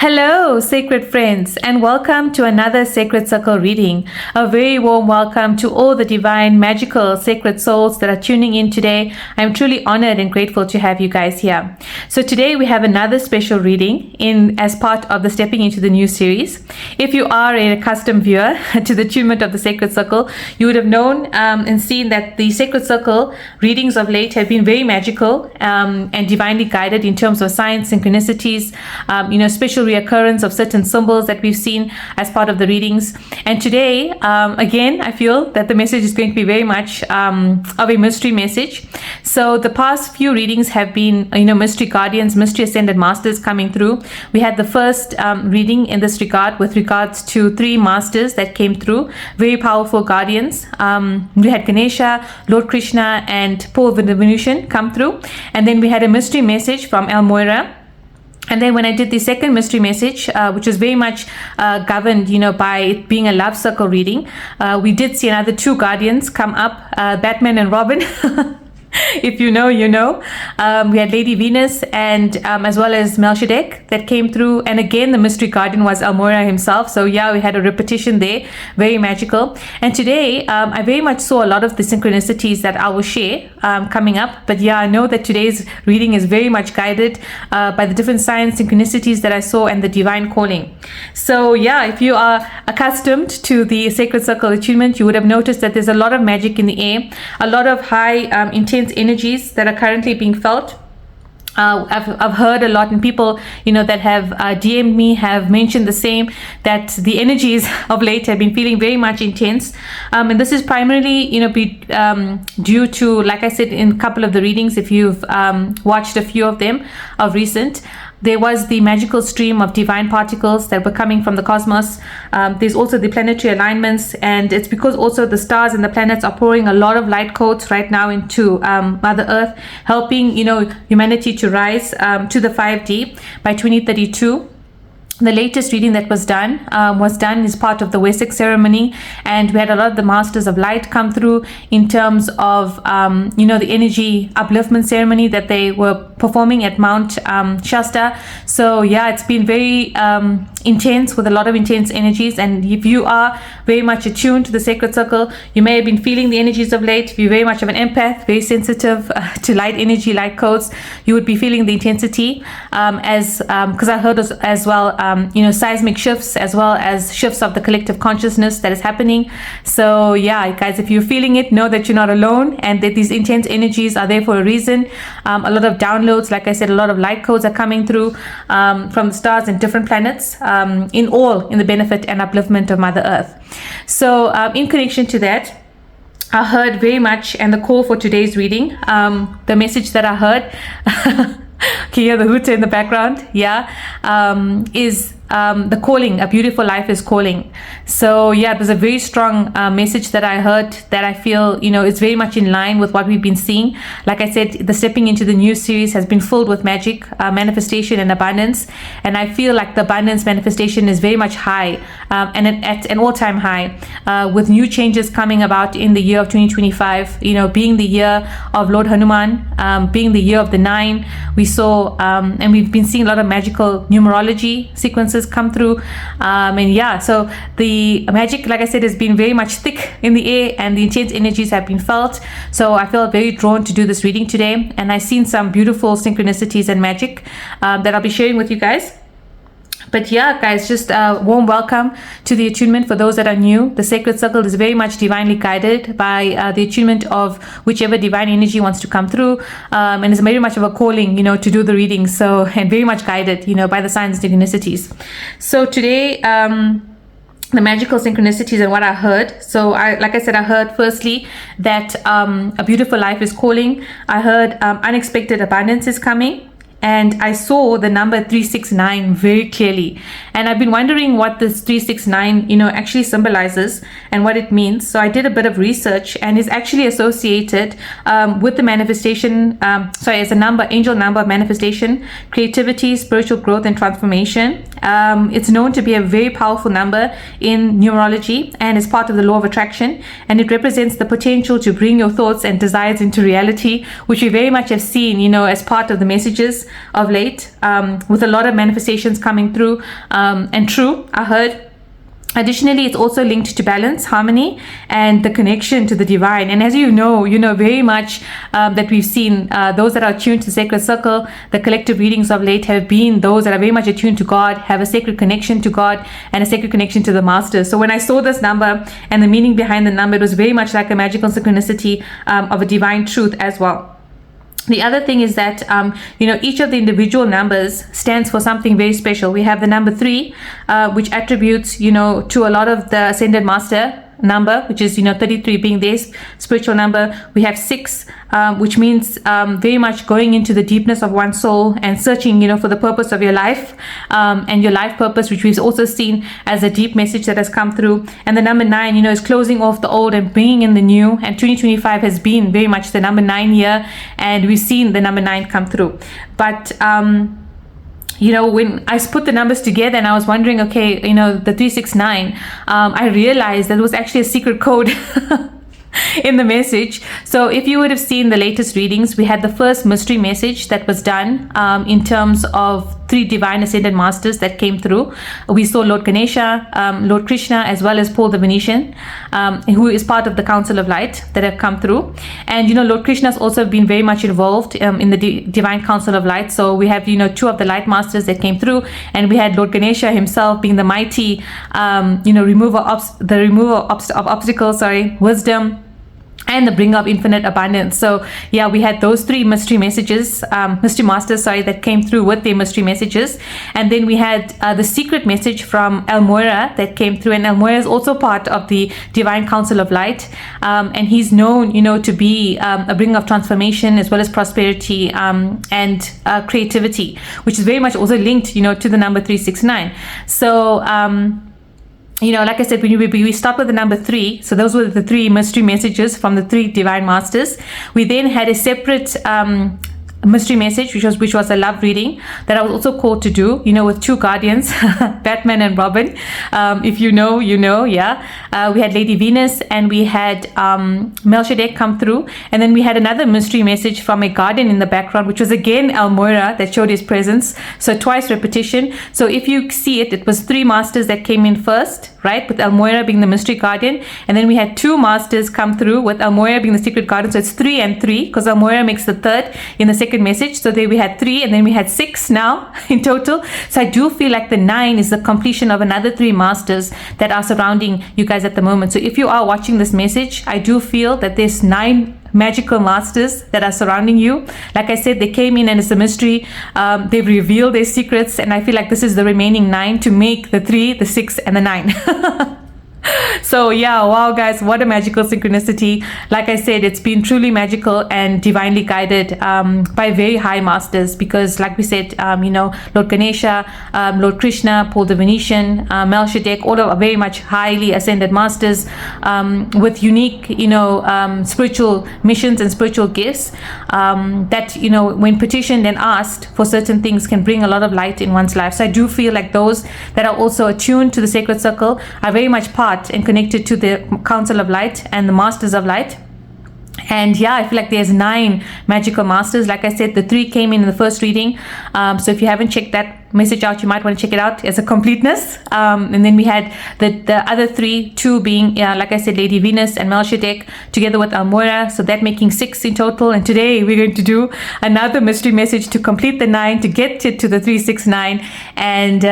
Hello, sacred friends, and welcome to another Sacred Circle reading. A very warm welcome to all the divine, magical, sacred souls that are tuning in today. I'm truly honored and grateful to have you guys here. So today we have another special reading as part of the Stepping into the New series. If you are an accustomed viewer to the attunement of the Sacred Circle, you would have known and seen that the Sacred Circle readings of late have been very magical and divinely guided in terms of signs, synchronicities, special reoccurrence of certain symbols that we've seen as part of the readings. And today, again, I feel that the message is going to be very much of a mystery message. So the past few readings have been, mystery guardians, mystery ascended masters coming through. We had the first reading in this regard with regards to 3 masters that came through, very powerful guardians. We had Ganesha, Lord Krishna, and Paul the Venusian come through. And then we had a mystery message from El Moira. And then when I did the second mystery message, which was very much governed, by it being a love circle reading, we did see another 2 guardians come up, Batman and Robin. If you know, you know. We had Lady Venus and as well as Melchizedek that came through. And again, the mystery guardian was El Moira himself. So yeah, we had a repetition there, very magical. And today, I very much saw a lot of the synchronicities that I will share coming up. But yeah, I know that today's reading is very much guided by the different signs, synchronicities that I saw and the divine calling. So yeah, if you are accustomed to the Sacred Circle attunement, you would have noticed that there's a lot of magic in the air, a lot of high intense energies that are currently being felt. I've heard a lot, and people that have DM'd me have mentioned the same, that the energies of late have been feeling very much intense, and this is primarily due to, like I said in a couple of the readings, if you've watched a few of them of recent, there was the magical stream of divine particles that were coming from the cosmos. There's also the planetary alignments, and it's because also the stars and the planets are pouring a lot of light codes right now into Mother Earth, helping humanity to rise to the 5D by 2032. The latest reading that was done as part of the Wessex ceremony, and we had a lot of the masters of light come through in terms of the energy upliftment ceremony that they were performing at Mount Shasta. So yeah, it's been very intense, with a lot of intense energies. And if you are very much attuned to the Sacred Circle, you may have been feeling the energies of late. If you're very much of an empath, very sensitive to light energy, light codes, you would be feeling the intensity because I heard as well seismic shifts, as well as shifts of the collective consciousness that is happening. So yeah, guys, if you're feeling it, know that you're not alone, and that these intense energies are there for a reason. A lot of downloads, like I said, a lot of light codes are coming through from the stars and different planets, in the benefit and upliftment of Mother Earth. So in connection to that, I heard very much, and the call for today's reading, the message that I heard can you hear the hooter in the background? Yeah, is the calling. A beautiful life is calling. So yeah, there's a very strong message that I heard that I feel it's very much in line with what we've been seeing. Like I said, the Stepping into the New series has been filled with magic, manifestation, and abundance. And I feel like the abundance manifestation is very much high, and at an all-time high, with new changes coming about in the year of 2025. Being the year of Lord Hanuman, being the year of the 9. We saw and we've been seeing a lot of magical numerology sequences come through, and yeah, so the magic, like I said, has been very much thick in the air, and the intense energies have been felt. So I felt very drawn to do this reading today, and I've seen some beautiful synchronicities and magic that I'll be sharing with you guys. But yeah, guys, just a warm welcome to the attunement for those that are new. The Sacred Circle is very much divinely guided by the attunement of whichever divine energy wants to come through, and it's very much of a calling, to do the reading. So, and very much guided, by the signs and synchronicities. So today, the magical synchronicities and what I heard. So like I said, I heard firstly that a beautiful life is calling. I heard unexpected abundance is coming. And I saw the number 369 very clearly. And I've been wondering what this 369, actually symbolizes and what it means. So I did a bit of research, and is actually associated with the manifestation, as a number, angel number of manifestation, creativity, spiritual growth, and transformation. It's known to be a very powerful number in numerology, and is part of the law of attraction. And it represents the potential to bring your thoughts and desires into reality, which we very much have seen, as part of the messages of late, with a lot of manifestations coming through and true, I heard. Additionally, it's also linked to balance, harmony, and the connection to the divine. And as you know very much that we've seen those that are attuned to Sacred Circle, the collective readings of late have been those that are very much attuned to God, have a sacred connection to God, and a sacred connection to the Masters. So when I saw this number and the meaning behind the number, it was very much like a magical synchronicity of a divine truth as well. The other thing is that, each of the individual numbers stands for something very special. We have the number 3, which attributes, to a lot of the Ascended Master number, which is 33 being their spiritual number. We have 6, which means very much going into the deepness of one's soul and searching for the purpose of your life, and your life purpose, which we've also seen as a deep message that has come through. And the number 9 is closing off the old and bringing in the new, and 2025 has been very much the number 9 year, and we've seen the number 9 come through. But when I put the numbers together and I was wondering, okay, the 369, I realized that it was actually a secret code in the message. So if you would have seen the latest readings, we had the first mystery message that was done in terms of 3 divine ascended masters that came through. We saw Lord Ganesha, Lord Krishna, as well as Paul the Venetian, who is part of the Council of Light that have come through. And Lord Krishna has also been very much involved in the Divine Council of Light. So we have 2 of the light masters that came through, and we had Lord Ganesha himself being the mighty remover of obstacles, wisdom, and the bringer of infinite abundance. So yeah, we had those 3 mystery messages, mystery masters, that came through with their mystery messages. And then we had the secret message from El Moira that came through, and El Moira is also part of the Divine Council of Light, and he's known to be a bringer of transformation as well as prosperity and creativity, which is very much also linked to the number 369. So like I said, when we start with the number 3, so those were the 3 mystery messages from the 3 divine masters. We then had a separate mystery message, which was a love reading that I was also called to do, with 2 guardians, Batman and Robin. If you know, yeah. We had Lady Venus, and we had Melchizedek come through, and then we had another mystery message from a guardian in the background, which was again El Moira that showed his presence. So twice repetition. So if you see it was 3 masters that came in first, right, with El Moira being the mystery guardian, and then we had 2 masters come through with El Moira being the secret guardian. So it's 3 and 3, because El Moira makes the 3rd in the second message. So there we had 3, and then we had 6 now in total. So I do feel like the 9 is the completion of another 3 masters that are surrounding you guys at the moment. So if you are watching this message, I do feel that there's 9 magical masters that are surrounding you. Like I said, they came in and it's a mystery. They've revealed their secrets, and I feel like this is the remaining 9 to make the 3, the 6, and the 9. So yeah, wow guys, what a magical synchronicity. Like I said, it's been truly magical and divinely guided by very high masters, because like we said, Lord Ganesha, Lord Krishna, Paul the Venetian, Melchizedek, all are very much highly ascended masters with unique spiritual missions and spiritual gifts that when petitioned and asked for certain things can bring a lot of light in one's life. So I do feel like those that are also attuned to the Sacred Circle are very much part and connected to the Council of Light and the Masters of Light. And yeah, I feel like there's 9 magical masters. Like I said, the 3 came in the first reading. So if you haven't checked that message out, you might want to check it out as a completeness. And then we had the other 3, 2 being, like I said, Lady Venus and Melchizedek together with El Moira. So that making 6 in total. And today we're going to do another mystery message to complete the 9, to get it to the 369, and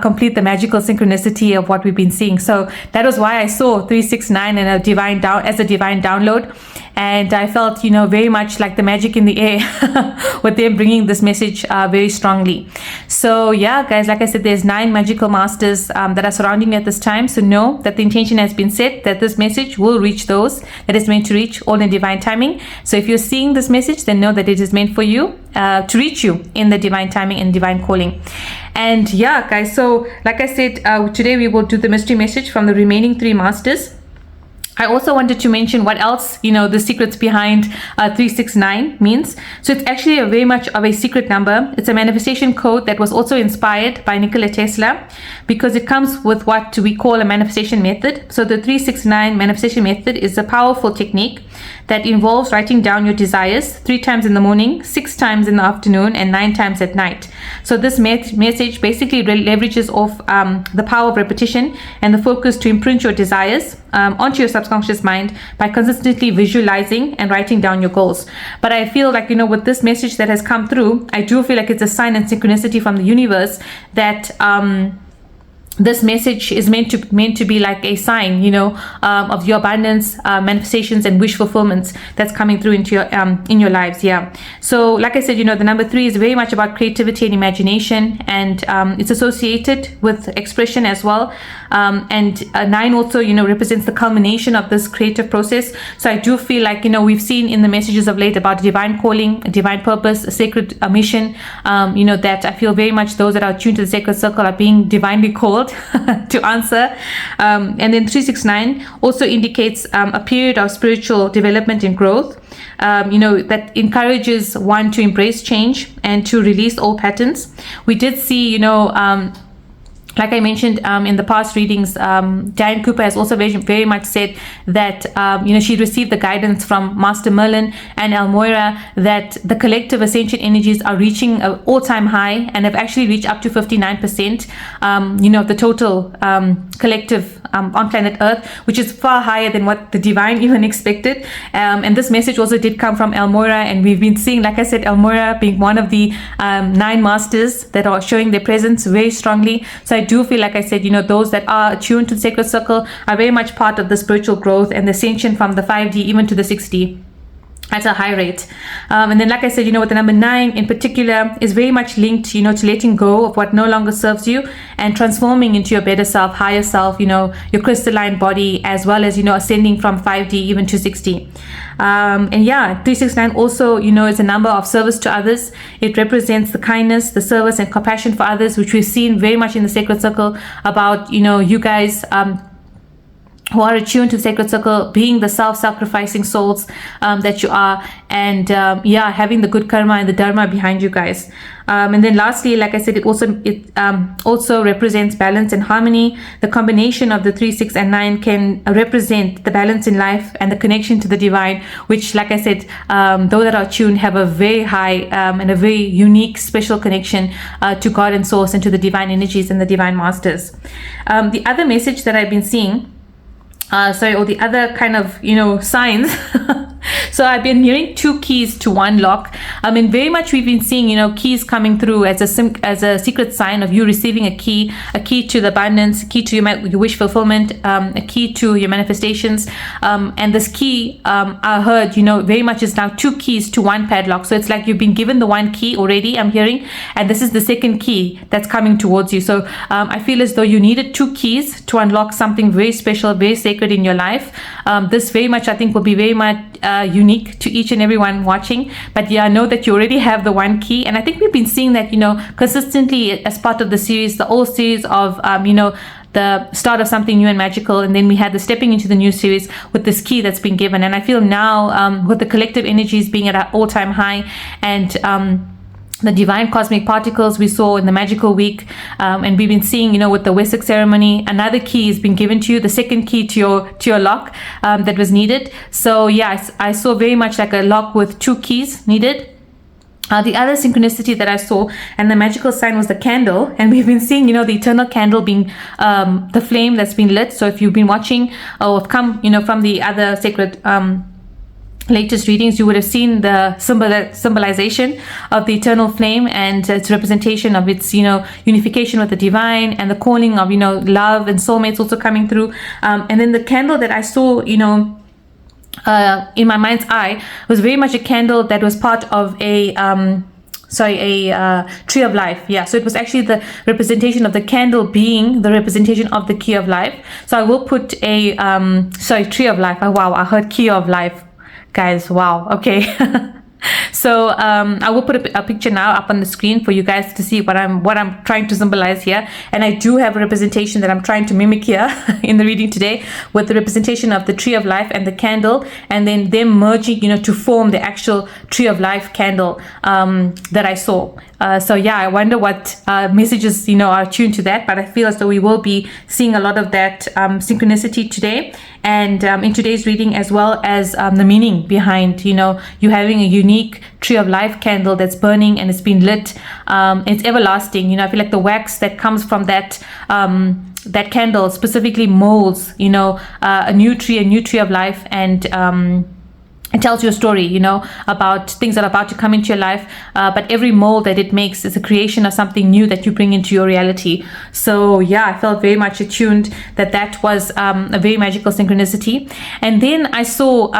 complete the magical synchronicity of what we've been seeing. So that was why I saw 369 and a divine download. And I felt, very much like the magic in the air with them bringing this message very strongly. So yeah, guys, like I said, there's 9 magical masters that are surrounding me at this time. So know that the intention has been set that this message will reach those that it's meant to reach, all in divine timing. So if you're seeing this message, then know that it is meant for you to reach you in the divine timing and divine calling. And yeah, guys, so like I said, today we will do the mystery message from the remaining 3 masters. I also wanted to mention what else, the secrets behind 369 means. So it's actually a very much of a secret number. It's a manifestation code that was also inspired by Nikola Tesla, because it comes with what we call a manifestation method. So the 369 manifestation method is a powerful technique that involves writing down your desires 3 times in the morning, 6 times in the afternoon, and 9 times at night. So this message basically leverages off the power of repetition and the focus to imprint your desires onto your subconscious mind by consistently visualizing and writing down your goals. But I feel like, with this message that has come through, I do feel like it's a sign and synchronicity from the universe that this message is meant to be like a sign, of your abundance, manifestations, and wish fulfillments that's coming through into your in your lives. Yeah. So, like I said, the number 3 is very much about creativity and imagination, and it's associated with expression as well. And 9 also, represents the culmination of this creative process. So I do feel like, we've seen in the messages of late about divine calling, a divine purpose, a sacred mission. That I feel very much those that are tuned to the sacred circle are being divinely called to answer. And then 369 also indicates a period of spiritual development and growth, that encourages one to embrace change and to release old patterns. We did see, like I mentioned in the past readings, Diane Cooper has also very much said that, she received the guidance from Master Merlin and El Moira that the collective ascension energies are reaching an all-time high and have actually reached up to 59%, of the total collective on planet Earth, which is far higher than what the divine even expected. And this message also did come from El Moira, and we've been seeing, like I said, El Moira being one of the 9 masters that are showing their presence very strongly. So I do feel, like I said, those that are attuned to the sacred circle are very much part of the spiritual growth and the ascension from the 5D even to the 6D at a high rate. And then, like I said, with the number 9 in particular is very much linked, to letting go of what no longer serves you and transforming into your better self, higher self, your crystalline body, as well as, ascending from 5D even to 6D. And yeah, 369 also, is a number of service to others. It represents the kindness, the service, and compassion for others, which we've seen very much in the sacred circle about, you guys, who are attuned to the sacred circle, being the self-sacrificing souls that you are, and having the good karma and the dharma behind you guys. And then lastly, like I said, it also represents balance and harmony. The combination of the 3, 6, and 9 can represent the balance in life and the connection to the divine, which, like I said, those that are attuned have a very high and a very unique, special connection to God and Source and to the divine energies and the divine masters. The other message that I've been seeing, or the other kind of, signs. So I've been hearing 2 keys to 1 lock. Very much we've been seeing, keys coming through as a secret sign of you receiving a key to the abundance, a key to your wish fulfillment, a key to your manifestations. And this key, I heard, very much is now 2 keys to 1 padlock. So it's like you've been given the 1 key already, I'm hearing, and this is the second key that's coming towards you. So I feel as though you needed 2 keys to unlock something very special, very sacred in your life. This very much, I think, will be very much unique to each and everyone watching. But yeah, know that you already have the 1 key, and I think we've been seeing that, consistently as part of the series, the old series of the start of something new and magical, and then we had the stepping into the new series with this key that's been given. And I feel now with the collective energies being at an all-time high, and the divine cosmic particles we saw in the magical week, and we've been seeing, with the Wessex ceremony, another key has been given to you, the second key to your lock that was needed. So yeah, I saw very much like a lock with 2 keys needed. The other synchronicity that I saw and the magical sign was the candle, and we've been seeing, the eternal candle being the flame that's been lit. So if you've been watching or have come, from the other sacred latest readings, you would have seen the symbolization of the eternal flame and its representation of its, unification with the divine, and the calling of, love and soulmates also coming through. And then the candle that I saw, in my mind's eye was very much a candle that was part of a tree of life. Yeah, so it was actually the representation of the candle being the representation of the key of life. So I will put a tree of life. Oh wow, I heard key of life, guys. Wow. Okay. So I will put a picture now up on the screen for you guys to see what I'm trying to symbolize here. And I do have a representation that I'm trying to mimic here in the reading today, with the representation of the tree of life and the candle, and then them merging, to form the actual tree of life candle that I saw. So yeah, I wonder what messages are tuned to that, but I feel as though we will be seeing a lot of that synchronicity today, and in today's reading, as well as the meaning behind you having a unique tree of life candle that's burning and it's been lit. It's everlasting. I feel like the wax that comes from that that candle specifically molds a new tree of life, and it tells you a story, about things that are about to come into your life. But every mold that it makes is a creation of something new that you bring into your reality. So yeah, I felt very much attuned that was a very magical synchronicity. And then I saw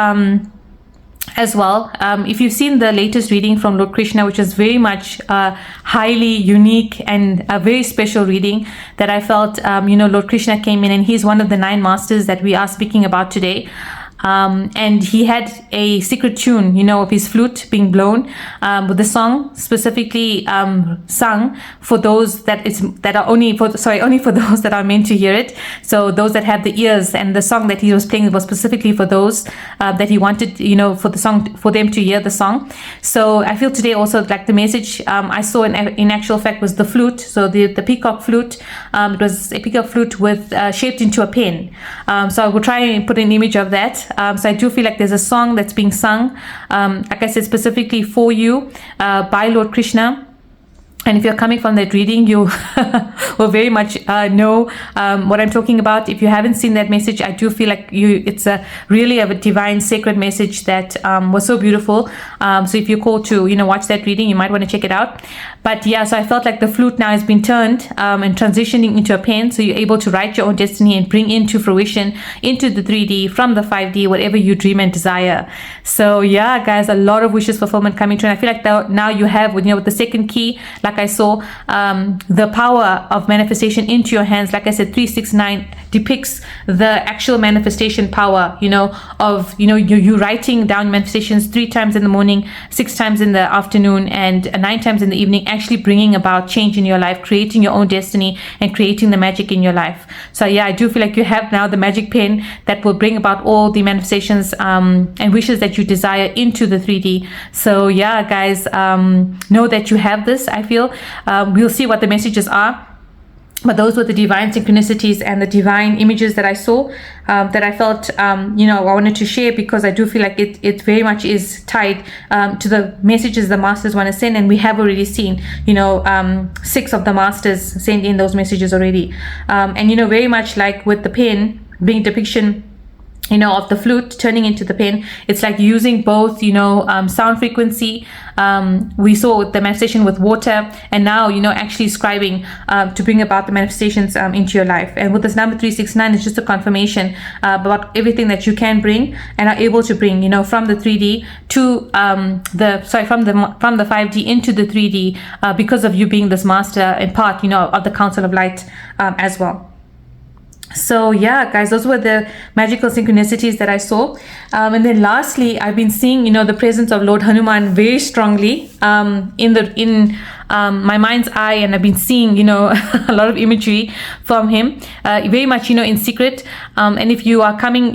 as well, if you've seen the latest reading from Lord Krishna, which is very much highly unique and a very special reading, that I felt, Lord Krishna came in, and he's one of the 9 masters that we are speaking about today. And he had a secret tune, of his flute being blown, with the song specifically sung for those only for those that are meant to hear it. So those that have the ears, and the song that he was playing was specifically for those that he wanted, for them to hear the song. So I feel today also like the message I saw in actual fact was the flute. So the peacock flute, it was a peacock flute with shaped into a pen. So I will try and put an image of that. So I do feel like there's a song that's being sung, like I said, specifically for you by Lord Krishna. And if you're coming from that reading, you will very much know what I'm talking about. If you haven't seen that message, I do feel like it's really a divine, sacred message that was so beautiful. So if you're called to, watch that reading, you might want to check it out. But yeah, so I felt like the flute now has been turned and transitioning into a pen. So you're able to write your own destiny and bring into fruition, into the 3D, from the 5D, whatever you dream and desire. So yeah, guys, a lot of wishes fulfillment coming true. And I feel like now you have, with the second key, like I saw, the power of manifestation into your hands. Like I said, 369 depicts the actual manifestation power, of, you writing down manifestations 3 times in the morning, 6 times in the afternoon, and 9 times in the evening, actually bringing about change in your life, creating your own destiny and creating the magic in your life. So yeah, I do feel like you have now the magic pen that will bring about all the manifestations and wishes that you desire into the 3D. So yeah, guys, know that you have this. I feel we'll see what the messages are. But those were the divine synchronicities and the divine images that I saw, that I felt, I wanted to share, because I do feel like it very much is tied to the messages the masters want to send. And we have already seen, 6 of the masters send in those messages already. And, very much like with the pen being depiction, of the flute turning into the pen, it's like using both, sound frequency. We saw the manifestation with water, and now, actually scribing to bring about the manifestations into your life. And with this number 369, it's just a confirmation about everything that you can bring and are able to bring, from the 3D to from the 5D into the 3D, because of you being this master and part, of the Council of Light as well. So yeah, guys, those were the magical synchronicities that I saw. And then lastly, I've been seeing, the presence of Lord Hanuman very strongly in my mind's eye, and I've been seeing, a lot of imagery from him, very much, in secret. And if you are coming,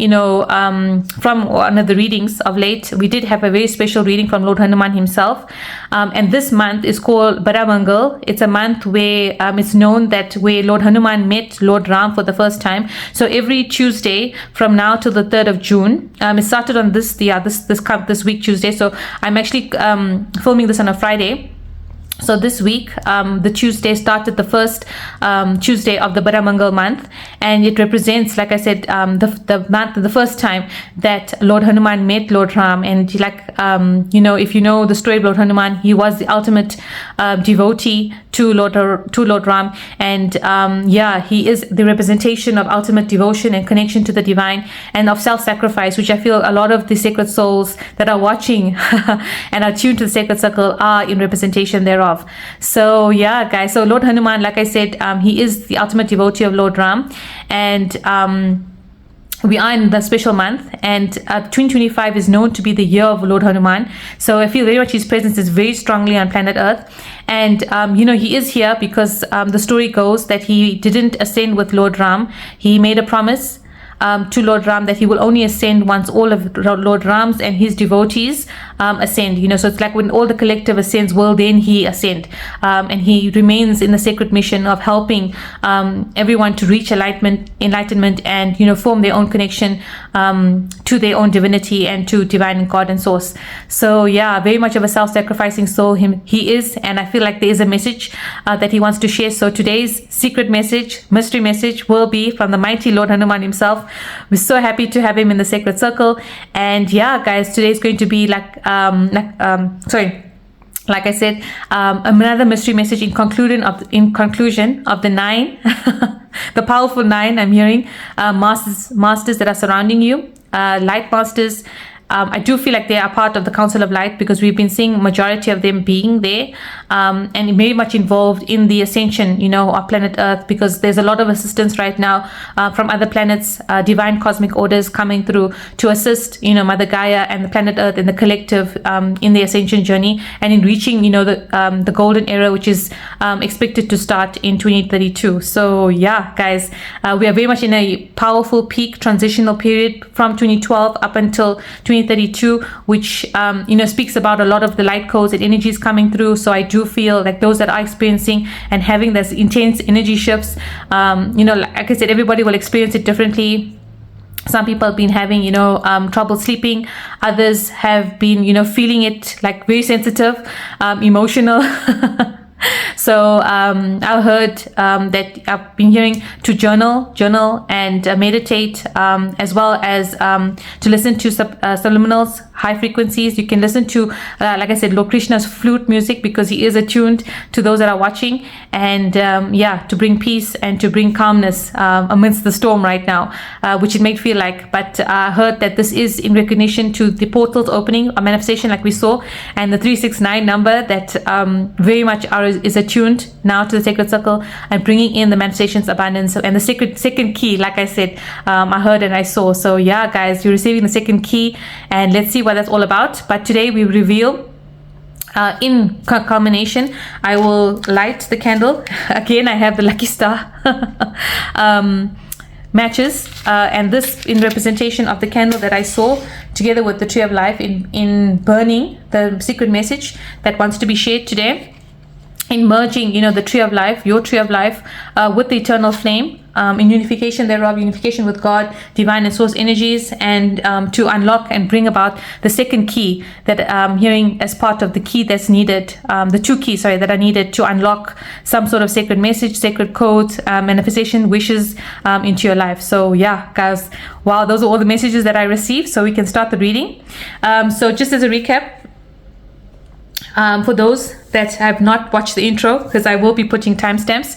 from one of the readings of late, we did have a very special reading from Lord Hanuman himself. And this month is called Baramangal. It's a month where it's known that where Lord Hanuman met Lord Ram for the first time. So every Tuesday from now till the 3rd of June, it started on this week Tuesday. So I'm actually filming this on a Friday. So this week, the Tuesday started the first Tuesday of the Baramangal month, and it represents, like I said, the first time that Lord Hanuman met Lord Ram. And if you know the story of Lord Hanuman, he was the ultimate devotee to Lord Ram, and he is the representation of ultimate devotion and connection to the divine, and of self-sacrifice, which I feel a lot of the sacred souls that are watching and are tuned to the sacred circle are in representation thereof. So yeah, guys, so Lord Hanuman, like I said, he is the ultimate devotee of Lord Ram, and we are in the special month, and 2025 is known to be the year of Lord Hanuman. So I feel very much his presence is very strongly on planet Earth. And he is here because the story goes that he didn't ascend with Lord Ram. He made a promise to Lord Ram that he will only ascend once all of Lord Ram's and his devotees ascend. So it's like when all the collective ascends, well, then he ascend, and he remains in the sacred mission of helping everyone to reach enlightenment, and form their own connection to their own divinity and to divine God and source. So yeah, very much of a self-sacrificing soul he is, and I feel like there is a message that he wants to share. So today's secret message, mystery message, will be from the mighty Lord Hanuman himself. We're so happy to have him in the sacred circle. And yeah, guys, today is going to be like I said, another mystery message in conclusion of the 9 the powerful 9 I'm hearing, masters that are surrounding you, light masters. I do feel like they are part of the Council of Light, because we've been seeing majority of them being there, and very much involved in the ascension, of planet Earth, because there's a lot of assistance right now from other planets, divine cosmic orders coming through to assist, Mother Gaia and the planet Earth and the collective in the ascension journey, and in reaching, the golden era, which is expected to start in 2032. So yeah, guys, we are very much in a powerful peak transitional period from 2012 up until 2032, which speaks about a lot of the light codes and energies coming through. So I do feel like those that are experiencing and having this intense energy shifts, like I said, everybody will experience it differently. Some people have been having trouble sleeping, others have been feeling it like very sensitive, emotional. So I heard that I've been hearing to journal and meditate, as well as to listen to subliminals, high frequencies. You can listen to, like I said, Lord Krishna's flute music, because he is attuned to those that are watching, and to bring peace and to bring calmness amidst the storm right now, which it may feel like. But I heard that this is in recognition to the portals opening, a manifestation like we saw, and the 369 number that very much is attuned now to the sacred circle and bringing in the manifestations, abundance, and the second key, like I said, I heard and I saw. So yeah, guys, you're receiving the second key, and let's see what that's all about. But today we reveal, in culmination, I will light the candle. Again, I have the lucky star matches, and this in representation of the candle that I saw together with the tree of life in burning the secret message that wants to be shared today, in merging the tree of life, your tree of life, with the eternal flame, in unification thereof, unification with God, divine and source energies, and to unlock and bring about the second key that I'm hearing as part of the key that's needed, the two keys, that are needed to unlock some sort of sacred message, sacred codes, manifestation, wishes into your life. So yeah, guys, wow, those are all the messages that I received. So we can start the reading. So just as a recap, for those that have not watched the intro, because I will be putting timestamps,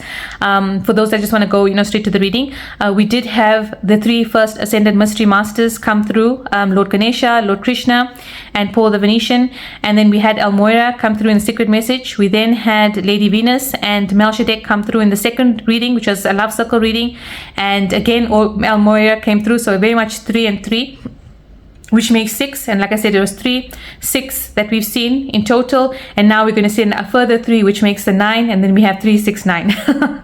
for those that just want to go straight to the reading, we did have the 3 first ascended mystery masters come through, Lord Ganesha, Lord Krishna, and Paul the Venetian, and then we had El Moira come through in the secret message. We then had Lady Venus and Melchizedek come through in the second reading, which was a love circle reading, and again El Moira came through. So very much 3 and 3, which makes 6, and like I said, it was 6 that we've seen in total, and now we're going to see a further 3, which makes the 9, and then we have 369.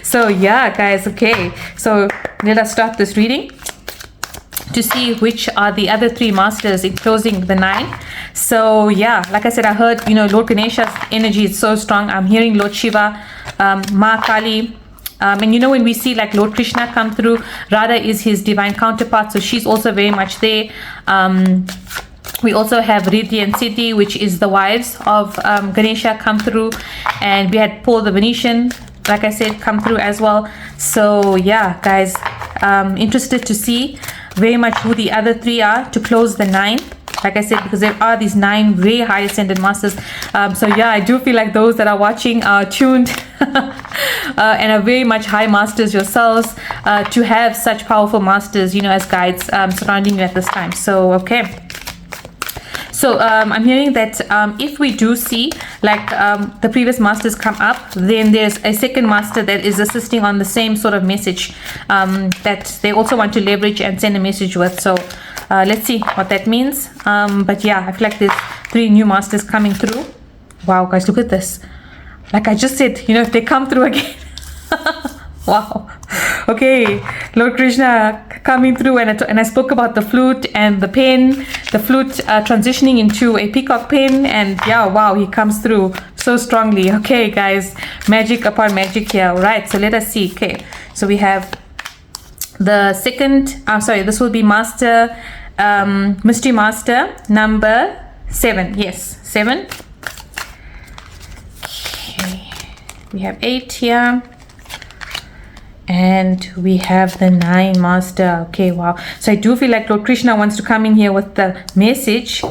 So yeah, guys, okay, so let us start this reading to see which are the other 3 masters in closing the 9. So yeah, like I said, I heard Lord Ganesha's energy is so strong. I'm hearing Lord Shiva, Ma Kali. And when we see like Lord Krishna come through, Radha is his divine counterpart, so she's also very much there. We also have Riddhi and Siddhi, which is the wives of Ganesha, come through, and we had Paul the Venetian, like I said, come through as well. So yeah, guys, interested to see very much who the other 3 are to close the 9. Like I said, because there are these 9 very high ascended masters. So yeah, I do feel like those that are watching are tuned and are very much high masters yourselves, to have such powerful masters, as guides surrounding you at this time. So okay. So I'm hearing that if we do see like the previous masters come up, then there's a second master that is assisting on the same sort of message that they also want to leverage and send a message with. So let's see what that means. But yeah, I feel like there's 3 new masters coming through. Wow, guys, look at this. Like I just said, if they come through again. Wow. Okay, Lord Krishna coming through, and I spoke about the flute and the pen, the flute transitioning into a peacock pen, and yeah, wow, he comes through so strongly. Okay, guys, magic upon magic here. All right, so let us see. Okay, so we have the second, this will be master, mystery master number 7. Yes, 7. Okay, we have 8 here. And we have the 9 master. Okay, wow. So I do feel like Lord Krishna wants to come in here with the message.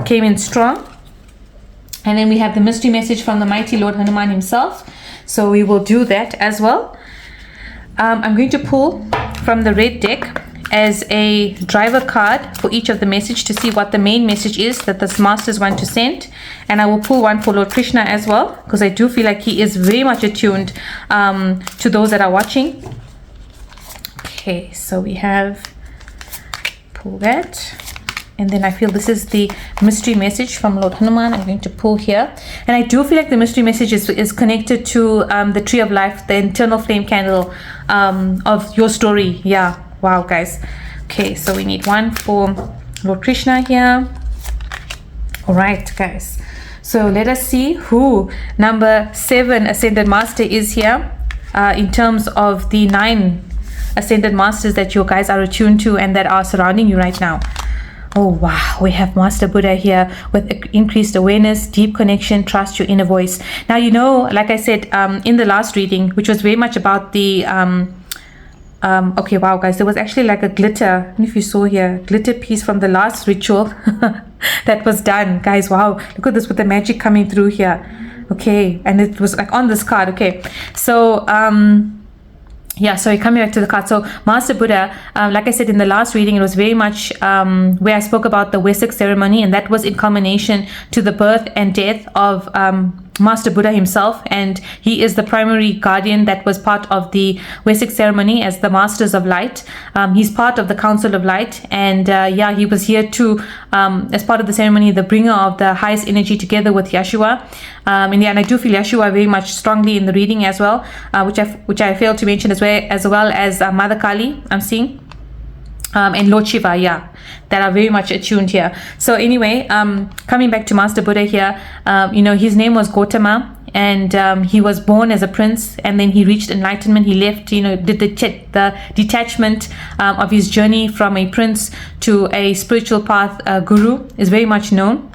Came in strong. And then we have the mystery message from the mighty Lord Hanuman himself. So we will do that as well. I'm going to pull from the red deck as a driver card for each of the message to see what the main message is that the masters want to send. And I will pull one for Lord Krishna as well, because I do feel like he is very much attuned to those that are watching. Okay, so we have, pull that. And then I feel this is the mystery message from Lord Hanuman. I'm going to pull here. And I do feel like the mystery message is connected to the tree of life, the internal flame candle of your story. Yeah. Wow, guys. Okay, so we need one for Lord Krishna here. All right, guys. So let us see who number 7 Ascended Master is here in terms of the 9 Ascended Masters that you guys are attuned to and that are surrounding you right now. Oh, wow. We have Master Buddha here with increased awareness, deep connection, trust your inner voice. Now, like I said in the last reading, which was very much about the okay, wow, guys, there was actually like a glitter, I don't know if you saw here, glitter piece from the last ritual that was done. Guys, wow, look at this with the magic coming through here. Okay, and it was like on this card. Okay, so yeah, sorry, coming back to the card. So Master Buddha, like I said in the last reading, it was very much where I spoke about the Vesak ceremony, and that was in culmination to the birth and death of Master Buddha himself, and he is the primary guardian that was part of the Vesak ceremony as the Masters of Light. He's part of the Council of Light, and yeah, he was here to as part of the ceremony, the bringer of the highest energy together with Yeshua. And yeah, and I do feel Yeshua very much strongly in the reading as well, which I failed to mention as well as Mother Kali I'm seeing. And Lord Shiva, yeah, that are very much attuned here. So anyway, coming back to Master Buddha here, his name was Gautama, and he was born as a prince, and then he reached enlightenment. He left, did the detachment of his journey from a prince to a spiritual path. Guru is very much known.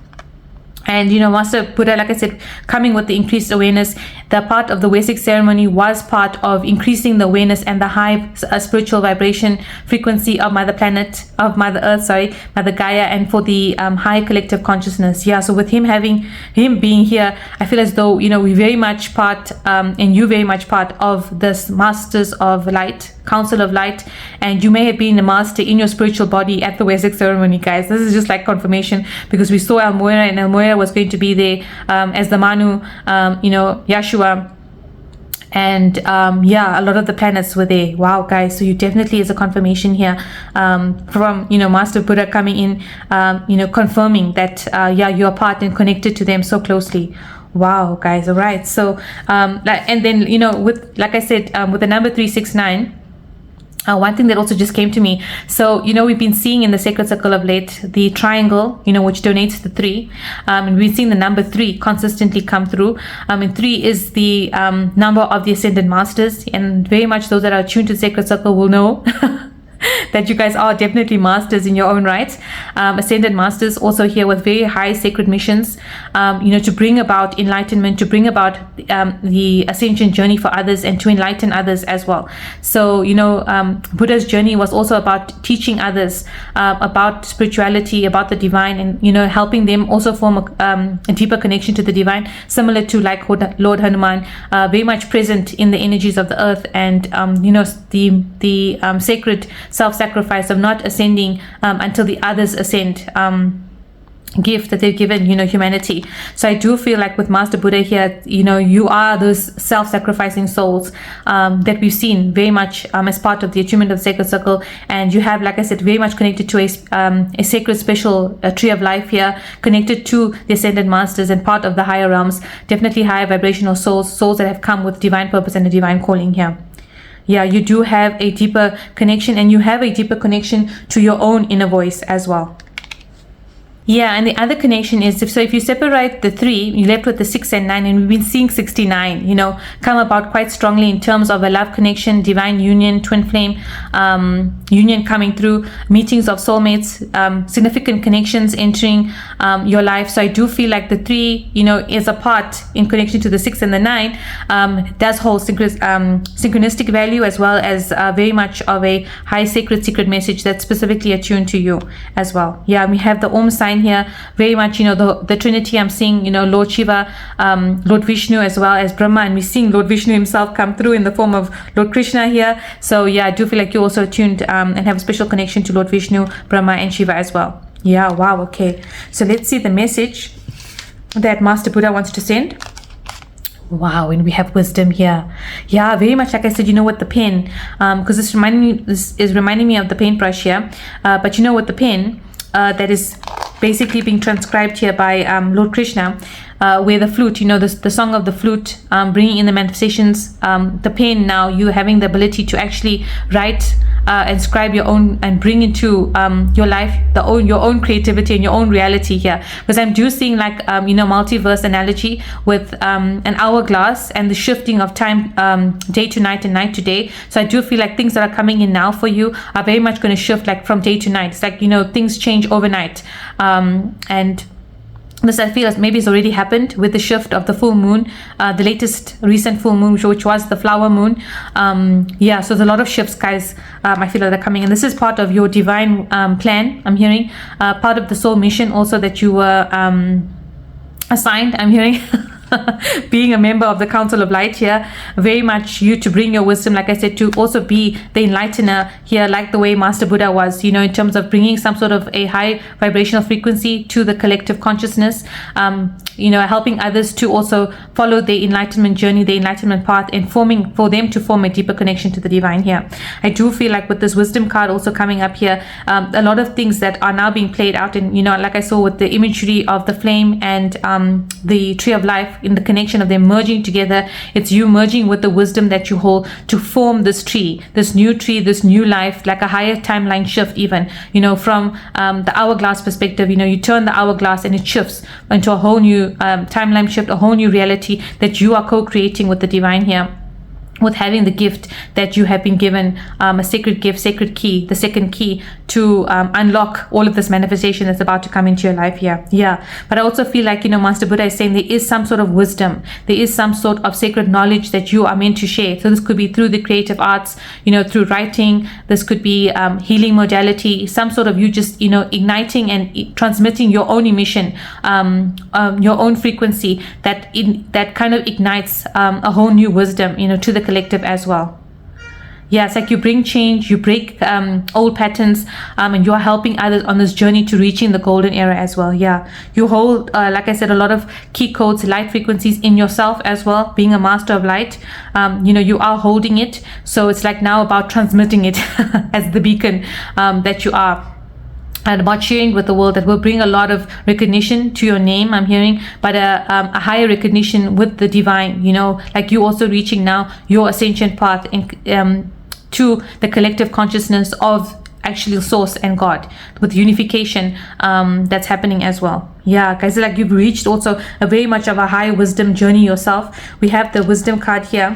And Master Buddha, like I said, coming with the increased awareness, the part of the Vesak ceremony was part of increasing the awareness and the high spiritual vibration frequency of Mother Earth, Mother Gaia, and for the high collective consciousness. Yeah, so with him being here, I feel as though we very much part, and you very much part of this Masters of Light, Council of Light, and you may have been a master in your spiritual body at the Vesak ceremony, guys. This is just like confirmation, because we saw Almoira, and Almoira was going to be there as the Manu, Yeshua, and yeah, a lot of the planets were there. Wow, guys, so you definitely is a confirmation here from Master Buddha coming in, confirming that yeah, you are part and connected to them so closely. Wow, guys. All right, so and then with, like I said, with the number 369, one thing that also just came to me, so we've been seeing in the Sacred Circle of late the triangle, which donates the 3, and we've seen the number 3 consistently come through, and 3 is the number of the Ascended Masters, and very much those that are tuned to Sacred Circle will know that you guys are definitely masters in your own right. Ascended Masters also here with very high sacred missions, to bring about enlightenment, to bring about the ascension journey for others, and to enlighten others as well. So Buddha's journey was also about teaching others about spirituality, about the divine, and helping them also form a deeper connection to the divine, similar to like Lord Hanuman, very much present in the energies of the earth, and the sacred self-sacrifice of not ascending until the others ascend. gift that they've given, humanity. So I do feel like with Master Buddha here, you are those self-sacrificing souls that we've seen very much as part of the attunement of the sacred circle. And you have, like I said, very much connected to a sacred special tree of life here, connected to the ascended masters and part of the higher realms, definitely higher vibrational souls that have come with divine purpose and a divine calling here. Yeah, you do have a deeper connection, and you have a deeper connection to your own inner voice as well. Yeah, and the other connection is if you separate the 3, you're left with the 6 and 9, and we've been seeing 69, come about quite strongly in terms of a love connection, divine union, twin flame, union coming through, meetings of soulmates, significant connections entering your life. So I do feel like the 3, is a part in connection to the 6 and the 9, does hold synchronistic value, as well as very much of a high sacred secret message that's specifically attuned to you as well. Yeah, we have the Om sign here, very much, the Trinity. I'm seeing, Lord Shiva, Lord Vishnu, as well as Brahma, and we're seeing Lord Vishnu himself come through in the form of Lord Krishna here. So yeah, I do feel like you're also attuned and have a special connection to Lord Vishnu, Brahma, and Shiva as well. Yeah, wow, okay. So let's see the message that Master Buddha wants to send. Wow, and we have wisdom here. Yeah, very much like I said, with the pen, because this is reminding me of the paintbrush here. But with the pen, that is basically being transcribed here by Lord Krishna, where the flute, the song of the flute, bringing in the manifestations, the pen, now you having the ability to actually write and scribe your own and bring into your life your own creativity and your own reality here. Because I'm seeing like multiverse analogy with an hourglass and the shifting of time, day to night and night to day. So I do feel like things that are coming in now for you are very much going to shift like from day to night. It's like things change overnight, and this I feel as maybe it's already happened with the shift of the full moon, the latest recent full moon, which was the flower moon. Yeah, so there's a lot of shifts, guys. I feel like they're coming, and this is part of your divine plan. I'm hearing part of the soul mission also that you were assigned. I'm hearing. Being a member of the Council of Light here, very much you to bring your wisdom, like I said, to also be the enlightener here, like the way Master Buddha was, in terms of bringing some sort of a high vibrational frequency to the collective consciousness, helping others to also follow the enlightenment journey, the enlightenment path, and for them to form a deeper connection to the divine here. I do feel like with this wisdom card also coming up here, a lot of things that are now being played out, and like I saw with the imagery of the flame and the tree of life, in the connection of them merging together, it's you merging with the wisdom that you hold to form this tree, this new life, like a higher timeline shift even, from the hourglass perspective. You turn the hourglass and it shifts into a whole new timeline shift, a whole new reality that you are co-creating with the divine here, with having the gift that you have been given, a sacred gift, sacred key, the second key to unlock all of this manifestation that's about to come into your life here. Yeah, but I also feel like, Master Buddha is saying there is some sort of wisdom, there is some sort of sacred knowledge that you are meant to share. So this could be through the creative arts, through writing, this could be healing modality, some sort of you just, igniting and transmitting your own emission, your own frequency that kind of ignites a whole new wisdom, to the collective as well. Yeah, it's like you bring change, you break old patterns, and you're helping others on this journey to reaching the golden era as well. Yeah, you hold, like I said, a lot of key codes, light frequencies in yourself as well. Being a master of light, you are holding it. So it's like now about transmitting it as the beacon that you are. And about sharing with the world that will bring a lot of recognition to your name, I'm hearing, but a higher recognition with the divine, like you also reaching now your ascension path to the collective consciousness of actually source and God, with unification that's happening as well. Yeah, guys, like you've reached also a very much of a high wisdom journey yourself. We have the wisdom card here.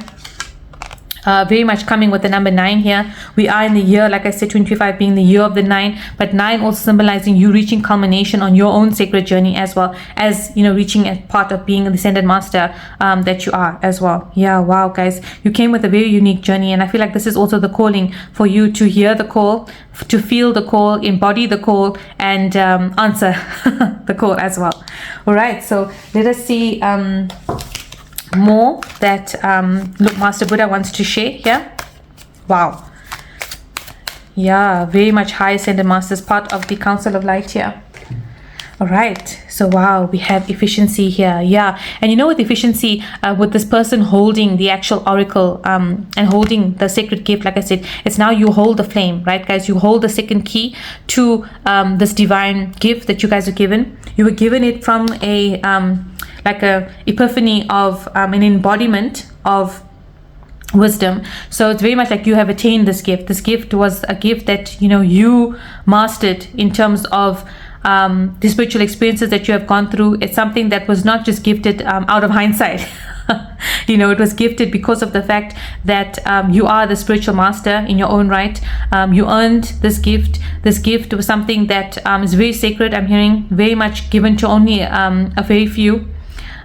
Very much coming with the number 9 here. We are in the year, like I said, 25 being the year of the 9, but 9 also symbolizing you reaching culmination on your own sacred journey, as well as reaching a part of being the ascended master that you are as well. Yeah, wow, guys, you came with a very unique journey, and I feel like this is also the calling for you to hear the call, to feel the call, embody the call, and answer the call as well. All right, so let us see more that look, Master Buddha wants to share here. Wow. Yeah, very much high ascended masters, part of the Council of Light here. All right. So, wow, we have efficiency here. Yeah. And you know, with efficiency, with this person holding the actual oracle and holding the sacred gift, like I said, it's now you hold the flame, right, guys? You hold the second key to this divine gift that you guys are given. You were given it from a like a epiphany of an embodiment of wisdom. So it's very much like you have attained this gift. This gift was a gift that, you know, you mastered in terms of the spiritual experiences that you have gone through. It's something that was not just gifted out of hindsight. You know, it was gifted because of the fact that you are the spiritual master in your own right. You earned this gift. This gift was something that is very sacred. I'm hearing very much given to only a very few.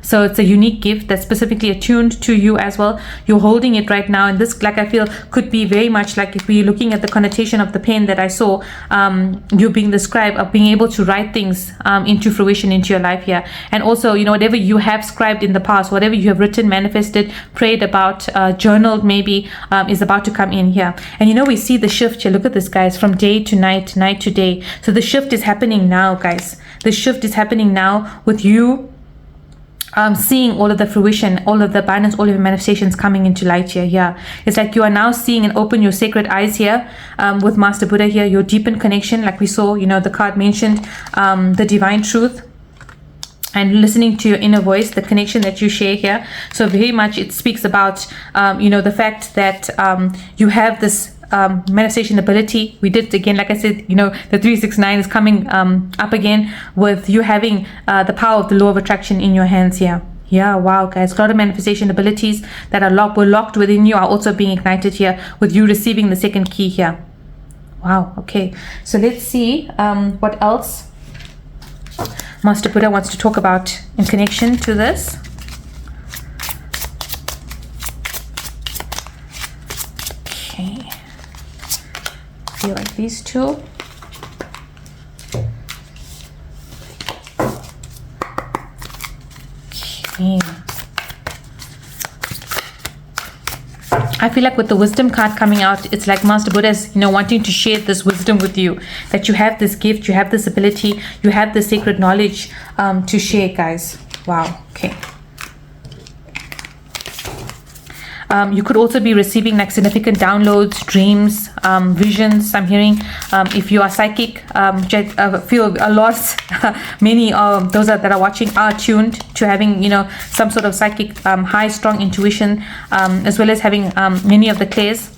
So it's a unique gift that's specifically attuned to you as well. You're holding it right now, and this, like, I feel could be very much like, if we're looking at the connotation of the pen that I saw, you being the scribe of being able to write things into fruition into your life here. And also, you know, whatever you have scribed in the past, whatever you have written, manifested, prayed about, journaled maybe, is about to come in here. And you know, we see the shift here. Look at this, guys, from day to night, night to day. So the shift is happening now, guys. The shift is happening now with you seeing all of the fruition, all of the abundance, all of your manifestations coming into light here. Yeah, it's like you are now seeing and open your sacred eyes here with Master Buddha here, your deepened connection, like we saw, you know, the card mentioned, the divine truth, and listening to your inner voice, the connection that you share here. So very much it speaks about, you know, the fact that you have this manifestation ability. We did, again, like I said, you know, the 369 is coming up again with you having the power of the law of attraction in your hands here. Yeah, wow, guys, a lot of manifestation abilities that are were locked within you are also being ignited here with you receiving the second key here. Wow, okay, so let's see what else Master Buddha wants to talk about in connection to this. Okay, I feel like these two. Okay. I feel like with the wisdom card coming out, it's like Master Buddha is, you know, wanting to share this wisdom with you, that you have this gift, you have this ability, you have the sacred knowledge to share, guys. Wow. Okay. You could also be receiving like significant downloads, dreams, visions. I'm hearing if you are psychic, which I feel a lot, many of those that are watching are tuned to having, you know, some sort of psychic, high, strong intuition, as well as having many of the clairs.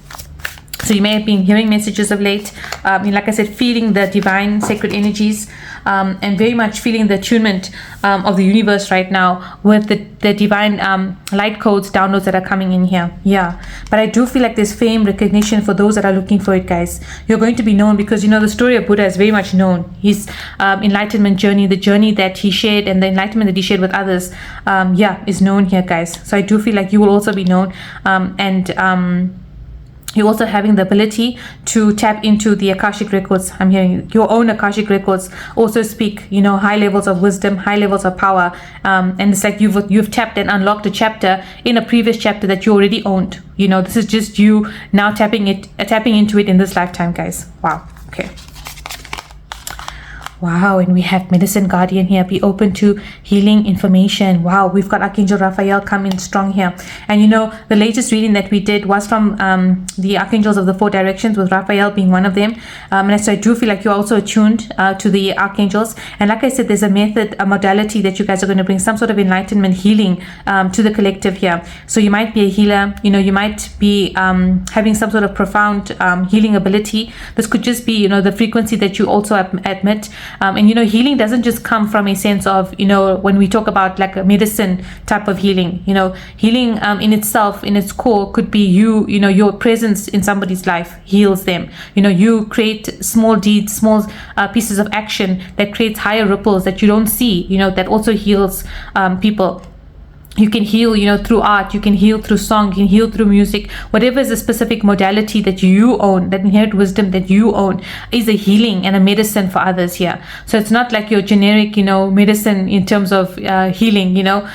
So you may have been hearing messages of late, like I said, feeling the divine sacred energies, and very much feeling the attunement of the universe right now with the divine light codes, downloads that are coming in here. Yeah, but I do feel like there's fame, recognition for those that are looking for it, guys. You're going to be known because, you know, the story of Buddha is very much known. His enlightenment journey, the journey that he shared and the enlightenment that he shared with others, yeah, is known here, guys. So I do feel like you will also be known, and you're also having the ability to tap into the Akashic records. I'm hearing your own Akashic records also speak, you know, high levels of wisdom, high levels of power, and it's like you've tapped and unlocked a chapter in a previous chapter that you already owned. You know, this is just you now tapping into it in this lifetime, guys. Wow. Okay. Wow, and we have Medicine Guardian here. Be open to healing information. Wow, we've got Archangel Raphael coming strong here. And you know, the latest reading that we did was from the Archangels of the Four Directions, with Raphael being one of them. And so I do feel like you're also attuned to the Archangels. And like I said, there's a method, a modality that you guys are going to bring some sort of enlightenment healing to the collective here. So you might be a healer, you know, you might be having some sort of profound healing ability. This could just be, you know, the frequency that you also admit. And you know, healing doesn't just come from a sense of, you know, when we talk about like a medicine type of healing, you know, healing in itself, in its core, could be you know, your presence in somebody's life heals them. You know, you create small deeds, small pieces of action that creates higher ripples that you don't see, you know, that also heals people. You can heal, you know, through art, you can heal through song, you can heal through music. Whatever is a specific modality that you own, that inherent wisdom that you own, is a healing and a medicine for others here. So it's not like your generic, you know, medicine in terms of healing, you know.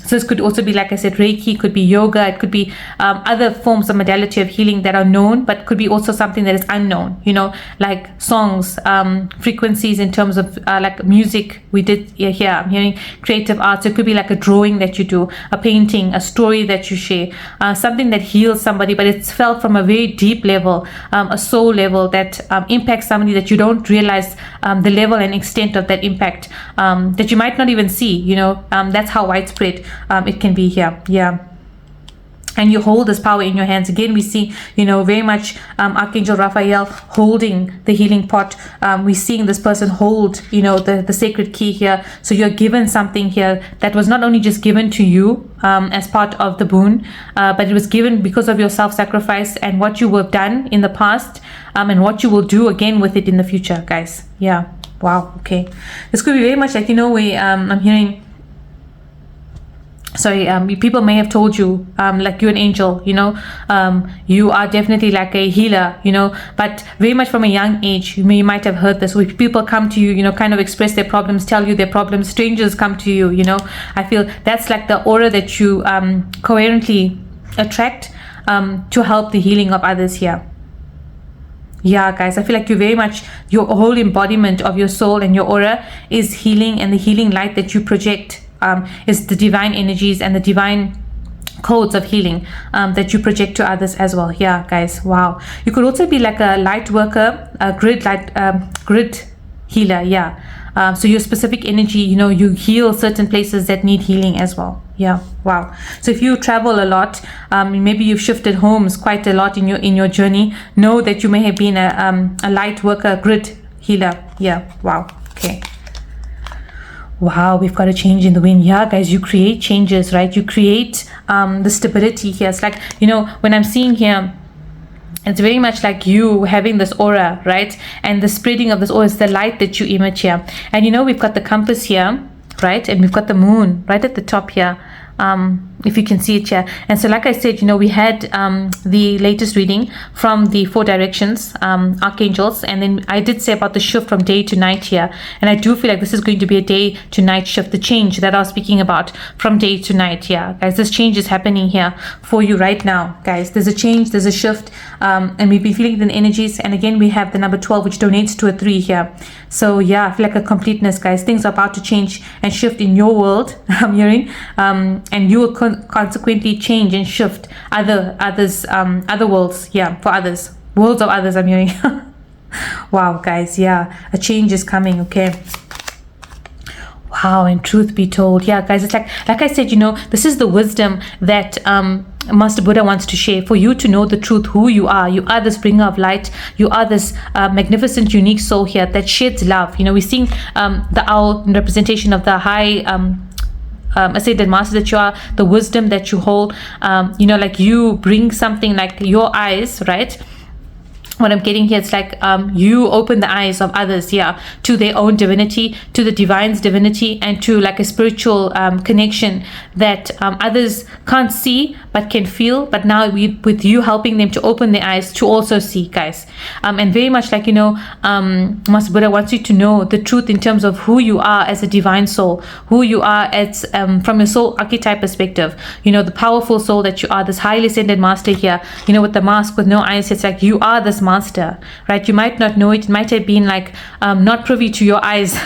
So this could also be, like I said, Reiki, could be yoga, it could be other forms of modality of healing that are known, but could be also something that is unknown, like songs, frequencies in terms of like music. We did here, I'm hearing creative arts. It could be like a drawing that you do, a painting, a story that you share, something that heals somebody, but it's felt from a very deep level, a soul level that impacts somebody that you don't realize the level and extent of that impact, that you might not even see, that's how widespread it can be here. Yeah. And you hold this power in your hands. Again, we see, very much Archangel Raphael holding the healing pot. We're seeing this person hold, the sacred key here. So you're given something here that was not only just given to you as part of the boon, but it was given because of your self-sacrifice and what you have done in the past, and what you will do again with it in the future, guys. Yeah. Wow. Okay. This could be very much like, I'm hearing, people may have told you, like you're an angel, you are definitely like a healer, but very much from a young age, you might have heard this, where people come to you, kind of express their problems, tell you their problems, strangers come to you, I feel that's like the aura that you coherently attract to help the healing of others here. Yeah, guys, I feel like you're very much, your whole embodiment of your soul and your aura is healing, and the healing light that you project is the divine energies and the divine codes of healing that you project to others as well. Yeah, guys. Wow. You could also be like a light worker, a grid healer. Yeah. So your specific energy, you heal certain places that need healing as well. Yeah. Wow. So if you travel a lot, maybe you've shifted homes quite a lot in your journey, know that you may have been a light worker, grid healer. Yeah. Wow. Okay. Wow, we've got a change in the wind. Yeah, guys, you create changes, right? You create the stability here. It's like, when I'm seeing here, it's very much like you having this aura, right? And the spreading of this aura is the light that you emit here. And we've got the compass here, right? And we've got the moon right at the top here. If you can see it here. And so, like I said, we had the latest reading from the 4 directions, archangels, and then I did say about the shift from day to night here. And I do feel like this is going to be a day to night shift, the change that I was speaking about from day to night. Yeah, guys, this change is happening here for you right now, guys. There's a change, there's a shift, and we've been feeling the energies. And again, we have the number 12, which donates to a 3 here. So yeah, I feel like a completeness, guys. Things are about to change and shift in your world, I'm hearing, and you will consequently change and shift other worlds, for others, worlds of others, I'm hearing. Wow, guys, yeah, a change is coming. Okay. Wow, and truth be told, yeah, guys, it's like I said, this is the wisdom that Master Buddha wants to share for you to know the truth, who you are. You are this bringer of light. You are this magnificent, unique soul here that sheds love. We're seeing the owl in representation of the high ascended master that you are, the wisdom that you hold. Like you bring something, like your eyes, right? What I'm getting here, it's like you open the eyes of others here to their own divinity, to the divine's divinity, and to like a spiritual connection that others can't see but can feel. But now with you helping them to open their eyes to also see, guys. And very much like, Master Buddha wants you to know the truth in terms of who you are as a divine soul, who you are as from your soul archetype perspective, the powerful soul that you are, this highly ascended master here, with the mask with no eyes. It's like you are this master, right? You might not know it. It might have been like not privy to your eyes.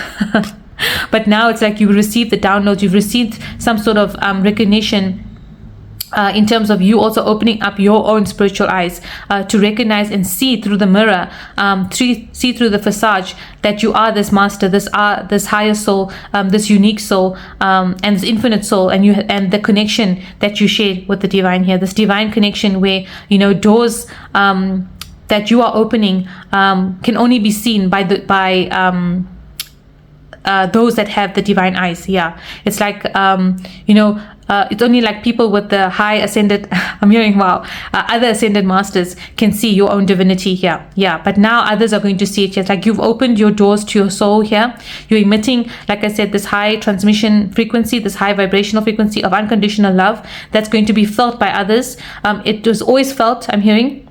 But now it's like you receive the downloads, you've received some sort of recognition in terms of you also opening up your own spiritual eyes to recognize and see through the mirror, see through the facade that you are this master, this higher soul, this unique soul, and this infinite soul, and the connection that you share with the divine here, this divine connection where doors that you are opening can only be seen by those that have the divine eyes. Yeah, it's like it's only like people with the high ascended I'm hearing, wow, other ascended masters can see your own divinity here. Yeah, but now others are going to see it here. It's like you've opened your doors to your soul here. You're emitting, like I said, this high transmission frequency, this high vibrational frequency of unconditional love that's going to be felt by others. It was always felt, I'm hearing.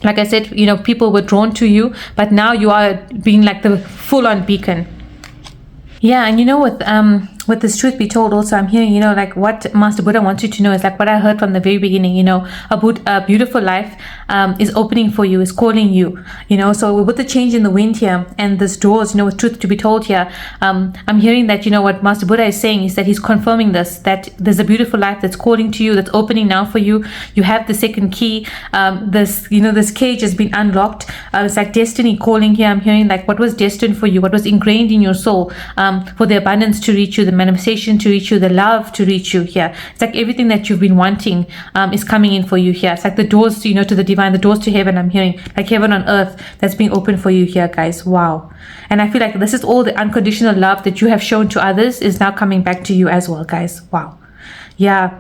Like I said, people were drawn to you, but now you are being like the full-on beacon. Yeah, and with with this truth be told, also I'm hearing, like what Master Buddha wants you to know is like what I heard from the very beginning. A beautiful life is opening for you, is calling you. So with the change in the wind here and this doors, with truth to be told here, I'm hearing that what Master Buddha is saying is that he's confirming this, that there's a beautiful life that's calling to you, that's opening now for you. You have the second key. This cage has been unlocked. It's like destiny calling here. I'm hearing like what was destined for you, what was ingrained in your soul, for the abundance to reach you, the manifestation to reach you, the love to reach you here. It's like everything that you've been wanting is coming in for you here. It's like the doors to the divine, the doors to heaven. I'm hearing like heaven on earth that's being opened for you here, guys. Wow. And I feel like this is all the unconditional love that you have shown to others is now coming back to you as well, guys. Wow. Yeah.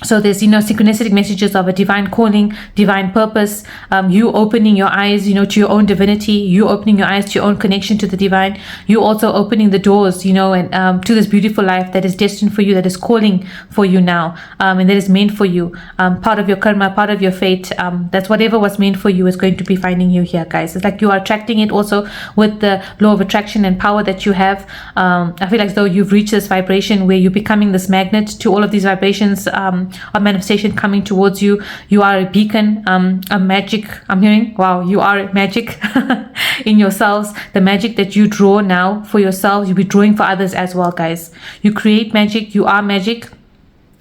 So there's, synchronistic messages of a divine calling, divine purpose, you opening your eyes, to your own divinity, you opening your eyes to your own connection to the divine, you also opening the doors, and to this beautiful life that is destined for you, that is calling for you now, and that is meant for you, part of your karma, part of your fate. That's whatever was meant for you is going to be finding you here, guys. It's like you are attracting it also with the law of attraction and power that you have. I feel like as though you've reached this vibration where you're becoming this magnet to all of these vibrations, a manifestation coming towards you. You are a beacon, a magic. I'm hearing, wow, you are magic in yourselves. The magic that you draw now for yourselves, you'll be drawing for others as well, guys. You create magic. You are magic.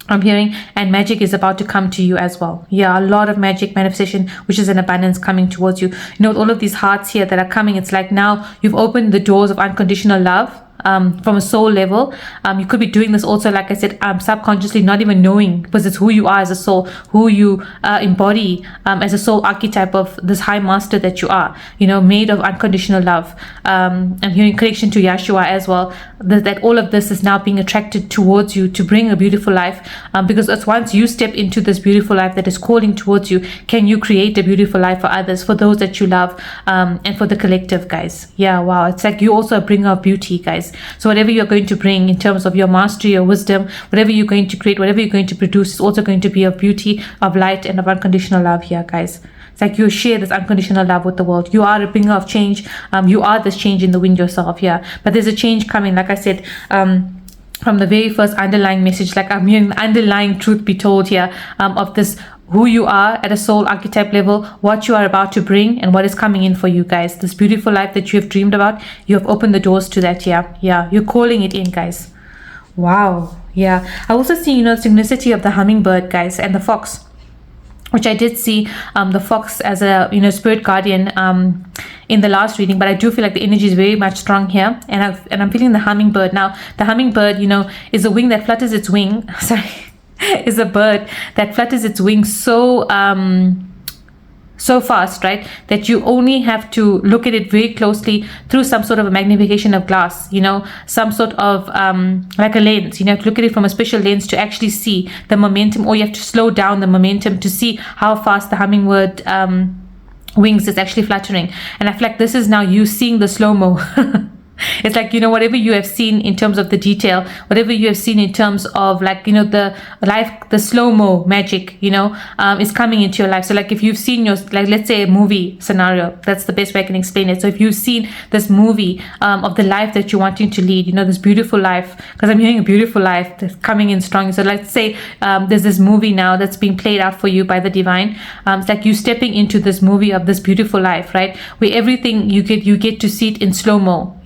I'm hearing, and magic is about to come to you as well. Yeah, a lot of magic manifestation, which is an abundance coming towards you. With all of these hearts here that are coming, it's like now you've opened the doors of unconditional love. From a soul level, you could be doing this also, like I said, subconsciously, not even knowing, because it's who you are as a soul, who you embody as a soul archetype of this high master that you are, made of unconditional love. I'm hearing connection to Yeshua as well, that all of this is now being attracted towards you to bring a beautiful life, because it's once you step into this beautiful life that is calling towards you, can you create a beautiful life for others, for those that you love, and for the collective, guys. Yeah, wow, it's like you also a bringer of beauty, guys. So whatever you're going to bring in terms of your mastery, your wisdom, whatever you're going to create, whatever you're going to produce is also going to be of beauty, of light, and of unconditional love here, guys. It's like you share this unconditional love with the world. You are a bringer of change. You are this change in the wind yourself here. But there's a change coming, like I said, from the very first underlying message, like I'm hearing the underlying truth be told here, of this who you are at a soul archetype level, what you are about to bring, and what is coming in for you, guys. This beautiful life that you have dreamed about, you have opened the doors to that. Yeah, you're calling it in, guys. Wow. Yeah, I also see the synchronicity of the hummingbird, guys, and the fox, which I did see the fox as a spirit guardian in the last reading, but I do feel like the energy is very much strong here, and I'm feeling the hummingbird now. The hummingbird is a wing that flutters its wing sorry is a bird that flutters its wings so fast, right, that you only have to look at it very closely through some sort of a magnification of glass, some sort of like a lens. You have to look at it from a special lens to actually see the momentum, or you have to slow down the momentum to see how fast the hummingbird wings is actually fluttering. And I feel like this is now you seeing the slow-mo. It's like, whatever you have seen in terms of the detail, whatever you have seen in terms of like, the life, the slow-mo magic, is coming into your life. So like if you've seen let's say a movie scenario, that's the best way I can explain it. So if you've seen this movie of the life that you're wanting to lead, this beautiful life, because I'm hearing a beautiful life that's coming in strong. So let's say there's this movie now that's being played out for you by the divine. It's like you stepping into this movie of this beautiful life, right? Where everything you get to see it in slow-mo,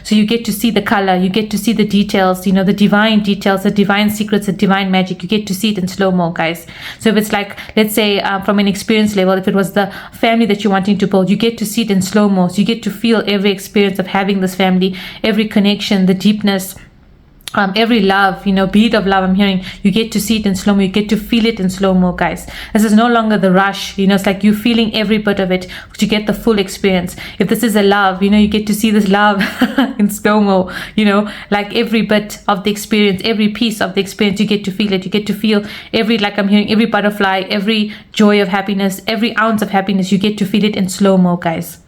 so you get to see the color, you get to see the details, the divine details, the divine secrets, the divine magic. You get to see it in slow-mo, guys. So if it's like, let's say from an experience level, if it was the family that you're wanting to build, you get to see it in slow-mo. So you get to feel every experience of having this family, every connection, the deepness, every love, beat of love. I'm hearing you get to see it in slow-mo, you get to feel it in slow-mo, guys. This is no longer the rush, it's like you feeling every bit of it, but you get the full experience. If this is a love, you get to see this love in slow-mo, like every bit of the experience, every piece of the experience, you get to feel it. You get to feel every, like I'm hearing, every butterfly, every joy of happiness, every ounce of happiness, you get to feel it in slow-mo, guys.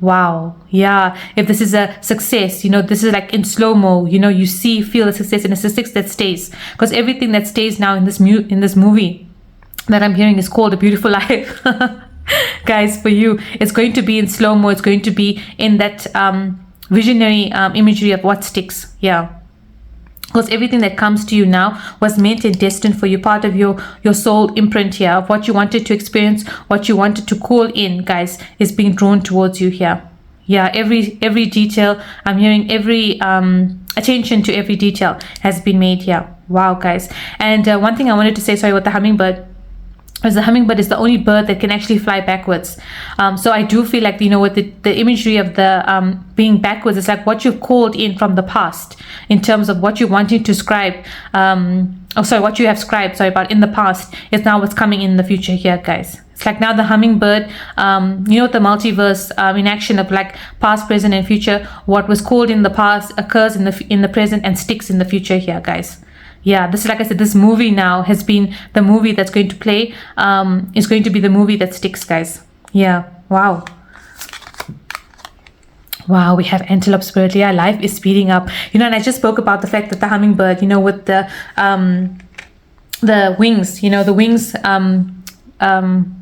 Wow. Yeah. If this is a success, this is like in slow-mo, you see, feel the success, and it's a success that stays, because everything that stays now in this movie that I'm hearing is called A Beautiful Life. Guys, for you, it's going to be in slow-mo. It's going to be in that visionary imagery of what sticks. Yeah. because everything that comes to you now was meant and destined for you, part of your soul imprint here, of what you wanted to experience, what you wanted to call in, guys, is being drawn towards you here. Yeah, every detail, I'm hearing every attention to every detail has been made here. Wow, guys. And one thing I wanted to say, sorry, with the hummingbird, as the hummingbird is the only bird that can actually fly backwards. So I do feel like, with the imagery of the being backwards, it's like what you've called in from the past in terms of what you're wanting to scribe. What you have scribed, about in the past is now what's coming in the future here, guys. It's like now the hummingbird, the multiverse in action of like past, present, and future. What was called in the past occurs in the present and sticks in the future here, guys. Yeah, this is, like I said, this movie now has been the movie that's going to play, is going to be the movie that sticks, guys. Yeah, wow. Wow, we have antelope spirit. Yeah, life is speeding up. And I just spoke about the fact that the hummingbird, with the wings, the wings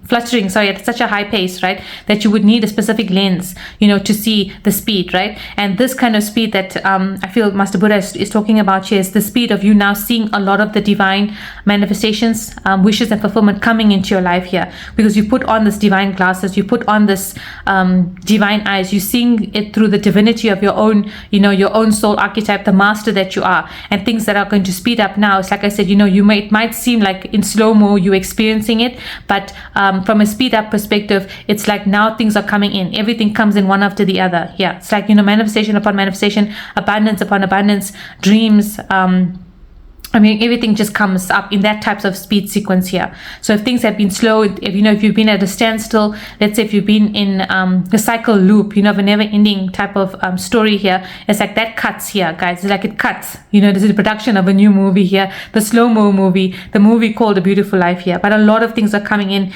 fluttering, at such a high pace, right, that you would need a specific lens, to see the speed, right? And this kind of speed that I feel Master Buddha is talking about here is the speed of you now seeing a lot of the divine manifestations, wishes and fulfillment coming into your life here, because you put on this divine glasses, you put on this divine eyes, you're seeing it through the divinity of your own, your own soul archetype, the master that you are, and things that are going to speed up now. It's like I said, it might seem like in slow-mo you're experiencing it, but from a speed up perspective, it's like now things are coming in, everything comes in one after the other. Yeah, it's like manifestation upon manifestation, abundance upon abundance, dreams, everything just comes up in that types of speed sequence here. So if things have been slow, if you've been at a standstill, let's say if you've been in a cycle loop, of a never-ending type of story here, it's like that cuts here, guys. It's like it cuts. This is the production of a new movie here, the slow-mo movie, the movie called A Beautiful Life here. But a lot of things are coming in,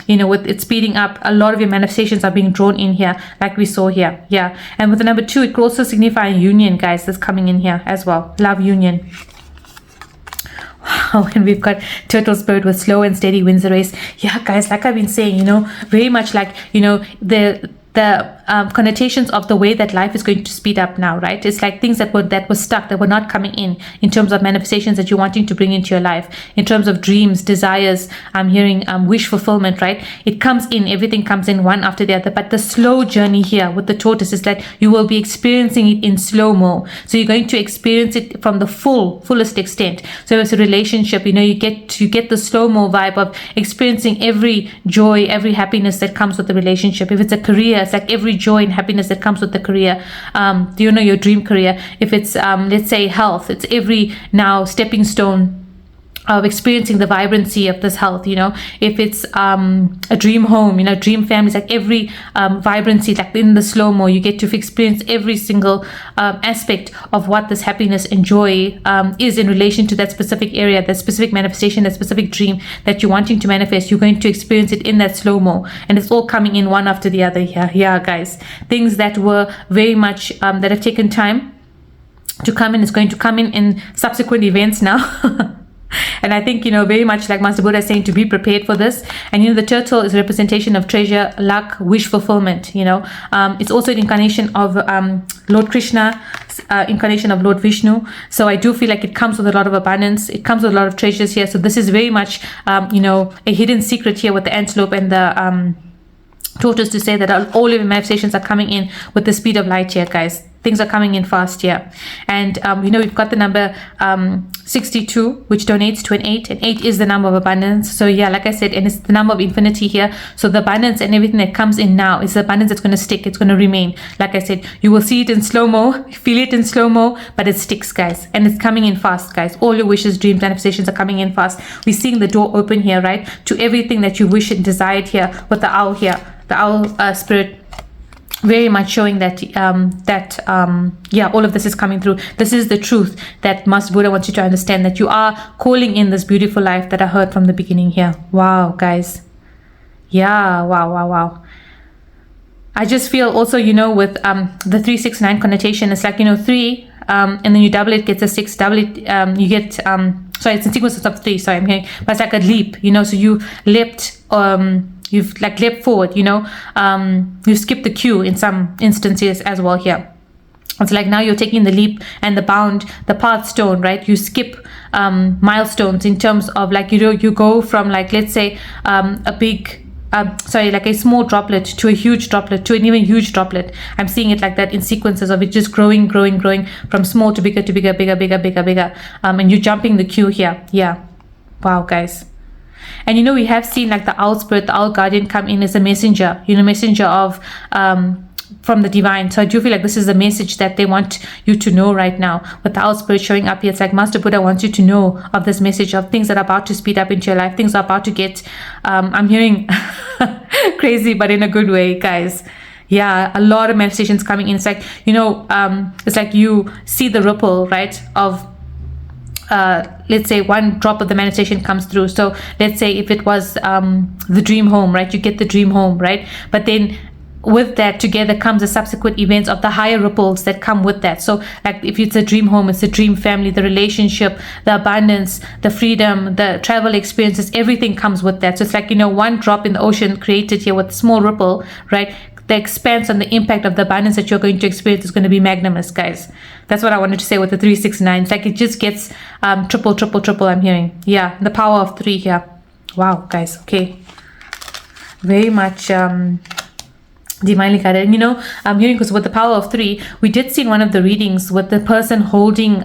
with it speeding up. A lot of your manifestations are being drawn in here, like we saw here. Yeah, and with the number 2, it could also signify union, guys. That's coming in here as well. Love, union. Wow, and we've got turtle spirit with slow and steady wins the race. Yeah, guys, like I've been saying, very much like, the connotations of the way that life is going to speed up now, right? It's like things that were stuck, that were not coming in terms of manifestations that you're wanting to bring into your life, in terms of dreams, desires. I'm hearing wish fulfillment, right? It comes in, everything comes in one after the other. But the slow journey here with the tortoise is that you will be experiencing it in slow-mo. So you're going to experience it from the fullest extent. So it's a relationship, you get the slow-mo vibe of experiencing every joy, every happiness that comes with the relationship. If it's a career, it's like every joy and happiness that comes with the career, your dream career. If it's let's say health, it's every now stepping stone of experiencing the vibrancy of this health. If it's a dream home, dream families, like every vibrancy, like in the slow-mo, you get to experience every single aspect of what this happiness and joy is in relation to that specific area, that specific manifestation, that specific dream that you're wanting to manifest. You're going to experience it in that slow-mo, and it's all coming in one after the other here. Yeah, guys, things that were very much that have taken time to come in is going to come in subsequent events now. And I think, very much like Master Buddha is saying, to be prepared for this. And, the turtle is a representation of treasure, luck, wish fulfillment, It's also an incarnation of Lord Krishna, incarnation of Lord Vishnu. So I do feel like it comes with a lot of abundance. It comes with a lot of treasures here. So this is very much, a hidden secret here with the antelope and the tortoise, to say that all of your manifestations are coming in with the speed of light here, guys. Things are coming in fast here. And, we've got the number 62, which donates to an 8. And 8 is the number of abundance. So, yeah, like I said, and it's the number of infinity here. So the abundance and everything that comes in now is the abundance that's going to stick. It's going to remain. Like I said, you will see it in slow-mo, feel it in slow-mo, but it sticks, guys. And it's coming in fast, guys. All your wishes, dreams, manifestations are coming in fast. We're seeing the door open here, right, to everything that you wish and desired here with the owl here. The owl spirit, very much showing that all of this is coming through. This is the truth that Master Buddha wants you to understand, that you are calling in this beautiful life that I heard from the beginning here. Wow, guys. Yeah, wow. I just feel also, with the 369 connotation, it's like, 3, and then you double it, gets a 6, double it, you get, sorry, it's in sequences of 3, sorry, I'm hearing, but it's like a leap, so you leapt, you've like leapt forward, you skipped the queue in some instances as well here. It's like now you're taking the leap and the bound, the path stone, right? You skip milestones in terms of like, you go from like, let's say a big, like a small droplet to a huge droplet to an even huge droplet. I'm seeing it like that in sequences of it just growing from small to bigger, bigger. And you're jumping the queue here. Yeah. Wow, guys. And we have seen like the owl spirit, the owl guardian come in as a messenger, messenger of from the divine. So I do feel like this is a message that they want you to know right now. With the owl spirit showing up here, it's like Master Buddha wants you to know of this message of things that are about to speed up into your life. Things are about to get, I'm hearing crazy, but in a good way, guys. Yeah, a lot of manifestations coming in. It's like, it's like you see the ripple, right, of let's say one drop of the manifestation comes through. So let's say if it was the dream home, right, you get the dream home, right, but then with that together comes the subsequent events of the higher ripples that come with that. So like if it's a dream home, it's a dream family, the relationship, the abundance, the freedom, the travel experiences, everything comes with that. So it's like, one drop in the ocean created here with a small ripple, right? The expanse and the impact of the abundance that you're going to experience is going to be magnanimous, guys. That's what I wanted to say with the 369. It's like it just gets triple, I'm hearing. Yeah, the power of 3 here. Wow, guys. Okay. Very much divinely guided. And I'm hearing, because with the power of 3, we did see in one of the readings with the person holding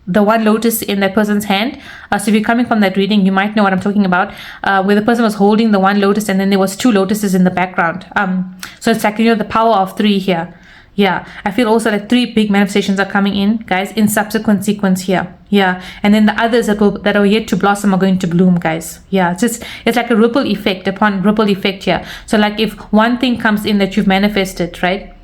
the one lotus in that person's hand. So if you're coming from that reading, you might know what I'm talking about, where the person was holding the one lotus and then there was 2 lotuses in the background. So it's like, the power of 3 here. Yeah, I feel also like 3 big manifestations are coming in, guys, in subsequent sequence here. Yeah, and then the others that are yet to blossom are going to bloom, guys. Yeah, it's like a ripple effect upon ripple effect here. So like if one thing comes in that you've manifested, right,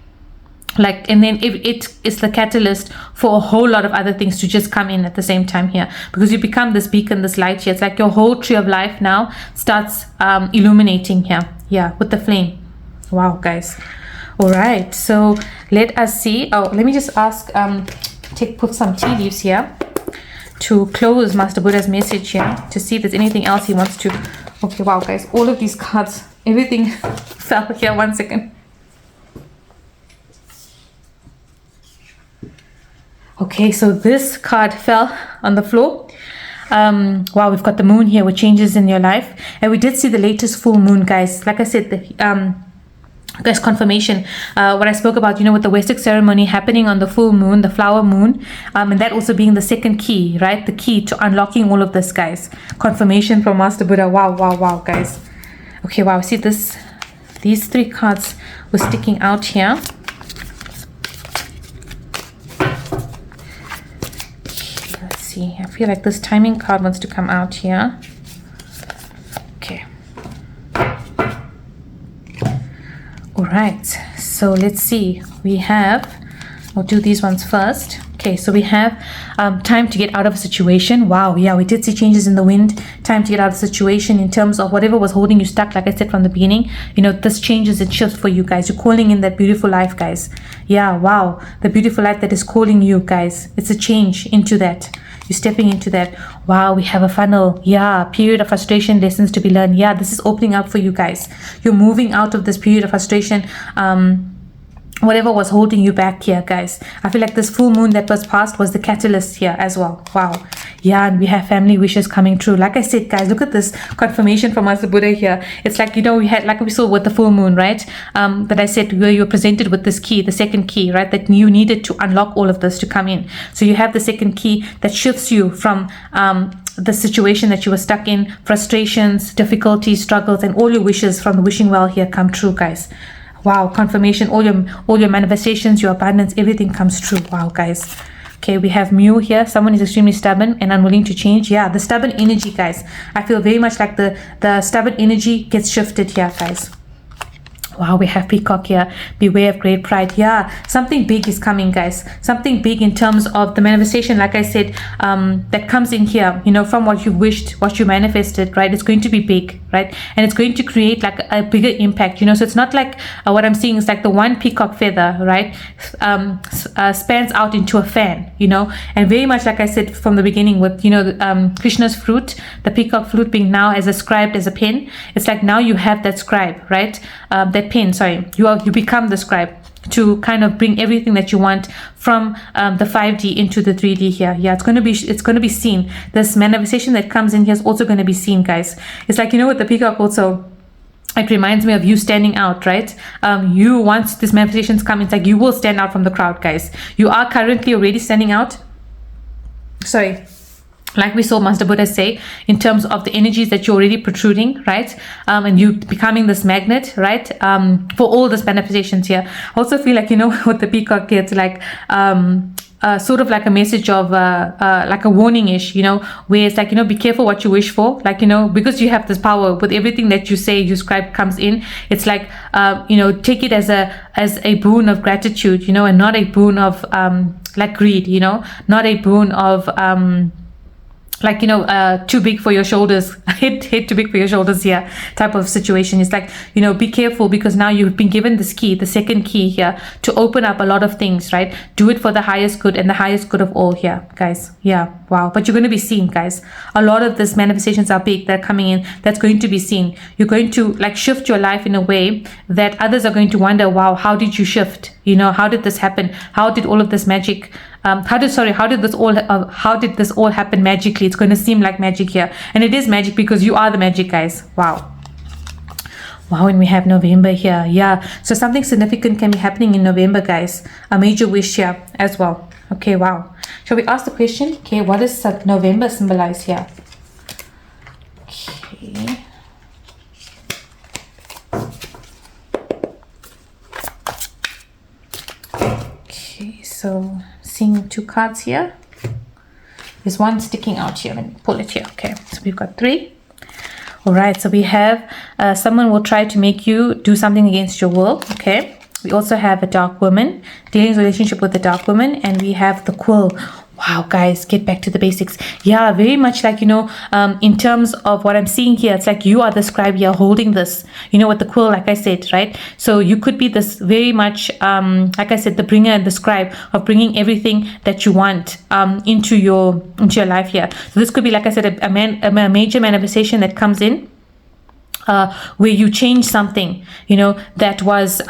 like, and then if it is the catalyst for a whole lot of other things to just come in at the same time here, because you become this beacon, this light here. It's like your whole tree of life now starts illuminating here. Yeah, with the flame. Wow, guys. All right, so let us see. Oh, let me just ask, put some tea leaves here to close Master Buddha's message here, to see if there's anything else he wants to. Okay, wow, guys, all of these cards, everything fell here. 1 second. Okay, so this card fell on the floor. Wow, we've got the moon here with changes in your life, and we did see the latest full moon, guys. Like I said, guys, confirmation, what I spoke about, with the Westic ceremony happening on the full moon, the flower moon, and that also being the second key, right? The key to unlocking all of this, guys. Confirmation from Master Buddha. Wow, guys. Okay, wow, see this, these 3 cards were sticking out here. Okay, let's see. I feel like this timing card wants to come out here. Okay. All right, so let's see. We have, I'll do these ones first. Okay, so we have time to get out of a situation. Wow, yeah, we did see changes in the wind. Time to get out of the situation in terms of whatever was holding you stuck. Like I said from the beginning, this changes and shifts for you guys. You're calling in that beautiful life, guys. Yeah, wow, the beautiful life that is calling you, guys. It's a change into that. You're stepping into that. Wow, we have a funnel. Yeah, period of frustration, lessons to be learned. Yeah, this is opening up for you guys. You're moving out of this period of frustration. Whatever was holding you back here, guys. I feel like this full moon that was passed was the catalyst here as well. Wow. Yeah, and we have family wishes coming true. Like I said, guys, look at this confirmation from Master Buddha here. It's like, we had, like we saw with the full moon, right? That I said where you were presented with this key, the second key, right? That you needed to unlock all of this to come in. So you have the second key that shifts you from the situation that you were stuck in, frustrations, difficulties, struggles, and all your wishes from the wishing well here come true, guys. Wow, confirmation, all your manifestations, your abundance, everything comes true. Wow, guys. Okay, we have Mu here. Someone is extremely stubborn and unwilling to change. Yeah, the stubborn energy, guys. I feel very much like the stubborn energy gets shifted here, guys. Wow, we have Peacock here. Beware of great pride. Yeah, something big is coming, guys. Something big in terms of the manifestation, like I said, that comes in here, from what you wished, what you manifested, right? It's going to be big, right? And it's going to create like a bigger impact, So it's not like what I'm seeing is like the one peacock feather, right? Spans out into a fan, And very much like I said from the beginning with, Krishna's fruit, the peacock flute being now as ascribed as a pen. It's like now you have that scribe, right? That pen, sorry, you become the scribe. to kind of bring everything that you want from the 5D into the 3D here. Yeah, it's going to be seen. This manifestation that comes in here is also going to be seen, guys. It's like, you know, with the peacock also, it reminds me of you standing out, right? You, once these manifestations come, it's like you will stand out from the crowd, guys. You are currently already standing out. Sorry. Like we saw Master Buddha say, in terms of the energies that you're already protruding, right? And you becoming this magnet, right? For all these manifestations here. I also feel like, you know, with the peacock, it's like, sort of like a message of like a warning-ish, you know, where it's like, you know, be careful what you wish for, like, you know, because you have this power with everything that you say, you scribe comes in. It's like, you know, take it as a boon of gratitude, you know, and not a boon of like greed, you know, not a boon of like, you know, too big for your shoulders, head too big for your shoulders here type of situation. It's like, you know, be careful, because now you've been given this key, the second key here, to open up a lot of things, right? Do it for the highest good and the highest good of all here, guys. Yeah, wow. But you're going to be seen, guys. A lot of these manifestations are big, that are coming in, that's going to be seen. You're going to like shift your life in a way that others are going to wonder, wow, how did you shift? You know, how did this happen? How did all of this magic how did this all happen magically? It's going to seem like magic here, and it is magic because you are the magic, guys. Wow, and we have November here. Yeah, so something significant can be happening in November, guys. A major wish here as well. Okay, wow. Shall we ask the question? Okay, what does November symbolize here? Okay. Okay, so seeing two cards here. There's one sticking out here. Let me pull it here. Okay, so we've got 3. All right, so we have someone will try to make you do something against your will. Okay, we also have a dark woman, dealing with relationship with the dark woman, and we have the quill. Wow, guys, get back to the basics. Yeah, very much like, you know, in terms of what I'm seeing here, it's like you are the scribe here holding this, you know, with the quill, like I said, right? So you could be this very much, like I said, the bringer and the scribe of bringing everything that you want into your life here. So this could be, like I said, a major manifestation that comes in. Where you change something, you know, that was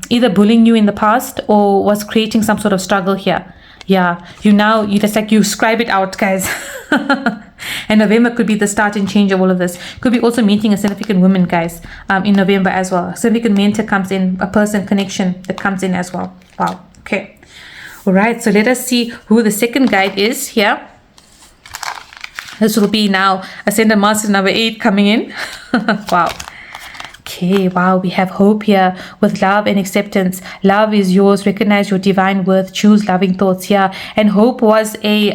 either bullying you in the past or was creating some sort of struggle here. Yeah, you just like you scribe it out, guys. And November could be the start and change of all of this. Could be also meeting a significant woman, guys, in November as well. A significant mentor comes in, a person connection that comes in as well. Wow. Okay. All right. So let us see who the second guide is here. This will be now Ascendant Master number 8 coming in. Wow. Okay, wow, we have hope here with love and acceptance. Love is yours. Recognize your divine worth. Choose loving thoughts here. And hope was a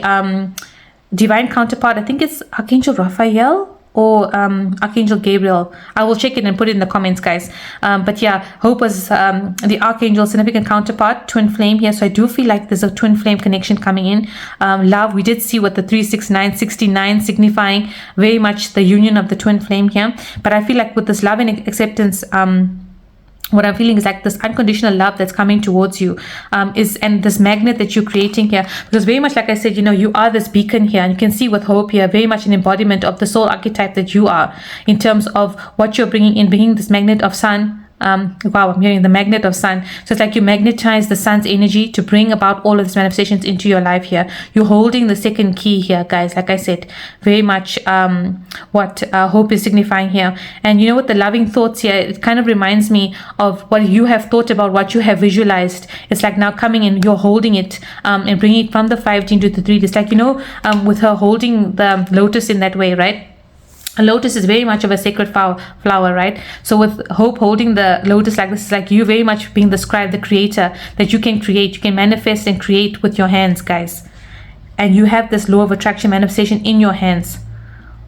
divine counterpart. I think it's Archangel Raphael or Archangel Gabriel. I will check it and put it in the comments, guys. But yeah, hope was the Archangel, significant counterpart, twin flame here. So I do feel like there's a twin flame connection coming in. Love, we did see what the 36969 signifying very much the union of the twin flame here. But I feel like with this love and acceptance, what I'm feeling is like this unconditional love that's coming towards you and this magnet that you're creating here, because very much like I said, you know, you are this beacon here, and you can see with hope here, very much an embodiment of the soul archetype that you are in terms of what you're bringing this magnet of sun. Wow, I'm hearing the magnet of sun. So it's like you magnetize the sun's energy to bring about all of these manifestations into your life here. You're holding the second key here, guys. Like I said, very much what hope is signifying here. And you know what, the loving thoughts here, it kind of reminds me of what you have thought about, what you have visualized. It's like now coming in, you're holding it and bringing it from the 5D into the 3D. It's like, you know, with her holding the lotus in that way, right? A lotus is very much of a sacred flower, right? So with hope holding the lotus like this, is like you very much being the scribe, the creator, that you can create, you can manifest and create with your hands, guys. And you have this law of attraction manifestation in your hands.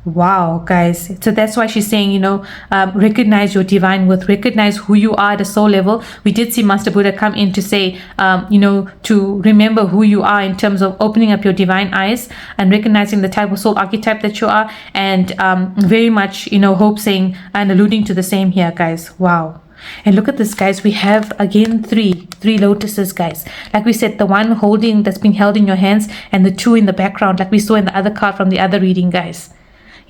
Wow, guys. So that's why she's saying, you know, recognize your divine worth, recognize who you are at a soul level. We did see Master Buddha come in to say, you know, to remember who you are in terms of opening up your divine eyes and recognizing the type of soul archetype that you are. And very much, you know, hope saying and alluding to the same here, guys. Wow. And look at this, guys. We have again three lotuses, guys. Like we said, the one holding that's being held in your hands and the 2 in the background, like we saw in the other card from the other reading, guys.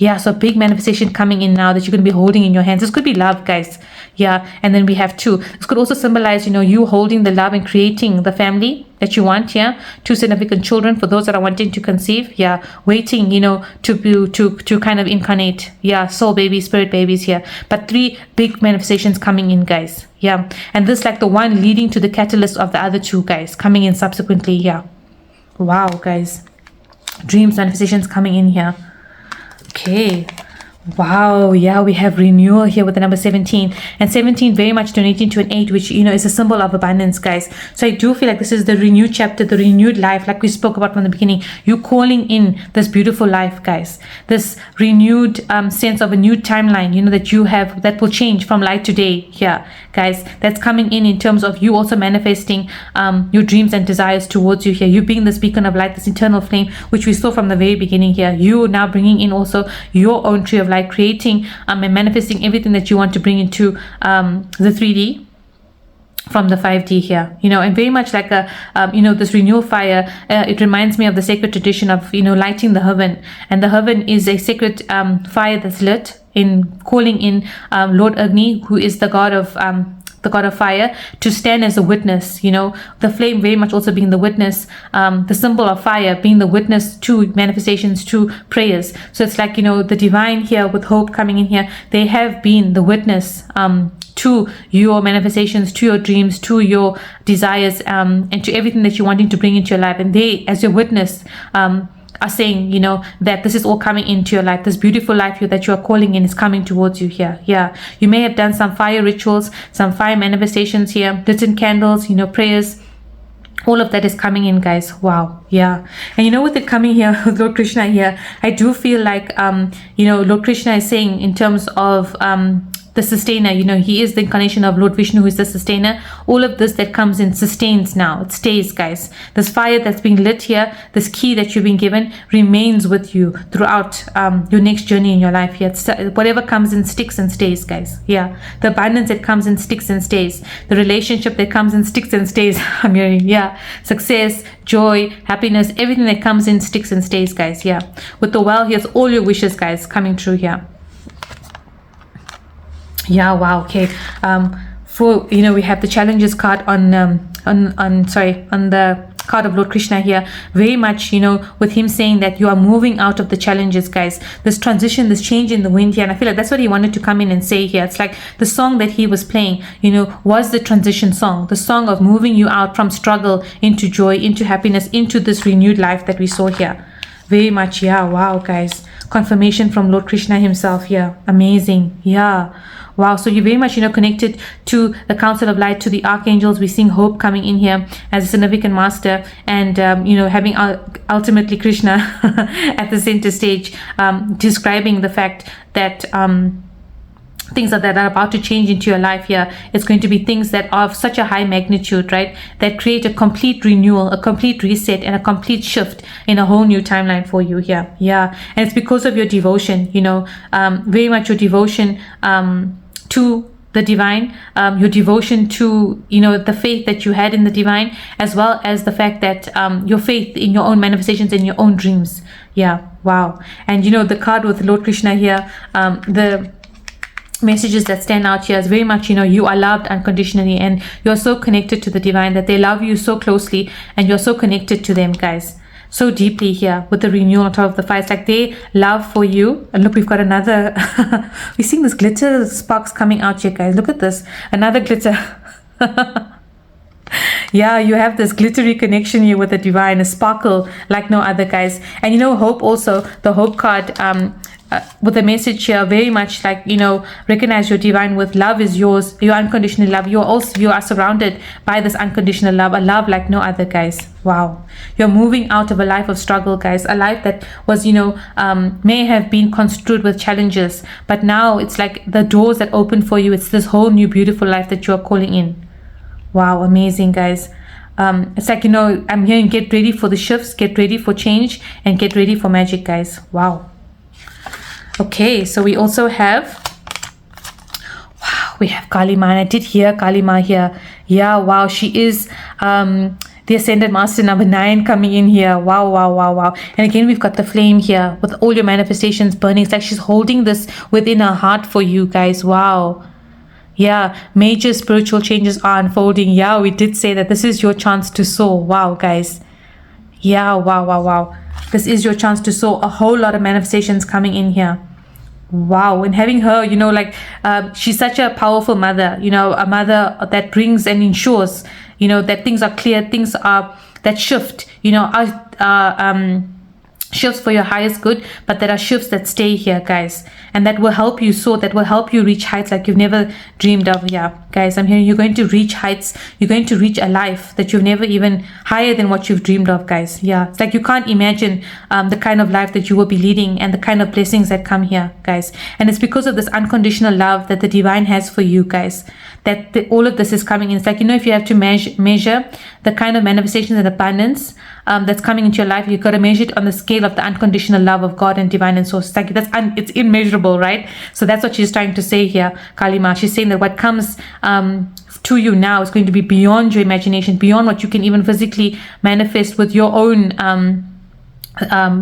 Yeah, so big manifestation coming in now that you're going to be holding in your hands. This could be love, guys. Yeah, and then we have 2. This could also symbolize, you holding the love and creating the family that you want. Yeah, 2 significant children for those that are wanting to conceive. Yeah, waiting, to kind of incarnate. Yeah, soul babies, spirit babies here. But 3 big manifestations coming in, guys. Yeah, and this like the one leading to the catalyst of the other 2, guys, coming in subsequently. Yeah, wow, guys, dreams, manifestations coming in here. Okay. Wow, yeah, we have renewal here with the number 17, and 17 very much donating to an 8, which is a symbol of abundance, guys. So I do feel like this is the renewed chapter, the renewed life, like we spoke about from the beginning. You calling in this beautiful life, guys, this renewed sense of a new timeline, that you have, that will change from light to day here, guys. That's coming in terms of you also manifesting your dreams and desires towards you here. You being this beacon of light, this eternal flame, which we saw from the very beginning here. You now bringing in also your own tree of light, creating and manifesting everything that you want to bring into the 3D from the 5D here, and very much like a this renewal fire. It reminds me of the sacred tradition of lighting the heaven, and the heaven is a sacred fire that's lit in calling in Lord Agni, who is the god of fire, to stand as a witness. The flame very much also being the witness, the symbol of fire being the witness to manifestations, to prayers. So it's like the divine here with hope coming in here, they have been the witness to your manifestations, to your dreams, to your desires, and to everything that you're wanting to bring into your life. And they, as your witness, are saying, that this is all coming into your life. This beautiful life here that you are calling in is coming towards you here. Yeah, you may have done some fire rituals, some fire manifestations here, lit candles, prayers. All of that is coming in, guys. Wow. Yeah. And with it coming here with Lord Krishna here, I do feel like Lord Krishna is saying in terms of the sustainer, he is the incarnation of Lord Vishnu, who is the sustainer. All of this that comes in sustains now. It stays, guys. This fire that's being lit here, this key that you've been given, remains with you throughout your next journey in your life here. Whatever comes in sticks and stays, guys. Yeah. The abundance that comes in sticks and stays. The relationship that comes in sticks and stays. I'm hearing, yeah. Success, joy, happiness, everything that comes in sticks and stays, guys. Yeah. With the well, here's all your wishes, guys, coming true here. Yeah, wow. Okay. For we have the challenges card on the card of Lord Krishna here, very much with him saying that you are moving out of the challenges, guys. This transition, this change in the wind here, and I feel like that's what he wanted to come in and say here. It's like the song that he was playing was the transition song, the song of moving you out from struggle into joy, into happiness, into this renewed life that we saw here. Very much. Yeah, wow, guys. Confirmation from Lord Krishna himself here. Amazing. Yeah. Wow, so you're very much, connected to the Council of Light, to the Archangels. We're seeing hope coming in here as a significant master, and, having ultimately Krishna at the center stage, describing the fact that things that are about to change into your life here. It's going to be things that are of such a high magnitude, right? That create a complete renewal, a complete reset, and a complete shift in a whole new timeline for you here. Yeah, and it's because of your devotion, very much your devotion to the divine, your devotion to the faith that you had in the divine, as well as the fact that your faith in your own manifestations and your own dreams. Yeah, wow. And the card with Lord Krishna here, the messages that stand out here is very much you are loved unconditionally, and you're so connected to the divine that they love you so closely, and you're so connected to them, guys, so deeply here with the renewal on top of the fire. It's like they love for you. And look, we've got another we're seeing this glitter sparks coming out here, guys. Look at this, another glitter. Yeah, you have this glittery connection here with the divine, a sparkle like no other, guys. And hope also, the hope card with the message here, very much like recognize your divine with love is yours, your unconditional love. You are surrounded by this unconditional love, a love like no other, guys. Wow, you're moving out of a life of struggle, guys, a life that was may have been construed with challenges, but now it's like the doors that open for you. It's this whole new beautiful life that you are calling in. Wow, amazing, guys. It's like I'm hearing get ready for the shifts, get ready for change, and get ready for magic, guys. Wow. Okay, so we also have, we have Kali Ma, and I did hear Kali Ma here. Yeah, wow, she is the Ascended Master number 9 coming in here. Wow, wow, wow, wow. And again, we've got the flame here with all your manifestations burning. It's like she's holding this within her heart for you guys. Wow. Yeah, major spiritual changes are unfolding. Yeah, we did say that this is your chance to soar. Wow, guys. Yeah, wow, wow, wow. This is your chance to soar. A whole lot of manifestations coming in here. Wow. And having her, you know, like she's such a powerful mother, you know, a mother that brings and ensures, you know, that things are clear, things are that shift, you know, shifts for your highest good, but there are shifts that stay here, guys, and that will help you soar, that will help you reach heights like you've never dreamed of. Yeah, guys, I'm hearing you're going to reach heights, you're going to reach a life that you've never even higher than what you've dreamed of, guys. Yeah, it's like you can't imagine the kind of life that you will be leading and the kind of blessings that come here, guys. And it's because of this unconditional love that the divine has for you, guys, that all of this is coming in. It's like, you know, if you have to measure the kind of manifestations and abundance that's coming into your life, you've got to measure it on the scale of the unconditional love of God and divine and source. It's like it's immeasurable, right? So that's what she's trying to say here, Kalima. She's saying that what comes to you now is going to be beyond your imagination, beyond what you can even physically manifest with your own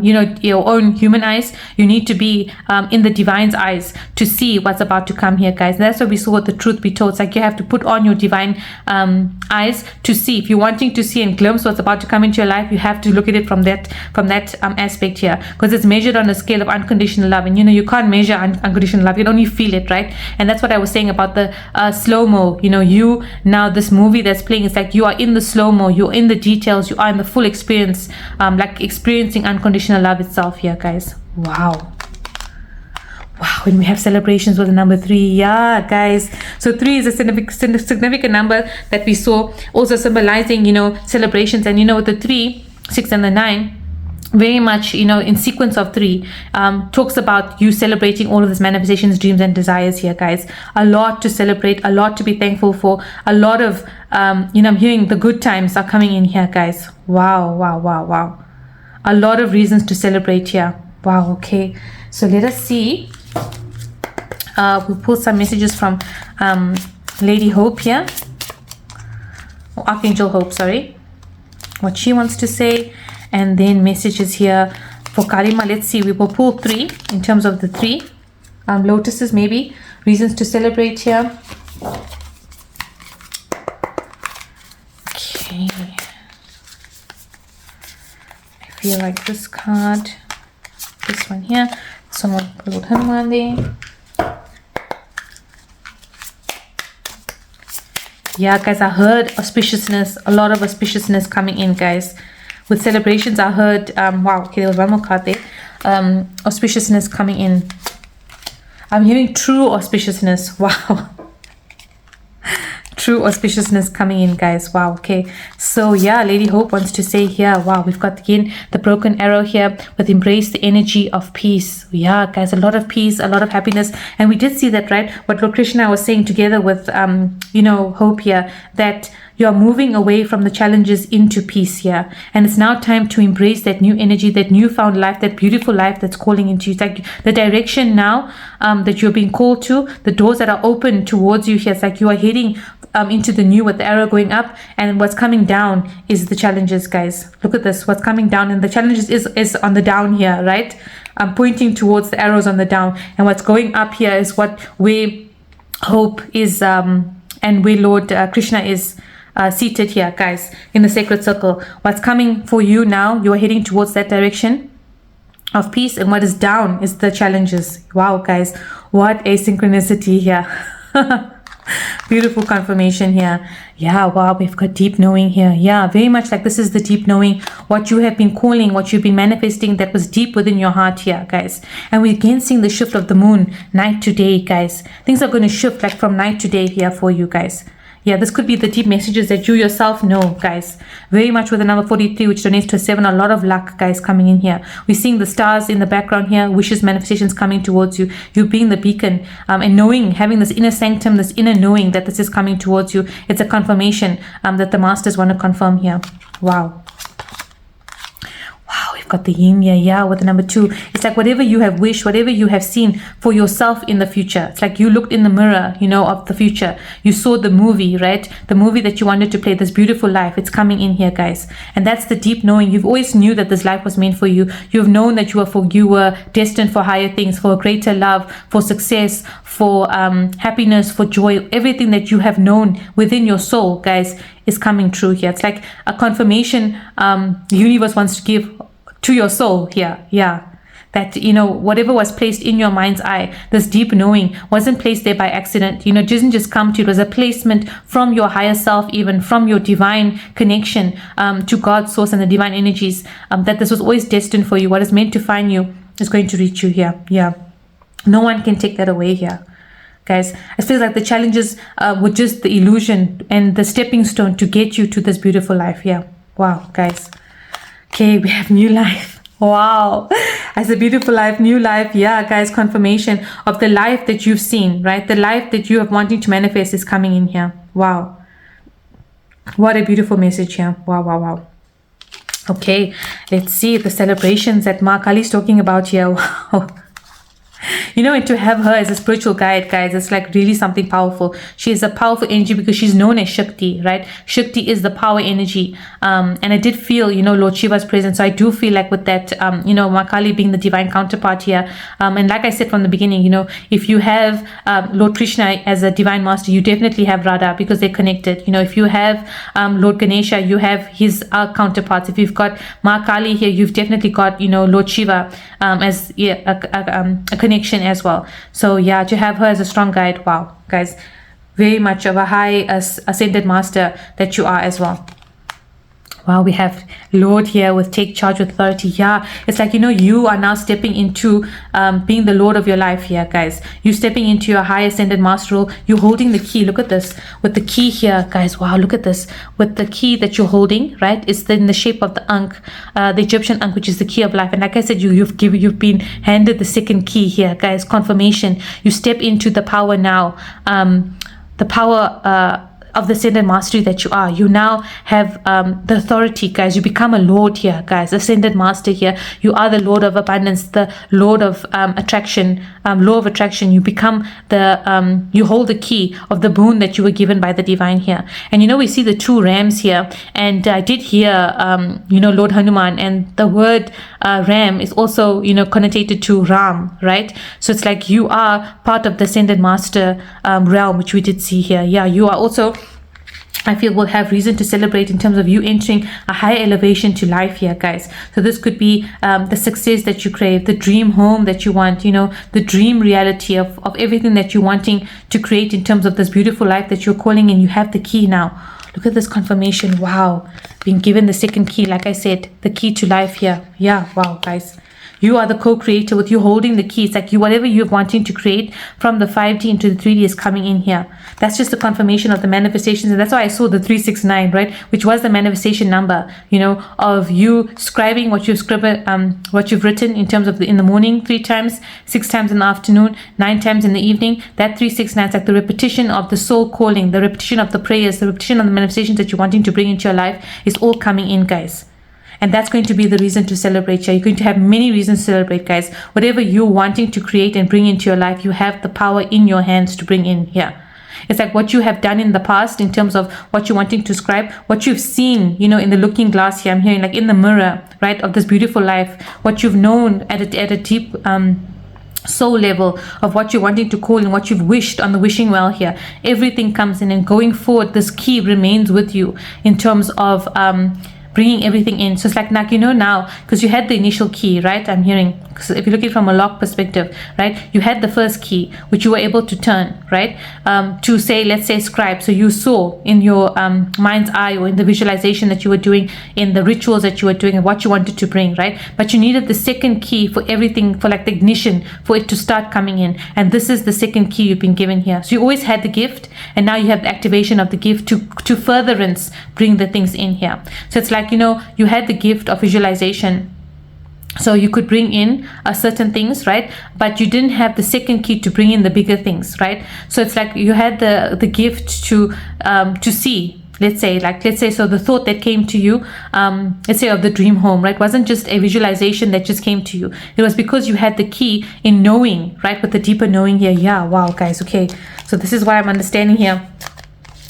you know, your own human eyes. You need to be in the divine's eyes to see what's about to come here, guys. And that's what we saw with the truth be told. It's like you have to put on your divine eyes to see. If you're wanting to see and glimpse what's about to come into your life, you have to look at it from that aspect here, because it's measured on a scale of unconditional love. And you know, you can't measure unconditional love, you can only feel it, right? And that's what I was saying about the slow-mo. You know, you now, this movie that's playing, it's like you are in the slow-mo, you're in the details, you are in the full experience, like experiencing unconditional love itself here, guys. Wow. Wow. And we have celebrations with the number 3. Yeah, guys. So 3 is a significant number that we saw, also symbolizing, you know, celebrations. And you know, the 3, 6 and the 9, very much, you know, in sequence of 3, talks about you celebrating all of these manifestations, dreams and desires here, guys. A lot to celebrate, a lot to be thankful for, a lot of you know, I'm hearing the good times are coming in here, guys. Wow, wow, wow, wow. A lot of reasons to celebrate here. Wow. Okay, so let us see. We'll pull some messages from Lady Hope here, or Archangel Hope, sorry, what she wants to say. And then messages here for Kalima. Let's see, we will pull 3 in terms of the 3 lotuses, maybe reasons to celebrate here. Okay, I feel like this card, this one here, someone pulled Hanuman there. Yeah, guys, I heard auspiciousness, a lot of auspiciousness coming in, guys. With celebrations, I heard, wow, okay, there was one more card there. Auspiciousness coming in. I'm hearing true auspiciousness. Wow. True auspiciousness coming in, guys. Wow. Okay, so yeah, Lady Hope wants to say here, wow, we've got again the broken arrow here with embrace the energy of peace. Yeah, guys, a lot of peace, a lot of happiness. And we did see that, right? What Lord Krishna was saying together with you know, Hope here, that you're moving away from the challenges into peace here. And it's now time to embrace that new energy, that newfound life, that beautiful life that's calling into you. It's like the direction now that you're being called to, the doors that are open towards you here. It's like you are heading into the new with the arrow going up, and what's coming down is the challenges, guys. Look at this, what's coming down, and the challenges is on the down here, right? I'm pointing towards the arrows on the down, and what's going up here is where Hope is and where Lord Krishna is seated here, guys, in the sacred circle. What's coming for you now, you are heading towards that direction of peace, and what is down is the challenges. Wow, guys, what a synchronicity here. Beautiful confirmation here. Yeah, wow, we've got deep knowing here. Yeah, very much like this is the deep knowing, what you have been calling, what you've been manifesting that was deep within your heart here, guys. And we're again seeing the shift of the moon, night to day, guys. Things are going to shift like from night to day here for you, guys. Yeah, this could be the deep messages that you yourself know, guys. Very much with the number 43, which donates to 7. A lot of luck, guys, coming in here. We're seeing the stars in the background here. Wishes, manifestations coming towards you. You being the beacon and knowing, having this inner sanctum, this inner knowing that this is coming towards you. It's a confirmation that the masters want to confirm here. Wow. Wow, we've I've got the yin, yeah, with the number 2. It's like whatever you have wished, whatever you have seen for yourself in the future. It's like you looked in the mirror, of the future. You saw the movie, right? The movie that you wanted to play, this beautiful life. It's coming in here, guys. And that's the deep knowing. You've always knew that this life was meant for you. You've known that you were destined for higher things, for greater love, for success, for happiness, for joy. Everything that you have known within your soul, guys, is coming true here. It's like a confirmation the universe wants to give to your soul here. Yeah. That, whatever was placed in your mind's eye, this deep knowing wasn't placed there by accident. It didn't just come to you. It was a placement from your higher self, even from your divine connection to God's source and the divine energies, that this was always destined for you. What is meant to find you is going to reach you here. Yeah. No one can take that away here. Guys, I feel like the challenges were just the illusion and the stepping stone to get you to this beautiful life. Yeah. Wow, guys. Okay, we have new life. Wow. As a beautiful life, new life. Yeah, guys, confirmation of the life that you've seen, right? The life that you have wanting to manifest is coming in here. Wow. What a beautiful message here. Wow, wow, wow. Okay, let's see the celebrations that Ma Kali is talking about here. Wow. And to have her as a spiritual guide, guys, it's like really something powerful. She is a powerful energy because she's known as Shakti, right? Shakti is the power energy. And I did feel, Lord Shiva's presence. So I do feel like with that, Ma Kali being the divine counterpart here. And like I said from the beginning, if you have Lord Krishna as a divine master, you definitely have Radha because they're connected. If you have Lord Ganesha, you have his counterparts. If you've got Ma Kali here, you've definitely got, Lord Shiva as a connection as well. So yeah, to have her as a strong guide, wow, guys, very much of a high ascended master that you are as well. Wow, we have Lord here with take charge with authority. Yeah, it's like, you are now stepping into being the Lord of your life here, guys. You're stepping into your high ascended master role. You're holding the key. Look at this with the key here, guys. Wow, look at this with the key that you're holding, right? It's in the shape of the Ankh, the Egyptian Ankh, which is the key of life. And like I said, you've been handed the second key here, guys. Confirmation. You step into the power now, the power of the ascended mastery that you are. You now have the authority, guys. You become a lord here, guys. Ascended master here. You are the lord of abundance, the lord of attraction, law of attraction. You become the you hold the key of the boon that you were given by the divine here. And we see the 2 rams here, and I did hear Lord Hanuman, and the word ram is also connotated to Ram, right? So it's like you are part of the ascended master realm, which we did see here. Yeah, you are also, I feel, will have reason to celebrate in terms of you entering a higher elevation to life here, guys. So this could be the success that you crave, the dream home that you want, the dream reality of everything that you're wanting to create in terms of this beautiful life that you're calling in. You have the key now. Look at this confirmation. Wow. Being given the second key, like I said, the key to life here. Yeah, wow, guys. You are the co-creator with you holding the key. It's like whatever you're wanting to create from the 5D into the 3D is coming in here. That's just a confirmation of the manifestations. And that's why I saw the 369, right? Which was the manifestation number, of you scribing what what you've written in terms of in the morning 3 times, 6 times in the afternoon, 9 times in the evening. That 369 is like the repetition of the soul calling, the repetition of the prayers, the repetition of the manifestations that you're wanting to bring into your life is all coming in, guys. And that's going to be the reason to celebrate here. You're going to have many reasons to celebrate, guys. Whatever you're wanting to create and bring into your life, you have the power in your hands to bring in here. It's like what you have done in the past in terms of what you're wanting to scribe, what you've seen, in the looking glass here. I'm hearing like in the mirror, right, of this beautiful life, what you've known at a deep soul level of what you're wanting to call and what you've wished on the wishing well here. Everything comes in, and going forward, this key remains with you in terms of bringing everything in. So it's like now, because you had the initial key, right? I'm hearing, because if you look at it from a lock perspective, right, you had the first key which you were able to turn, right, to say, let's say, scribe. So you saw in your mind's eye, or in the visualization that you were doing, in the rituals that you were doing, and what you wanted to bring, right? But you needed the second key for everything, for like the ignition, for it to start coming in. And this is the second key you've been given here. So you always had the gift, and now you have the activation of the gift to furtherance bring the things in here. So it's like, you had the gift of visualization, so you could bring in certain things, right? But you didn't have the second key to bring in the bigger things, right? So it's like you had the gift to see, let's say, so the thought that came to you, let's say of the dream home, right, wasn't just a visualization that just came to you. It was because you had the key in knowing, right, with the deeper knowing here. Yeah, wow, guys. Okay, so this is why I'm understanding here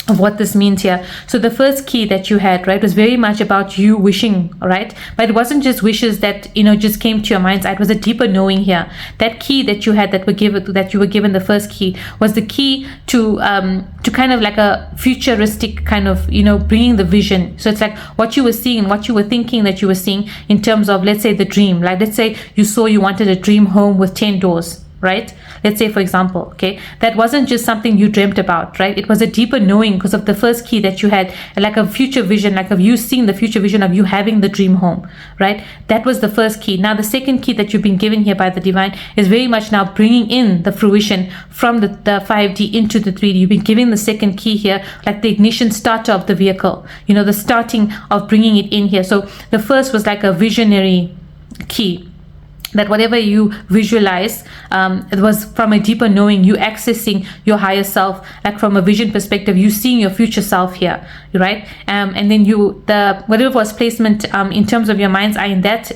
of what this means here. So the first key that you had, right, was very much about you wishing, right? But it wasn't just wishes that, you know, just came to your mind's eye. It was a deeper knowing here. That key that you had, that you were given, the first key was the key to kind of like a futuristic kind of, you know, bringing the vision. So it's like what you were seeing and what you were thinking that you were seeing in terms of, let's say, the dream. Like, let's say you wanted a dream home with 10 doors, right? Let's say, for example, okay, that wasn't just something you dreamt about, right? It was a deeper knowing because of the first key that you had, like a future vision, like of you seeing the future vision of you having the dream home, right? That was the first key. Now, the second key that you've been given here by the divine is very much now bringing in the fruition from the 5D into the 3D. You've been giving the second key here, like the ignition starter of the vehicle, you know, the starting of bringing it in here. So the first was like a visionary key, that whatever you visualize, it was from a deeper knowing, you accessing your higher self, like from a vision perspective, you seeing your future self here, right? And then whatever was placement in terms of your mind's eye in that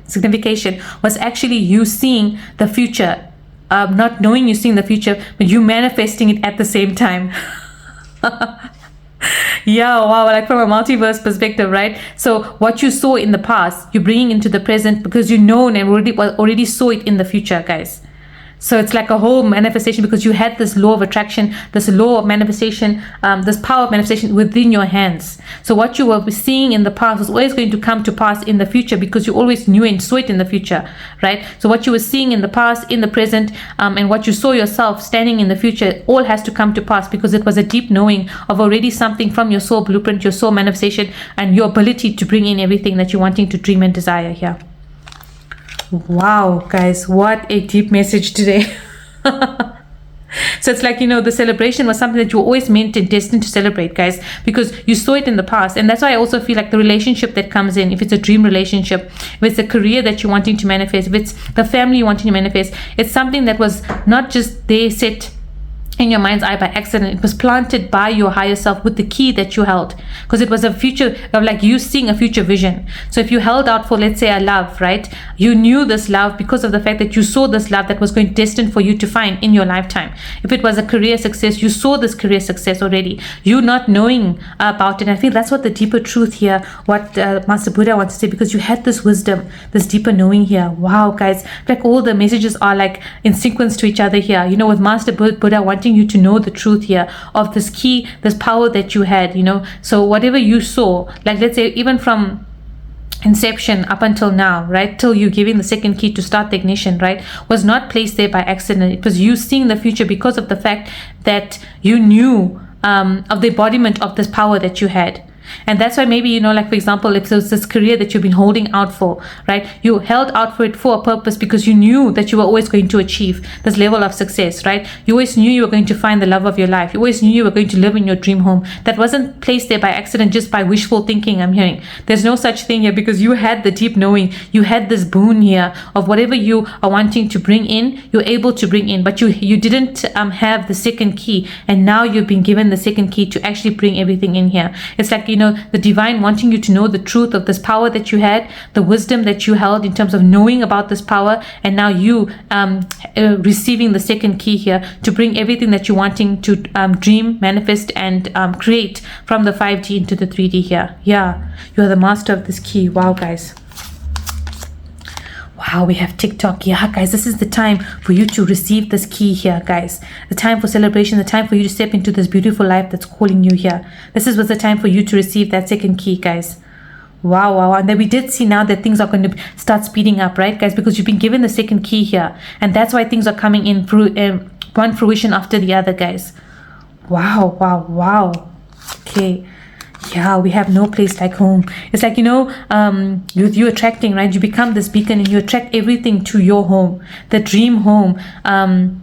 signification was actually you seeing the future, not knowing you seeing the future, but you manifesting it at the same time. Yeah, wow, like from a multiverse perspective, right? So what you saw in the past, you're bringing into the present because you know and already saw it in the future, guys. So it's like a whole manifestation because you had this law of attraction, this law of manifestation, this power of manifestation within your hands. So what you were seeing in the past was always going to come to pass in the future because you always knew and saw it in the future, right? So what you were seeing in the past, in the present, and what you saw yourself standing in the future, all has to come to pass because it was a deep knowing of already something from your soul blueprint, your soul manifestation, and your ability to bring in everything that you're wanting to dream and desire here. Wow, guys, what a deep message today. So it's like, you know, the celebration was something that you were always meant and destined to celebrate, guys, because you saw it in the past. And that's why I also feel like the relationship that comes in, if it's a dream relationship, if it's a career that you're wanting to manifest, if it's the family you're wanting to manifest, it's something that was not just there set in your mind's eye by accident. It was planted by your higher self with the key that you held, because it was a future of like you seeing a future vision. So if you held out for, let's say, a love, right, you knew this love because of the fact that you saw this love that was going destined for you to find in your lifetime. If it was a career success, you saw this career success already, you not knowing about it. I feel that's what the deeper truth here, what Master Buddha wants to say, because you had this wisdom, this deeper knowing here. Wow, guys, like all the messages are like in sequence to each other here, you know, with Master Buddha wanting you to know the truth here of this key, this power that you had, you know. So whatever you saw, like let's say even from inception up until now, right, till you giving the second key to start the ignition, right, was not placed there by accident. It was you seeing the future because of the fact that you knew of the embodiment of this power that you had. And that's why maybe, you know, like for example, if there's this career that you've been holding out for, right, you held out for it for a purpose because you knew that you were always going to achieve this level of success, right? You always knew you were going to find the love of your life. You always knew you were going to live in your dream home. That wasn't placed there by accident, just by wishful thinking. I'm hearing there's no such thing here, because you had the deep knowing, you had this boon here of whatever you are wanting to bring in, you're able to bring in, but you didn't have the second key, and now you've been given the second key to actually bring everything in here. It's like, you know, the divine wanting you to know the truth of this power that you had, the wisdom that you held in terms of knowing about this power, and now you receiving the second key here to bring everything that you're wanting to dream, manifest, and create from the 5D into the 3D here. Yeah, you are the master of this key. Wow, guys. Wow, we have TikTok. Yeah, guys, this is the time for you to receive this key here, guys. The time for celebration, the time for you to step into this beautiful life that's calling you here. This is the time for you to receive that second key, guys. Wow, wow. And then we did see now that things are going to start speeding up, right, guys, because you've been given the second key here. And that's why things are coming in through one fruition after the other, guys. Wow, wow, wow. Okay. Yeah, we have no place like home. It's like, you know, you attracting, right? You become this beacon and you attract everything to your home, the dream home. And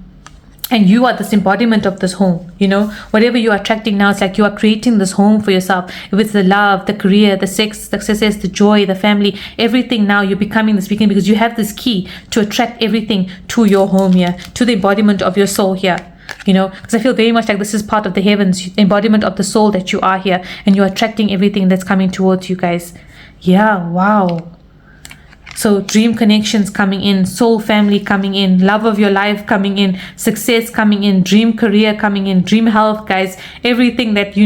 you are this embodiment of this home, you know. Whatever you are attracting now, it's like you are creating this home for yourself. If it's the love, the career, the sex, the success, the joy, the family, everything, now you're becoming this beacon because you have this key to attract everything to your home here, to the embodiment of your soul here. because I feel very much like this is part of the heavens, embodiment of the soul that you are here, and you're attracting everything that's coming towards you, guys. Yeah, wow. So dream connections coming in, soul family coming in, love of your life coming in, success coming in, dream career coming in, dream health, guys. Everything that,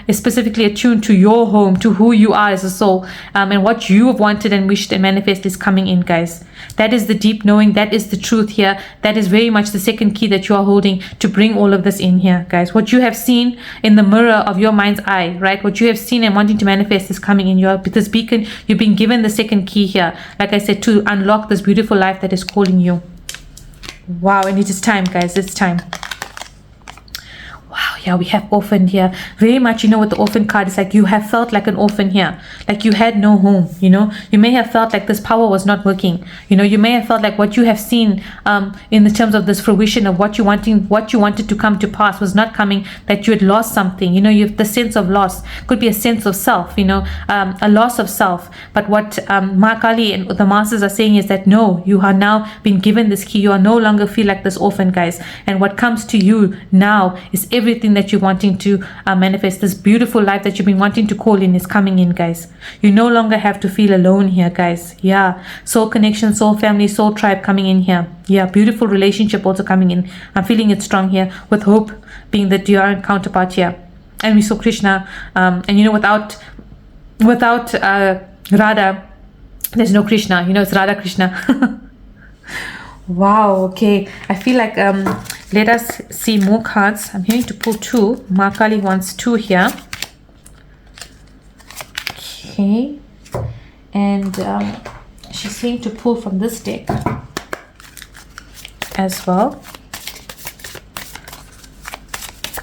is specifically attuned to your home, to who you are as a soul, and what you have wanted and wished and manifest is coming in, guys. That is the deep knowing. That is the truth here. That is very much the second key that you are holding to bring all of this in here, guys. What you have seen in the mirror of your mind's eye, right? What you have seen and wanting to manifest is coming in this beacon. You've been given the second key here, like I said, to unlock this beautiful life that is calling you. Wow, and it is time, guys. It's time. Wow, yeah, we have orphaned here. Very much, with the orphan card, it's like you have felt like an orphan here. Like you had no home, You may have felt like this power was not working. You may have felt like what you have seen in the terms of this fruition of what you wanted to come to pass was not coming, that you had lost something. You have the sense of loss. Could be a sense of self, a loss of self. But what Ma Kali and the masters are saying is that no, you are now been given this key. You are no longer feel like this orphan, guys. And what comes to you now is everything that you're wanting to manifest. This beautiful life that you've been wanting to call in is coming in, guys. You no longer have to feel alone here, guys. Yeah, soul connection, soul family, soul tribe coming in here. Yeah, beautiful relationship also coming in. I'm feeling it strong here, with hope being the your counterpart here. And we saw Krishna, and without Radha, there's no Krishna. It's Radha Krishna. Wow, okay. I feel like let us see more cards. I'm going to pull two. Ma Kali wants two here. Okay. And she's saying to pull from this deck as well.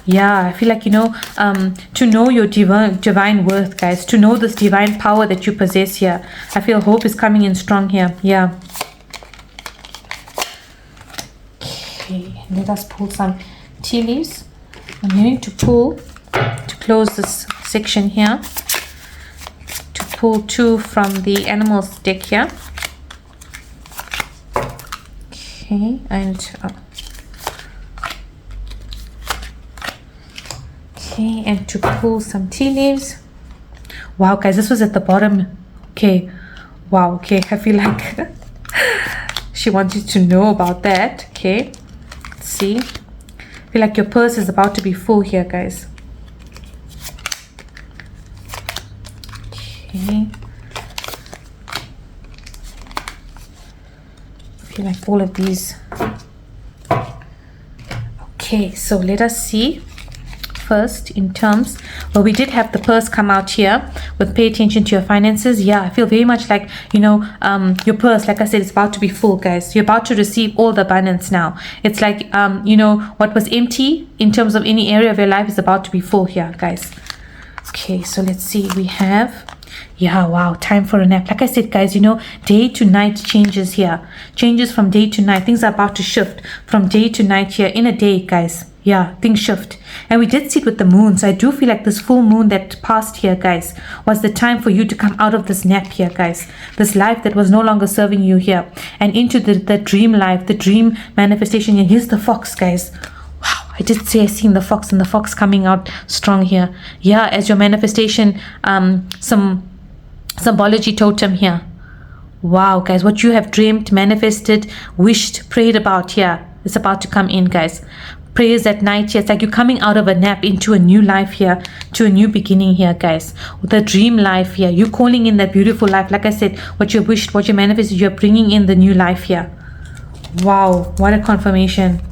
Yeah, I feel like, to know your divine worth, guys, to know this divine power that you possess here. I feel hope is coming in strong here. Yeah. Okay, let us pull some tea leaves. I'm going to pull, to close this section here, to pull two from the animals deck here. Okay, and okay, and to pull some tea leaves. Wow, guys, this was at the bottom. Okay, wow, okay, I feel like she wanted to know about that. Okay, let's see. I feel like your purse is about to be full here, guys. Okay, I feel like all of these. Okay, so let us see. First, in terms, well, we did have the purse come out here with pay attention to your finances. Yeah, I feel very much like, your purse, like I said, it's about to be full, guys. You're about to receive all the abundance now. It's like, what was empty in terms of any area of your life is about to be full here, guys. Okay, so let's see. We have, yeah, wow, time for a nap. Like I said, guys, day to night changes here. Changes from day to night. Things are about to shift from day to night here in a day, guys. Yeah, things shift. And we did see it with the moon. So I do feel like this full moon that passed here, guys, was the time for you to come out of this nap here, guys. This life that was no longer serving you here. And into the dream life, the dream manifestation. And here's the fox, guys. Wow, I did say I seen the fox, and the fox coming out strong here. Yeah, as your manifestation, some symbology totem here. Wow, guys, what you have dreamed, manifested, wished, prayed about here is about to come in, guys. Prayers at night here. It's like you're coming out of a nap into a new life here, to a new beginning here, guys. With a dream life here. You're calling in that beautiful life. Like I said, what you wished, what you manifested, you're bringing in the new life here. Wow, what a confirmation.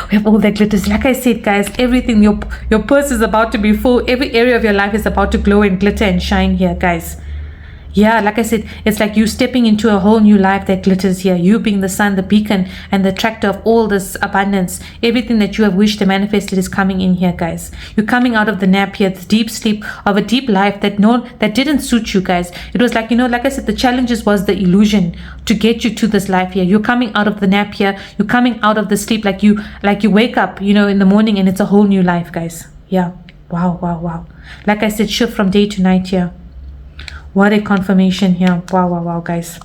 We have all that glitters. Like I said, guys, everything, your purse is about to be full. Every area of your life is about to glow and glitter and shine here, guys. Yeah, like I said, it's like you stepping into a whole new life that glitters here. You being the sun, the beacon, and the attractor of all this abundance. Everything that you have wished and manifested is coming in here, guys. You're coming out of the nap here, the deep sleep of a deep life that didn't suit you, guys. It was like, like I said, the challenges was the illusion to get you to this life here. You're coming out of the nap here. You're coming out of the sleep like you wake up, in the morning, and it's a whole new life, guys. Yeah. Wow, wow, wow. Like I said, shift from day to night here. What a confirmation here. Wow, wow, wow, guys.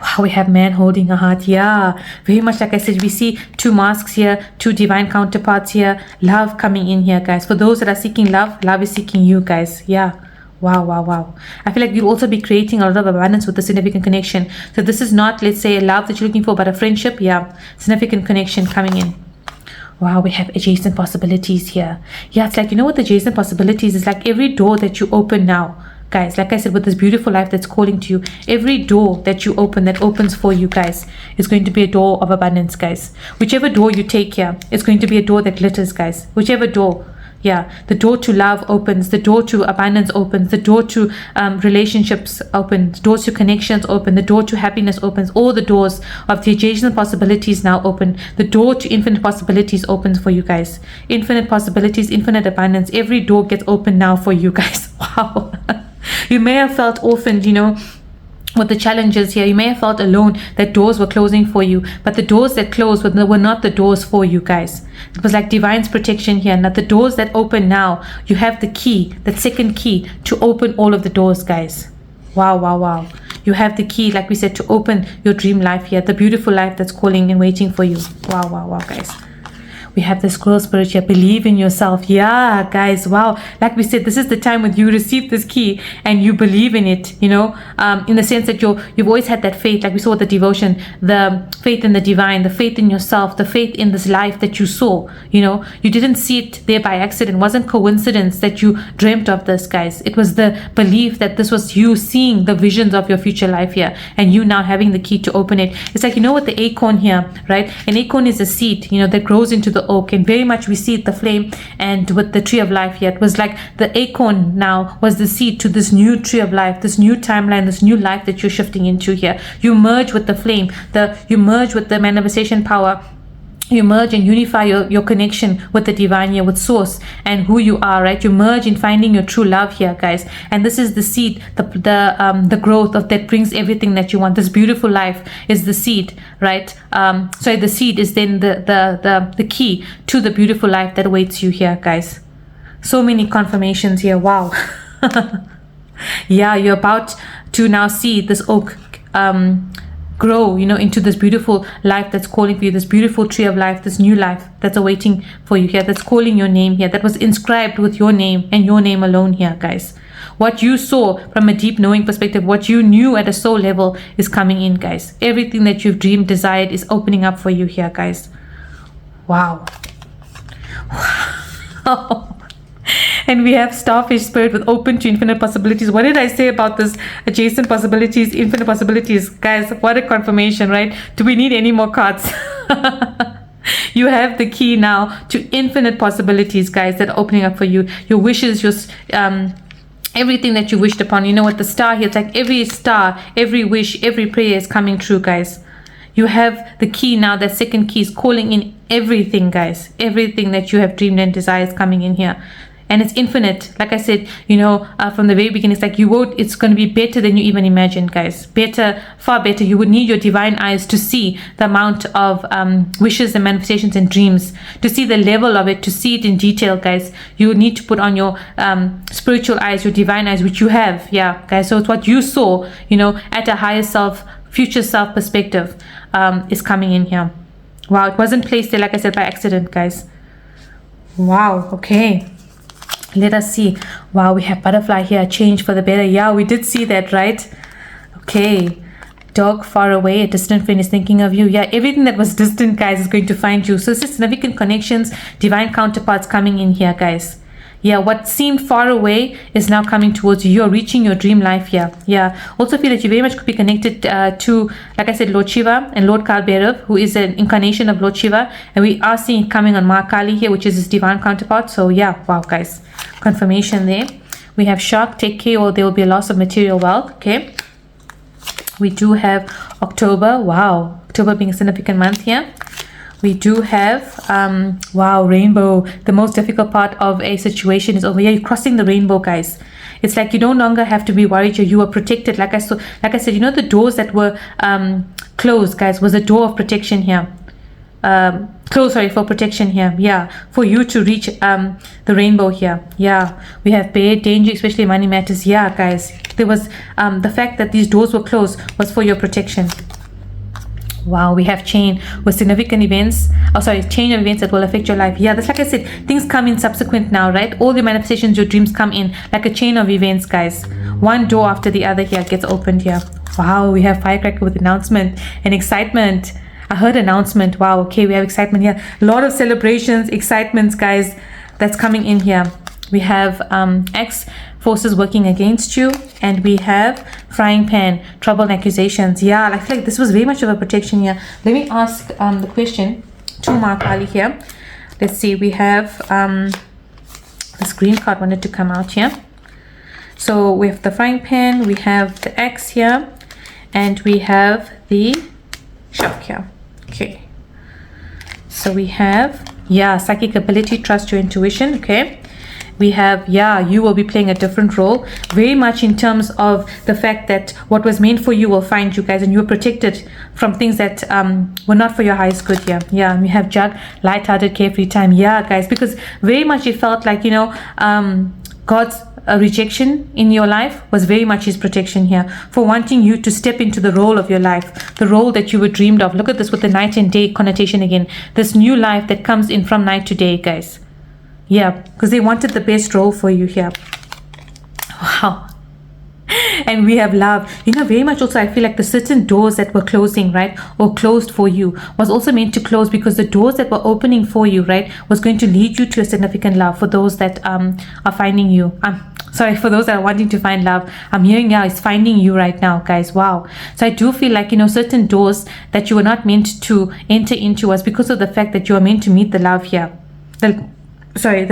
Wow, we have man holding a heart. Yeah, very much like I said, we see two masks here, two divine counterparts here. Love coming in here, guys. For those that are seeking love, love is seeking you, guys. Yeah. Wow, wow, wow. I feel like you'll also be creating a lot of abundance with the significant connection. So this is not, let's say, a love that you're looking for, but a friendship. Yeah, significant connection coming in. Wow, we have adjacent possibilities here. Yeah, it's like, you know what the adjacent possibilities is like every door that you open now, guys, like I said, with this beautiful life that's calling to you, every door that you open, that opens for you, guys, is going to be a door of abundance, guys. Whichever door you take here, it's going to be a door that glitters, guys. Whichever door. Yeah, the door to love opens, the door to abundance opens, the door to relationships opens, doors to connections open, the door to happiness opens, all the doors of the adjacent possibilities now open. The door to infinite possibilities opens for you guys. Infinite possibilities, infinite abundance, every door gets open now for you guys. Wow. You may have felt orphaned, you know, with the challenges here. You may have felt alone, that doors were closing for you, but the doors that closed were not the doors for you, guys. It was like divine's protection here. Now the doors that open now, you have the key, that second key to open all of the doors, guys. Wow, wow, wow. You have the key, like we said, to open your dream life here, the beautiful life that's calling and waiting for you. Wow, wow, wow, guys. We have the squirrel spirit here. Believe in yourself. Yeah, guys. Wow. Like we said, this is the time when you receive this key and you believe in it, you know, in the sense that you've always had that faith, like we saw with the devotion, the faith in the divine, the faith in yourself, the faith in this life that you saw, you know, you didn't see it there by accident. It wasn't coincidence that you dreamt of this, guys. It was the belief that this was you seeing the visions of your future life here and you now having the key to open it. It's like, you know what, the acorn here, right? An acorn is a seed, you know, that grows into the oak, and very much we see it, the flame, and with the tree of life here, it was like the acorn now was the seed to this new tree of life, this new timeline, this new life that you're shifting into here. You merge with the flame, you merge with the manifestation power, you merge and unify your connection with the divine here, with source and who you are, right? You merge in finding your true love here, guys. And this is the seed, the growth of that brings everything that you want. This beautiful life is the seed, right? So the seed is then the key to the beautiful life that awaits you here, guys. So many confirmations here. Wow. Yeah, you're about to now see this oak grow, you know, into this beautiful life that's calling for you, this beautiful tree of life, this new life that's awaiting for you here, that's calling your name here, that was inscribed with your name and your name alone here, guys. What you saw from a deep knowing perspective, what you knew at a soul level is coming in, guys. Everything that you've dreamed, desired is opening up for you here, guys. Wow. Wow. And we have starfish spirit with open to infinite possibilities. What did I say about this adjacent possibilities, infinite possibilities? Guys, what a confirmation, right? Do we need any more cards? You have the key now to infinite possibilities, guys, that are opening up for you. Your wishes, your everything that you wished upon. You know what, the star here, it's like every star, every wish, every prayer is coming true, guys. You have the key now, that second key is calling in everything, guys. Everything that you have dreamed and desired is coming in here. And it's infinite. Like I said, you know, from the very beginning, it's like it's going to be better than you even imagined, guys. Better, far better. You would need your divine eyes to see the amount of wishes and manifestations and dreams, to see the level of it, to see it in detail, guys. You would need to put on your spiritual eyes, your divine eyes, which you have. Yeah, guys. So it's what you saw, you know, at a higher self, future self perspective is coming in here. Wow, it wasn't placed there, like I said, by accident, guys. Wow, okay. Let us see. Wow, we have butterfly here, change for the better. Yeah, we did see that, right? Okay. Dog far away, a distant friend is thinking of you. Yeah, everything that was distant, guys, is going to find you. So this is significant connections, divine counterparts coming in here, guys. Yeah, what seemed far away is now coming towards you. You're reaching your dream life here. Yeah. Also feel that you very much could be connected to, like I said, Lord Shiva and Lord Kal Bhairav, who is an incarnation of Lord Shiva. And we are seeing it coming on Ma Kali here, which is his divine counterpart. So yeah, wow, guys. Confirmation there. We have shark, take care, or there will be a loss of material wealth. Okay. We do have October. Wow. October being a significant month here. We do have, wow, rainbow. The most difficult part of a situation is over. Yeah, you're crossing the rainbow, guys. It's like you no longer have to be worried. You are protected. Like I said, you know, the doors that were closed, guys, was a door of protection here. Close, sorry, for protection here. Yeah, for you to reach the rainbow here. Yeah, we have bear, danger, especially money matters. Yeah, guys. There was the fact that these doors were closed was for your protection. Wow, we have chain with significant events. Oh, sorry, chain of events that will affect your life. Yeah, that's like I said, things come in subsequent now, right? All your manifestations, your dreams come in like a chain of events, guys. One door after the other here gets opened here. Wow, we have firecracker with announcement and excitement. I heard announcement. Wow, okay, we have excitement here. A lot of celebrations, excitements, guys, that's coming in here. We have X forces working against you, and we have frying pan, trouble and accusations. Yeah, I feel like this was very much of a protection here. Let me ask the question to Mark Ali here. Let's see, we have this green card wanted to come out here. So we have the frying pan, we have the X here, and we have the shark here. Okay, so we have, yeah, psychic ability, trust your intuition. Okay, we have, yeah, you will be playing a different role, very much in terms of the fact that what was meant for you will find you, guys, and you're protected from things that were not for your highest good here. Yeah, and we have jug, light-hearted, carefree time. Yeah, guys, because very much it felt like, you know, God's rejection in your life was very much his protection here for wanting you to step into the role of your life, the role that you were dreamed of. Look at this with the night and day connotation again, this new life that comes in from night to day, guys. Yeah, because they wanted the best role for you here. Wow. And we have love. You know, very much also I feel like the certain doors that were closing, right, or closed for you was also meant to close, because the doors that were opening for you, right, was going to lead you to a significant love for those that are finding you. Sorry, for those that are wanting to find love, I'm hearing now is finding you right now, guys. Wow. So I do feel like, you know, certain doors that you were not meant to enter into was because of the fact that you are meant to meet the love here. The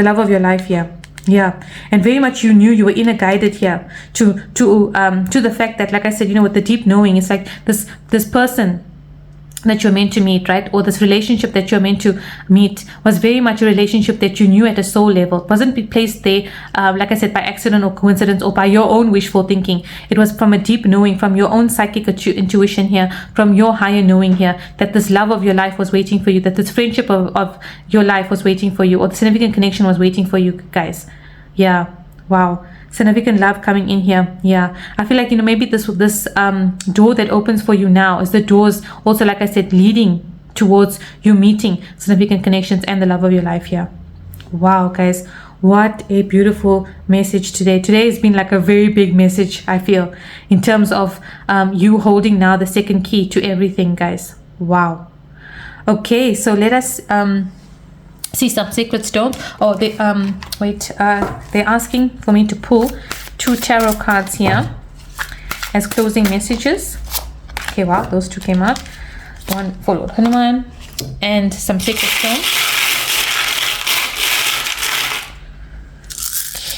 love of your life here. Yeah, and very much you knew, you were inner guided here to the fact that, like I said, you know, with the deep knowing, it's like this person that you're meant to meet, right, or this relationship that you're meant to meet was very much a relationship that you knew at a soul level. It wasn't placed there, like I said, by accident or coincidence or by your own wishful thinking. It was from a deep knowing, from your own psychic intuition here, from your higher knowing here, that this love of your life was waiting for you, that this friendship of your life was waiting for you, or the significant connection was waiting for you, guys. Yeah, wow. Significant love coming in here. Yeah, I feel like, you know, maybe this door that opens for you now is the doors also, like I said, leading towards you meeting significant connections and the love of your life here. Wow, guys, what a beautiful message today. Today has been like a very big message, I feel, in terms of you holding now the second key to everything, guys. Wow. Okay, so let us see some sacred stones. Oh, they they're asking for me to pull 2 tarot cards here as closing messages. Okay, wow, those 2 came out. One for Lord Hanuman and some sacred stones.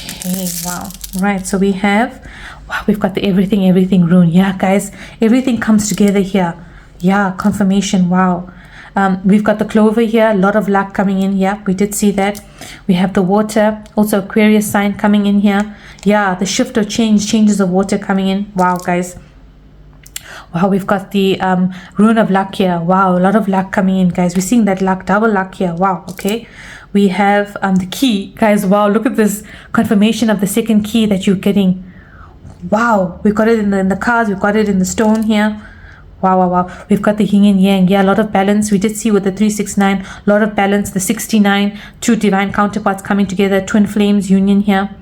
Okay, wow. Right, so we have, wow, we've got the everything rune. Yeah, guys, everything comes together here. Yeah, confirmation. Wow. We've got the clover here, a lot of luck coming in here. We did see that. We have the water, also Aquarius sign coming in here. Yeah, the shift of changes of water coming in. Wow, guys. Wow, we've got the rune of luck here. Wow, a lot of luck coming in, guys. We're seeing that luck, double luck here. Wow, okay. We have the key, guys. Wow, look at this confirmation of the second key that you're getting. Wow, we've got it in the cards. We've got it in the stone here. Wow. We've got the yin and yang. Yeah, a lot of balance. We did see with the 369, a lot of balance. The 69, 2 divine counterparts coming together, twin flames union here.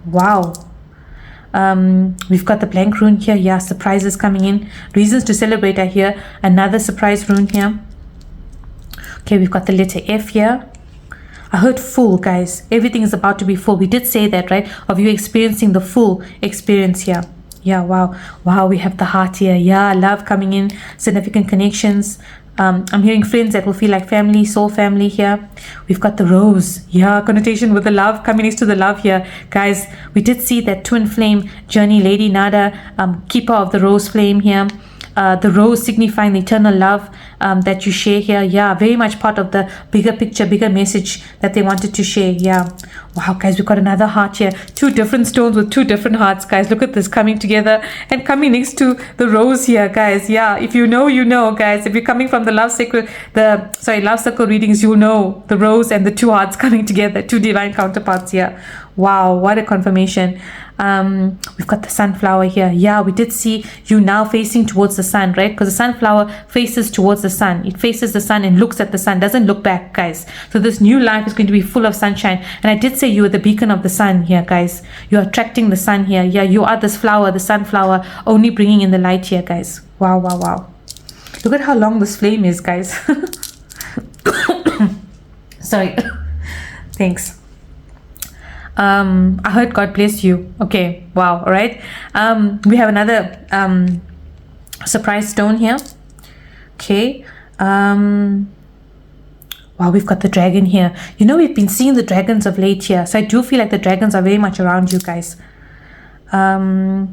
Wow. We've got the blank rune here. Yeah, surprises coming in. Reasons to celebrate are here. Another surprise rune here. Okay, we've got the letter F here. I heard full, guys. Everything is about to be full. We did say that, right? Of you experiencing the full experience here. Yeah, wow, we have the heart here. Yeah, love coming in, significant connections. I'm hearing friends that will feel like family, soul family here. We've got the rose. Yeah, connotation with the love coming next to the love here. Guys, we did see that twin flame journey, Lady Nada, keeper of the rose flame here. The rose signifying the eternal love that you share here. Yeah, very much part of the bigger picture, bigger message that they wanted to share. Yeah. Wow, guys, we've got another heart here. 2 different stones with 2 different hearts, guys. Look at this coming together and coming next to the rose here, guys. Yeah, if you know, you know, guys. If you're coming from the love circle readings, you'll know the rose and the 2 hearts coming together, 2 divine counterparts here. Wow, what a confirmation. We've got the sunflower here. Yeah, we did see you now facing towards the sun, right? Because the sunflower faces towards the sun. It faces the sun and looks at the sun, doesn't look back, guys. So this new life is going to be full of sunshine. And I did say you are the beacon of the sun here, guys. You are attracting the sun here. Yeah, you are this flower, the sunflower, only bringing in the light here, guys. Wow, wow, wow. Look at how long this flame is, guys. Sorry. Thanks. I heard God bless you. Okay, wow. All right. We have another surprise stone here. Okay. Wow, we've got the dragon here. You know, we've been seeing the dragons of late here, so I do feel like the dragons are very much around you guys. Oh,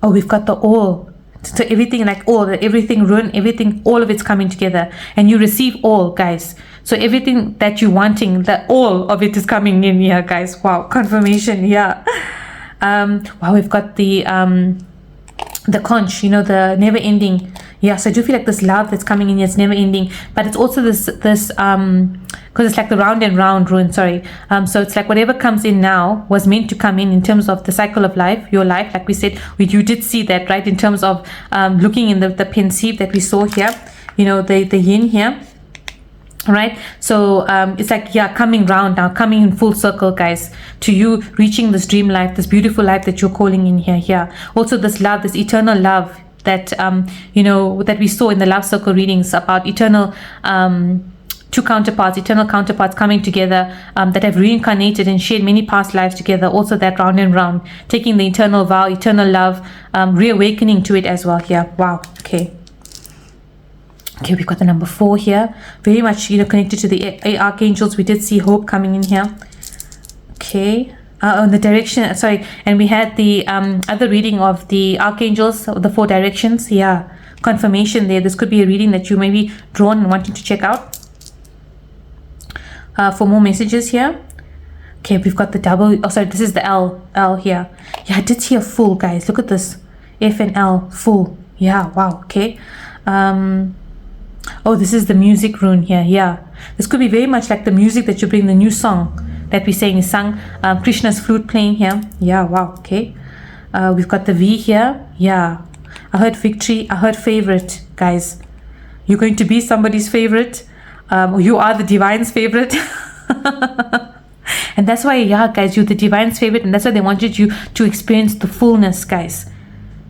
we've got the all. So everything, like all, everything ruin, everything, all of it's coming together, and you receive all, guys. So everything that you're wanting, that all of it is coming in here, guys. Wow, confirmation. Yeah. Wow, we've got the conch, you know, the never ending. Yeah, so I do feel like this love that's coming in here, it's never ending, but it's also this because it's like the round and round rune, sorry. So it's like whatever comes in now was meant to come in terms of the cycle of life, your life, like we said, you did see that, right, in terms of looking in the pensive that we saw here, you know, the yin here. Right, so it's like, yeah, coming round now, coming in full circle, guys, to you reaching this dream life, this beautiful life that you're calling in here. Yeah, also this love, this eternal love that you know, that we saw in the love circle readings about eternal eternal counterparts coming together, that have reincarnated and shared many past lives together. Also that round and round, taking the eternal vow, eternal love, reawakening to it as well here. Wow. Okay. Okay, we've got the number 4 here, very much, you know, connected to the archangels. We did see hope coming in here. Okay, on the direction, sorry, and we had the other reading of the archangels, the 4 directions. Yeah, confirmation there. This could be a reading that you may be drawn and wanting to check out for more messages here. Okay, we've got the double, oh sorry, this is the L here. Yeah, I did see a full, guys. Look at this, F and L, full. Yeah, wow. Okay. Oh, this is the music rune here. Yeah, this could be very much like the music that you bring, the new song that we're saying is sung. Krishna's flute playing here. Yeah, wow. Okay. We've got the V here. Yeah, I heard victory. I heard favorite, guys. You're going to be somebody's favorite. You are the divine's favorite. And that's why, yeah, guys, you're the divine's favorite, and that's why they wanted you to experience the fullness, guys.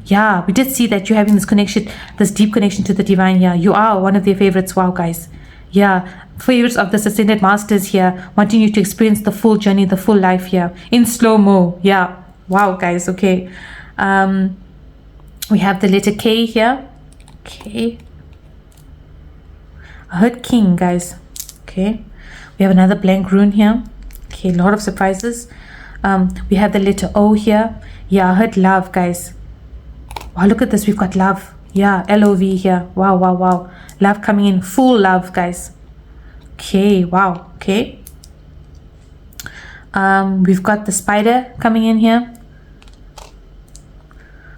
Yeah, we did see that you're having this connection, this deep connection to the divine. Yeah, you are one of their favorites. Wow, guys. Yeah, favorites of the ascended masters here, wanting you to experience the full journey, the full life here in slow-mo. Yeah, wow, guys. Okay. We have the letter K here. Okay. I heard king, guys. Okay. We have another blank rune here. Okay, a lot of surprises. We have the letter O here. Yeah, I heard love, guys. Wow, look at this. We've got love. Yeah, L-O-V here. Wow, wow, wow. Love coming in. Full love, guys. Okay, wow. Okay. We've got the spider coming in here.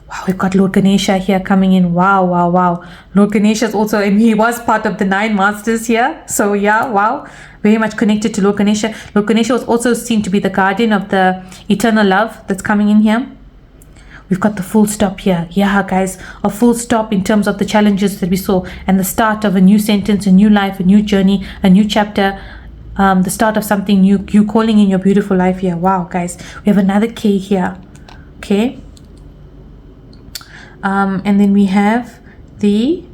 Wow, we've got Lord Ganesha here coming in. Wow, wow, wow. Lord Ganesha is also, and he was part of the 9 masters here. So yeah, wow. Very much connected to Lord Ganesha. Lord Ganesha was also seen to be the guardian of the eternal love that's coming in here. We've got the full stop here. Yeah, guys, a full stop in terms of the challenges that we saw and the start of a new sentence, a new life, a new journey, a new chapter, the start of something new, you calling in your beautiful life here. Wow, guys, we have another K here. Okay. And then we have the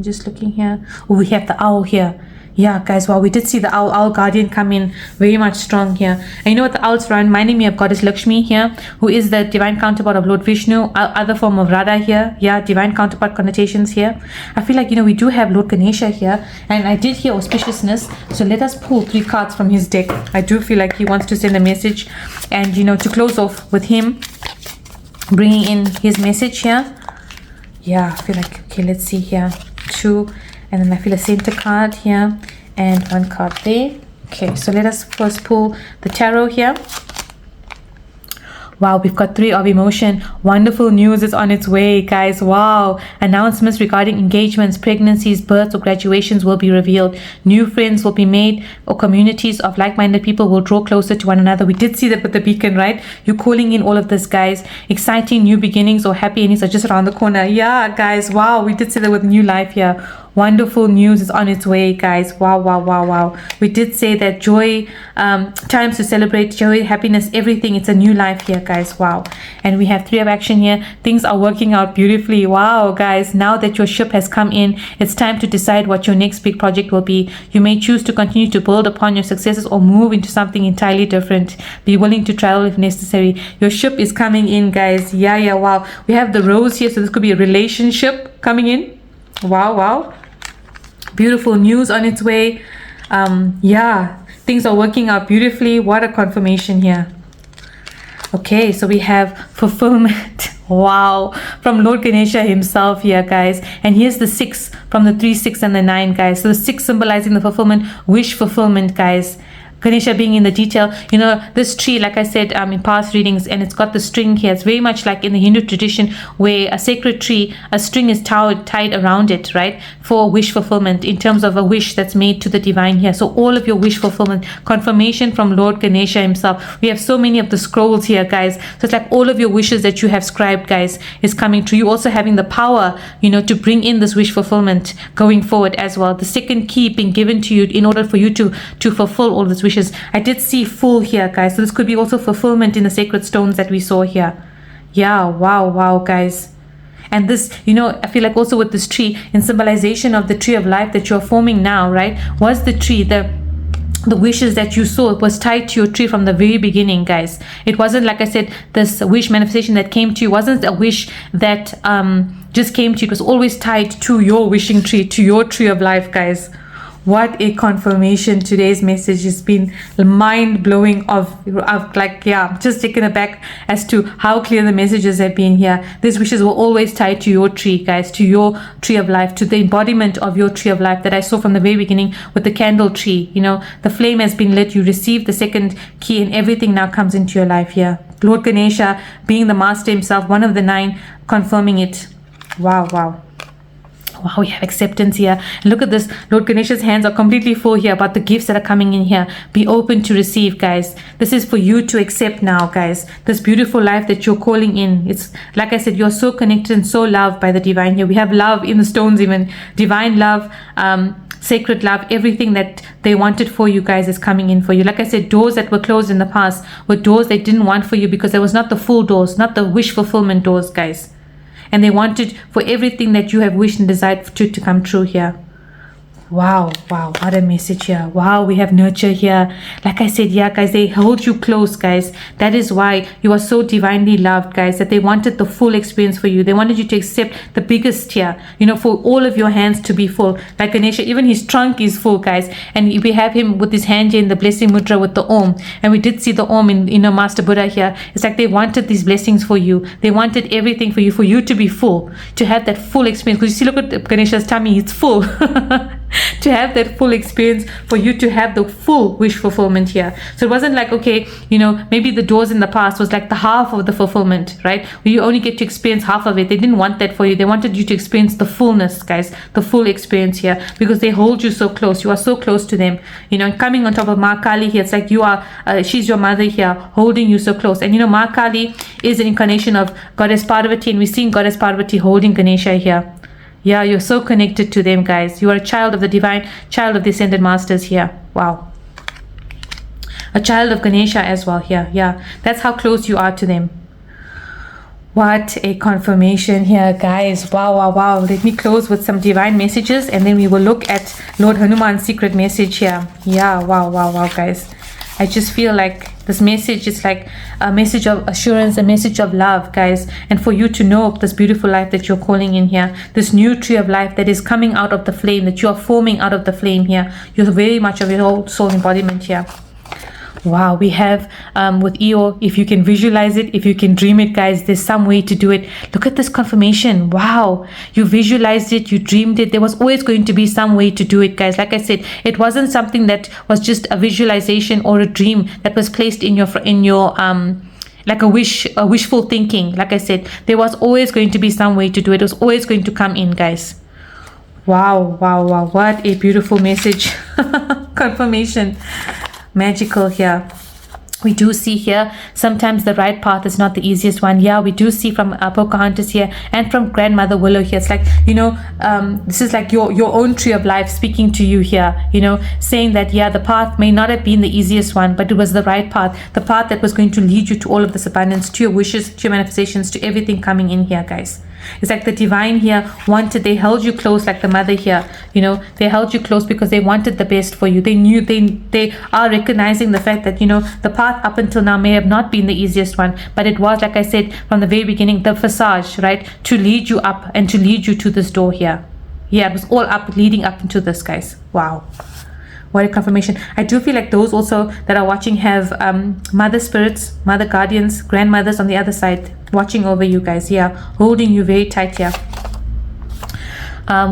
just looking here. Oh, we have the owl here. Yeah, guys, wow, we did see the owl guardian come in very much strong here. And you know what the owl's reminding me of? Goddess Lakshmi here, who is the divine counterpart of Lord Vishnu, other form of Radha here. Yeah, divine counterpart connotations here. I feel like, you know, we do have Lord Ganesha here, and I did hear auspiciousness. So let us pull 3 cards from his deck. I do feel like he wants to send a message, and, you know, to close off with him bringing in his message here. Yeah, I feel like, okay, let's see here. 2. And then I feel a center card here and 1 card there. Okay, so let us first pull the tarot here. Wow, we've got 3 of emotion. Wonderful news is on its way, guys. Wow. Announcements regarding engagements, pregnancies, births, or graduations will be revealed. New friends will be made, or communities of like-minded people will draw closer to one another. We did see that with the beacon, right? You're calling in all of this, guys. Exciting new beginnings or happy endings are just around the corner. Yeah, guys. Wow. We did see that with new life here. Wonderful news is on its way, guys. Wow, wow, wow, wow. We did say that joy, times to celebrate, joy, happiness, everything. It's a new life here, guys. Wow. And we have 3 of action here. Things are working out beautifully. Wow, guys. Now that your ship has come in, it's time to decide what your next big project will be. You may choose to continue to build upon your successes or move into something entirely different. Be willing to travel if necessary. Your ship is coming in, guys. Yeah, yeah, wow. We have the rose here, so this could be a relationship coming in. Wow, wow. Beautiful news on its way. Yeah, things are working out beautifully. What a confirmation here. Okay, so we have fulfillment. Wow, from Lord Ganesha himself here, guys. And here's the 6 from the 3, 6, and the 9, guys. So the 6 symbolizing the fulfillment, wish fulfillment, guys. Ganesha being in the detail. You know, this tree, like I said in past readings, and it's got the string here. It's very much like in the Hindu tradition where a sacred tree, a string is tied around it, right? For wish fulfillment, in terms of a wish that's made to the divine here. So all of your wish fulfillment, confirmation from Lord Ganesha himself. We have so many of the scrolls here, guys. So it's like all of your wishes that you have scribed, guys, is coming true. You also having the power, you know, to bring in this wish fulfillment going forward as well. The second key being given to you in order for you to fulfill all this wishes. I did see full here, guys. So this could be also fulfillment in the sacred stones that we saw here. Yeah, wow, wow, guys. And this, you know, I feel like also with this tree, in symbolization of the tree of life that you're forming now, right? Was the tree, the wishes that you saw, it was tied to your tree from the very beginning, guys. It wasn't, like I said, this wish manifestation that came to you wasn't a wish that just came to you. It was always tied to your wishing tree, to your tree of life, guys. What a confirmation. Today's message has been mind-blowing of like, yeah, just taken aback as to how clear the messages have been here. These wishes were always tied to your tree, guys, to your tree of life, to the embodiment of your tree of life that I saw from the very beginning with the candle tree. You know, the flame has been lit, you receive the second key, and everything now comes into your life here. Lord Ganesha being the master himself, one of the 9, confirming it. Wow, wow. Wow, we have acceptance here. Look at this. Lord Ganesha's hands are completely full here about the gifts that are coming in here. Be open to receive, guys. This is for you to accept now, guys. This beautiful life that you're calling in. It's like I said, you're so connected and so loved by the divine here. We have love in the stones even. Divine love, sacred love, everything that they wanted for you guys is coming in for you. Like I said, doors that were closed in the past were doors they didn't want for you because there was not the full doors, not the wish fulfillment doors, guys. And they wanted for everything that you have wished and desired to come true here. Wow, wow, what a message here. Wow, we have nurture here. Like I said, yeah, guys, they hold you close, guys. That is why you are so divinely loved, guys, that they wanted the full experience for you. They wanted you to accept the biggest here, you know, for all of your hands to be full. Like Ganesha, even his trunk is full, guys. And we have him with his hand here in the blessing mudra with the Om. And we did see the Om in, you know, Master Buddha here. It's like they wanted these blessings for you. They wanted everything for you to be full, to have that full experience. Because you see, look at Ganesha's tummy, it's full. To have that full experience, for you to have the full wish fulfillment here. So it wasn't like, okay, you know, maybe the doors in the past was like the half of the fulfillment, right? Where you only get to experience half of it. They didn't want that for you. They wanted you to experience the fullness, guys, the full experience here, because they hold you so close. You are so close to them, you know. And coming on top of Ma Kali here, it's like you are, she's your mother here, holding you so close. And you know, Ma Kali is an incarnation of Goddess Parvati, and we're seeing Goddess Parvati holding Ganesha here. Yeah, you're so connected to them, guys. You are a child of the divine, child of the ascended masters here. Wow. A child of Ganesha as well here. Yeah, that's how close you are to them. What a confirmation here, guys. Wow, wow, wow. Let me close with some divine messages, and then we will look at Lord Hanuman's secret message here. Yeah, wow, wow, wow, guys. I just feel like this message is like a message of assurance, a message of love, guys. And for you to know this beautiful life that you're calling in here, this new tree of life that is coming out of the flame, that you are forming out of the flame here. You're very much of your whole soul embodiment here. Wow, we have with Io, if you can visualize it, if you can dream it, guys, there's some way to do it. Look at this confirmation. Wow, you visualized it, you dreamed it. There was always going to be some way to do it, guys. Like I said, it wasn't something that was just a visualization or a dream that was placed in your like a wishful thinking. Like I said, there was always going to be some way to do it. It was always going to come in, guys. Wow, wow, wow. What a beautiful message. Confirmation. Magical here. We do see here, sometimes the right path is not the easiest one. Yeah, we do see from Pocahontas here and from Grandmother Willow here. It's like, this is like your own tree of life speaking to you here, saying that, yeah, the path may not have been the easiest one, but it was the right path. The path that was going to lead you to all of this abundance, to your wishes, to your manifestations, to everything coming in here, guys. It's like the divine here they held you close, like the mother here, they held you close because they wanted the best for you. They knew they are recognizing the fact that, the path up until now may have not been the easiest one, but it was, like I said, from the very beginning, the facade, right, to lead you up and to lead you to this door here. Yeah, it was all up, leading up into this, guys. Wow. What a confirmation. I do feel like those also that are watching have mother spirits, mother guardians, grandmothers on the other side watching over you guys. Yeah, holding you very tight here.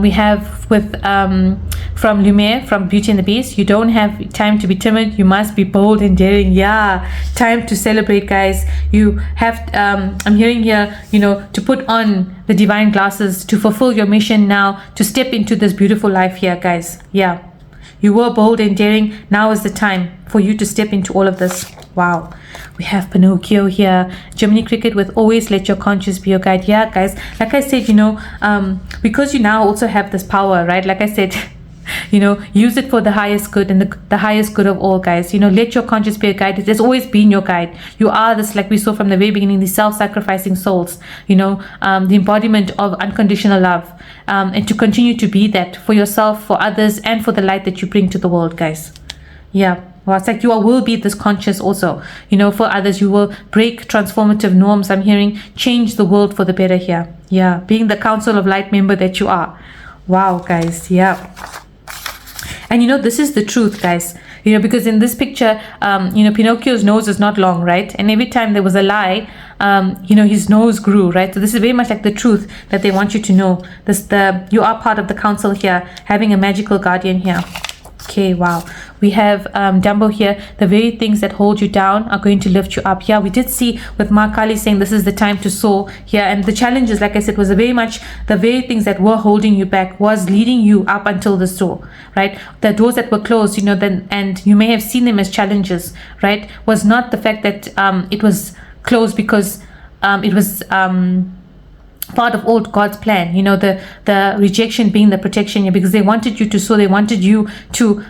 We have with from Lumiere, from Beauty and the Beast, you don't have time to be timid, you must be bold and daring. Yeah, time to celebrate, guys. You have I'm hearing here, to put on the divine glasses, to fulfill your mission now, to step into this beautiful life here, guys. Yeah, you were bold and daring. Now is the time for you to step into all of this. Wow. We have Pinocchio here. Jiminy Cricket with always let your conscience be your guide. Yeah, guys, like I said, because you now also have this power, right? Like I said, use it for the highest good and the highest good of all, guys. Let your conscience be a guide. It has always been your guide. You are this, like we saw from the very beginning, the self-sacrificing souls, the embodiment of unconditional love, and to continue to be that for yourself, for others, and for the light that you bring to the world, guys. Yeah. Well, it's like you will be this conscious also, for others. You will break transformative norms. I'm hearing change the world for the better here. Yeah, being the Council of Light member that you are. Wow, guys. Yeah. And this is the truth, guys. Because in this picture, Pinocchio's nose is not long, right? And every time there was a lie, his nose grew, right? So this is very much like the truth that they want you to know. You are part of the council here, having a magical guardian here. Okay, wow. We have Dumbo here. The very things that hold you down are going to lift you up. Yeah, we did see with Ma Kali saying this is the time to soar here. And the challenges, like I said, was very much the very things that were holding you back was leading you up until the door, right? The doors that were closed, and you may have seen them as challenges, right? Was not the fact that it was closed because it was part of old God's plan, the rejection being the protection, because they wanted you to soar. They wanted you to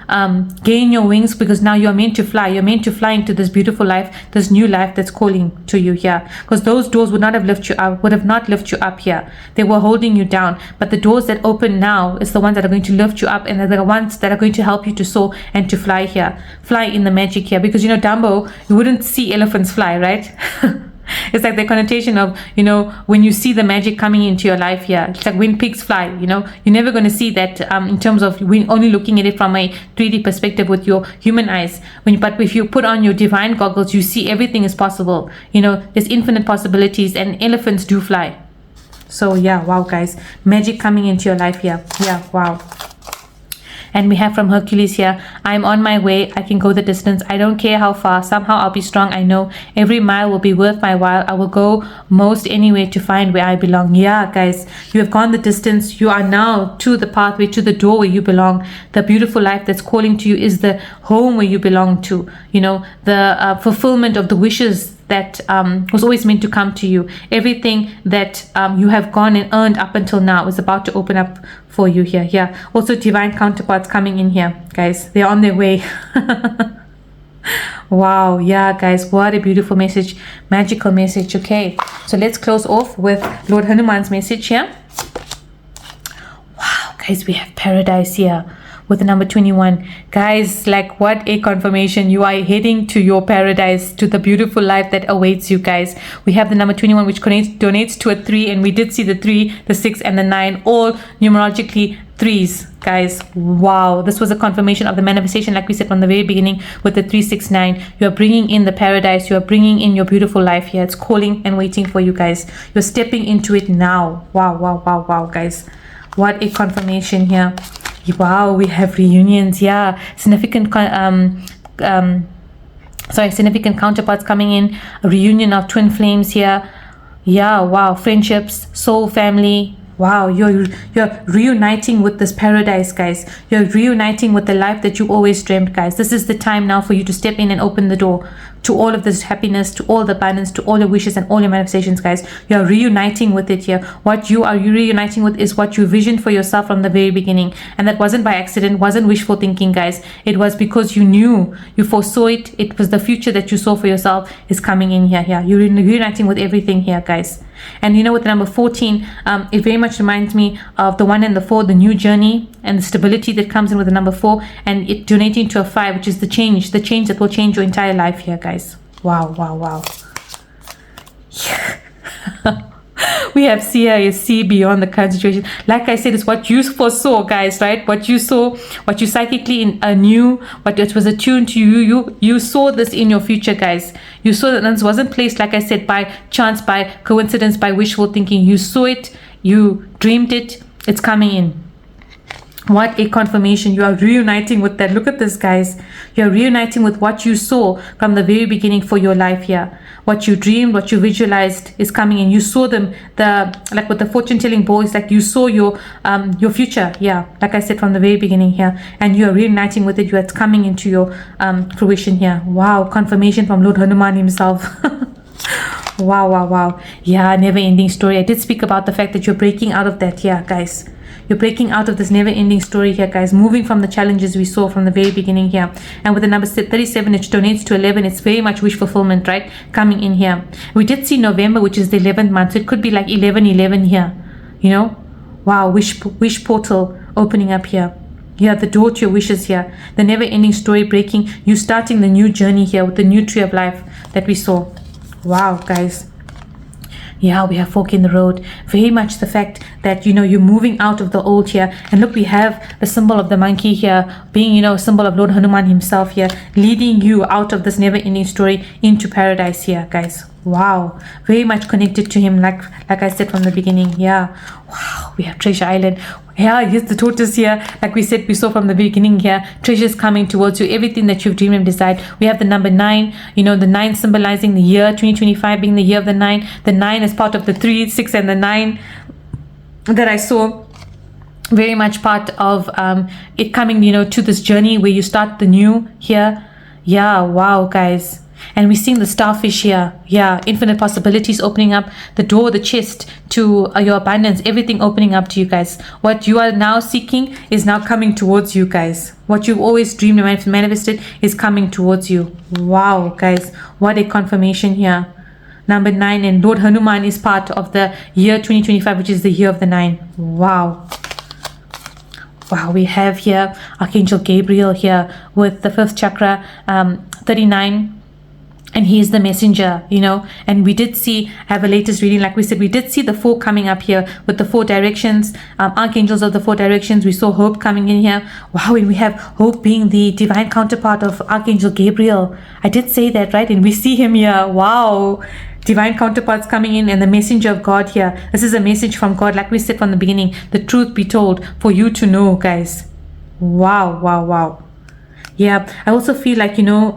gain your wings, because now you're meant to fly. You're meant to fly into this beautiful life, this new life that's calling to you here, because those doors would not have lifted you up, would have not lifted you up here. They were holding you down, but the doors that open now is the ones that are going to lift you up, and they're the ones that are going to help you to soar and to fly here, fly in the magic here, because Dumbo, you wouldn't see elephants fly, right? It's like the connotation of, when you see the magic coming into your life here. It's like when pigs fly, you're never going to see that in terms of when only looking at it from a 3D perspective with your human eyes. But if you put on your divine goggles, you see everything is possible. There's infinite possibilities, and elephants do fly. So yeah, wow, guys. Magic coming into your life here. Yeah, wow. And we have from Hercules here, I'm on my way, I can go the distance, I don't care how far, somehow I'll be strong, I know, every mile will be worth my while, I will go most anywhere to find where I belong. Yeah, guys, you have gone the distance, you are now to the pathway, to the door where you belong. The beautiful life that's calling to you is the home where you belong to, the fulfillment of the wishes that was always meant to come to you. Everything that you have gone and earned up until now is about to open up for you here. Yeah. Also divine counterparts coming in here, guys. They're on their way. Wow. Yeah, guys. What a beautiful message. Magical message. Okay. So let's close off with Lord Hanuman's message here. Wow, guys. We have paradise here with the number 21. Guys, like what a confirmation. You are heading to your paradise, to the beautiful life that awaits you, guys. We have the number 21, which donates to a 3, and we did see the 3, the 6, and the 9, all numerologically 3s, guys. Wow, this was a confirmation of the manifestation, like we said from the very beginning with the 369. You are bringing in the paradise. You are bringing in your beautiful life here. It's calling and waiting for you, guys. You're stepping into it now. Wow, wow, wow, wow, guys. What a confirmation here. Wow, we have reunions. Yeah, significant Sorry, significant counterparts coming in, a reunion of twin flames here. Yeah, wow, friendships, soul family. Wow, you're reuniting with this paradise, guys. You're reuniting with the life that you always dreamed, guys. This is the time now for you to step in and open the door to all of this happiness, to all the abundance, to all your wishes and all your manifestations, guys. You're reuniting with it here. What you are reuniting with is what you visioned for yourself from the very beginning. And that wasn't by accident, wasn't wishful thinking, guys. It was because you knew, you foresaw it. It was the future that you saw for yourself is coming in here. You're reuniting with everything here, guys. And you know, with the number 14, it very much reminds me of the 1 and the 4, the new journey and the stability that comes in with the number 4, and it donating to a 5, which is the change that will change your entire life here, guys. Wow, wow, wow. We have see beyond the current situation. Like I said, it's what you foresaw, guys, right? What you saw, what you psychically knew, what it was attuned to you saw this in your future, guys. You saw that this wasn't placed, like I said, by chance, by coincidence, by wishful thinking. You saw it, you dreamed it, it's coming in. What a confirmation. You are reuniting with that. Look at this, guys. You're reuniting with what you saw from the very beginning for your life here. What you dreamed, what you visualized is coming in. You saw them, like with the fortune telling boys, like you saw your future. Yeah, like I said from the very beginning here, and you are reuniting with it. It's coming into your fruition here. Wow, confirmation from Lord Hanuman himself. Wow, wow, wow. Yeah, never ending story. I did speak about the fact that you're breaking out of that here, guys. You're breaking out of this never-ending story here, guys, moving from the challenges we saw from the very beginning here. And with the number 37, it donates to 11. It's very much wish fulfillment, right, coming in here. We did see November, which is the 11th month, so it could be like 11/11 here, you know. Wow, wish portal opening up here. Yeah, the door to your wishes here. The never-ending story breaking. You starting the new journey here with the new tree of life that we saw. Wow, guys. Yeah, we have fork in the road. Very much the fact that, you know, you're moving out of the old here. And look, we have the symbol of the monkey here being, you know, a symbol of Lord Hanuman himself here, leading you out of this never-ending story into paradise here, guys. Wow, very much connected to him, like I said from the beginning. Yeah, wow, we have Treasure Island. Yeah, here's the tortoise here. Like we said, we saw from the beginning here, treasures coming towards you, everything that you've dreamed and desired. We have the number 9, you know, the 9 symbolizing the year 2025 being the year of the 9. The 9 is part of the 3, 6, and the 9 that I saw. Very much part of it coming, you know, to this journey where you start the new here. Yeah, wow, guys. And we're seeing the starfish here. Yeah, infinite possibilities opening up, the door, the chest to your abundance, everything opening up to you, guys. What you are now seeking is now coming towards you, guys. What you've always dreamed and manifested is coming towards you. Wow, guys, what a confirmation here. Number 9, and Lord Hanuman is part of the year 2025, which is the year of the 9. Wow. Wow, we have here Archangel Gabriel here with the 5th chakra, 39. And he is the messenger, you know. And we did see, have a latest reading, like we said, we did see the 4 coming up here with the 4 directions, archangels of the 4 directions. We saw Hope coming in here. Wow, and we have Hope being the divine counterpart of Archangel Gabriel. I did say that, right? And we see him here. Wow, divine counterparts coming in, and the messenger of God here. This is a message from God, like we said from the beginning, the truth be told for you to know, guys. Wow, wow, wow. Yeah, I also feel like, you know,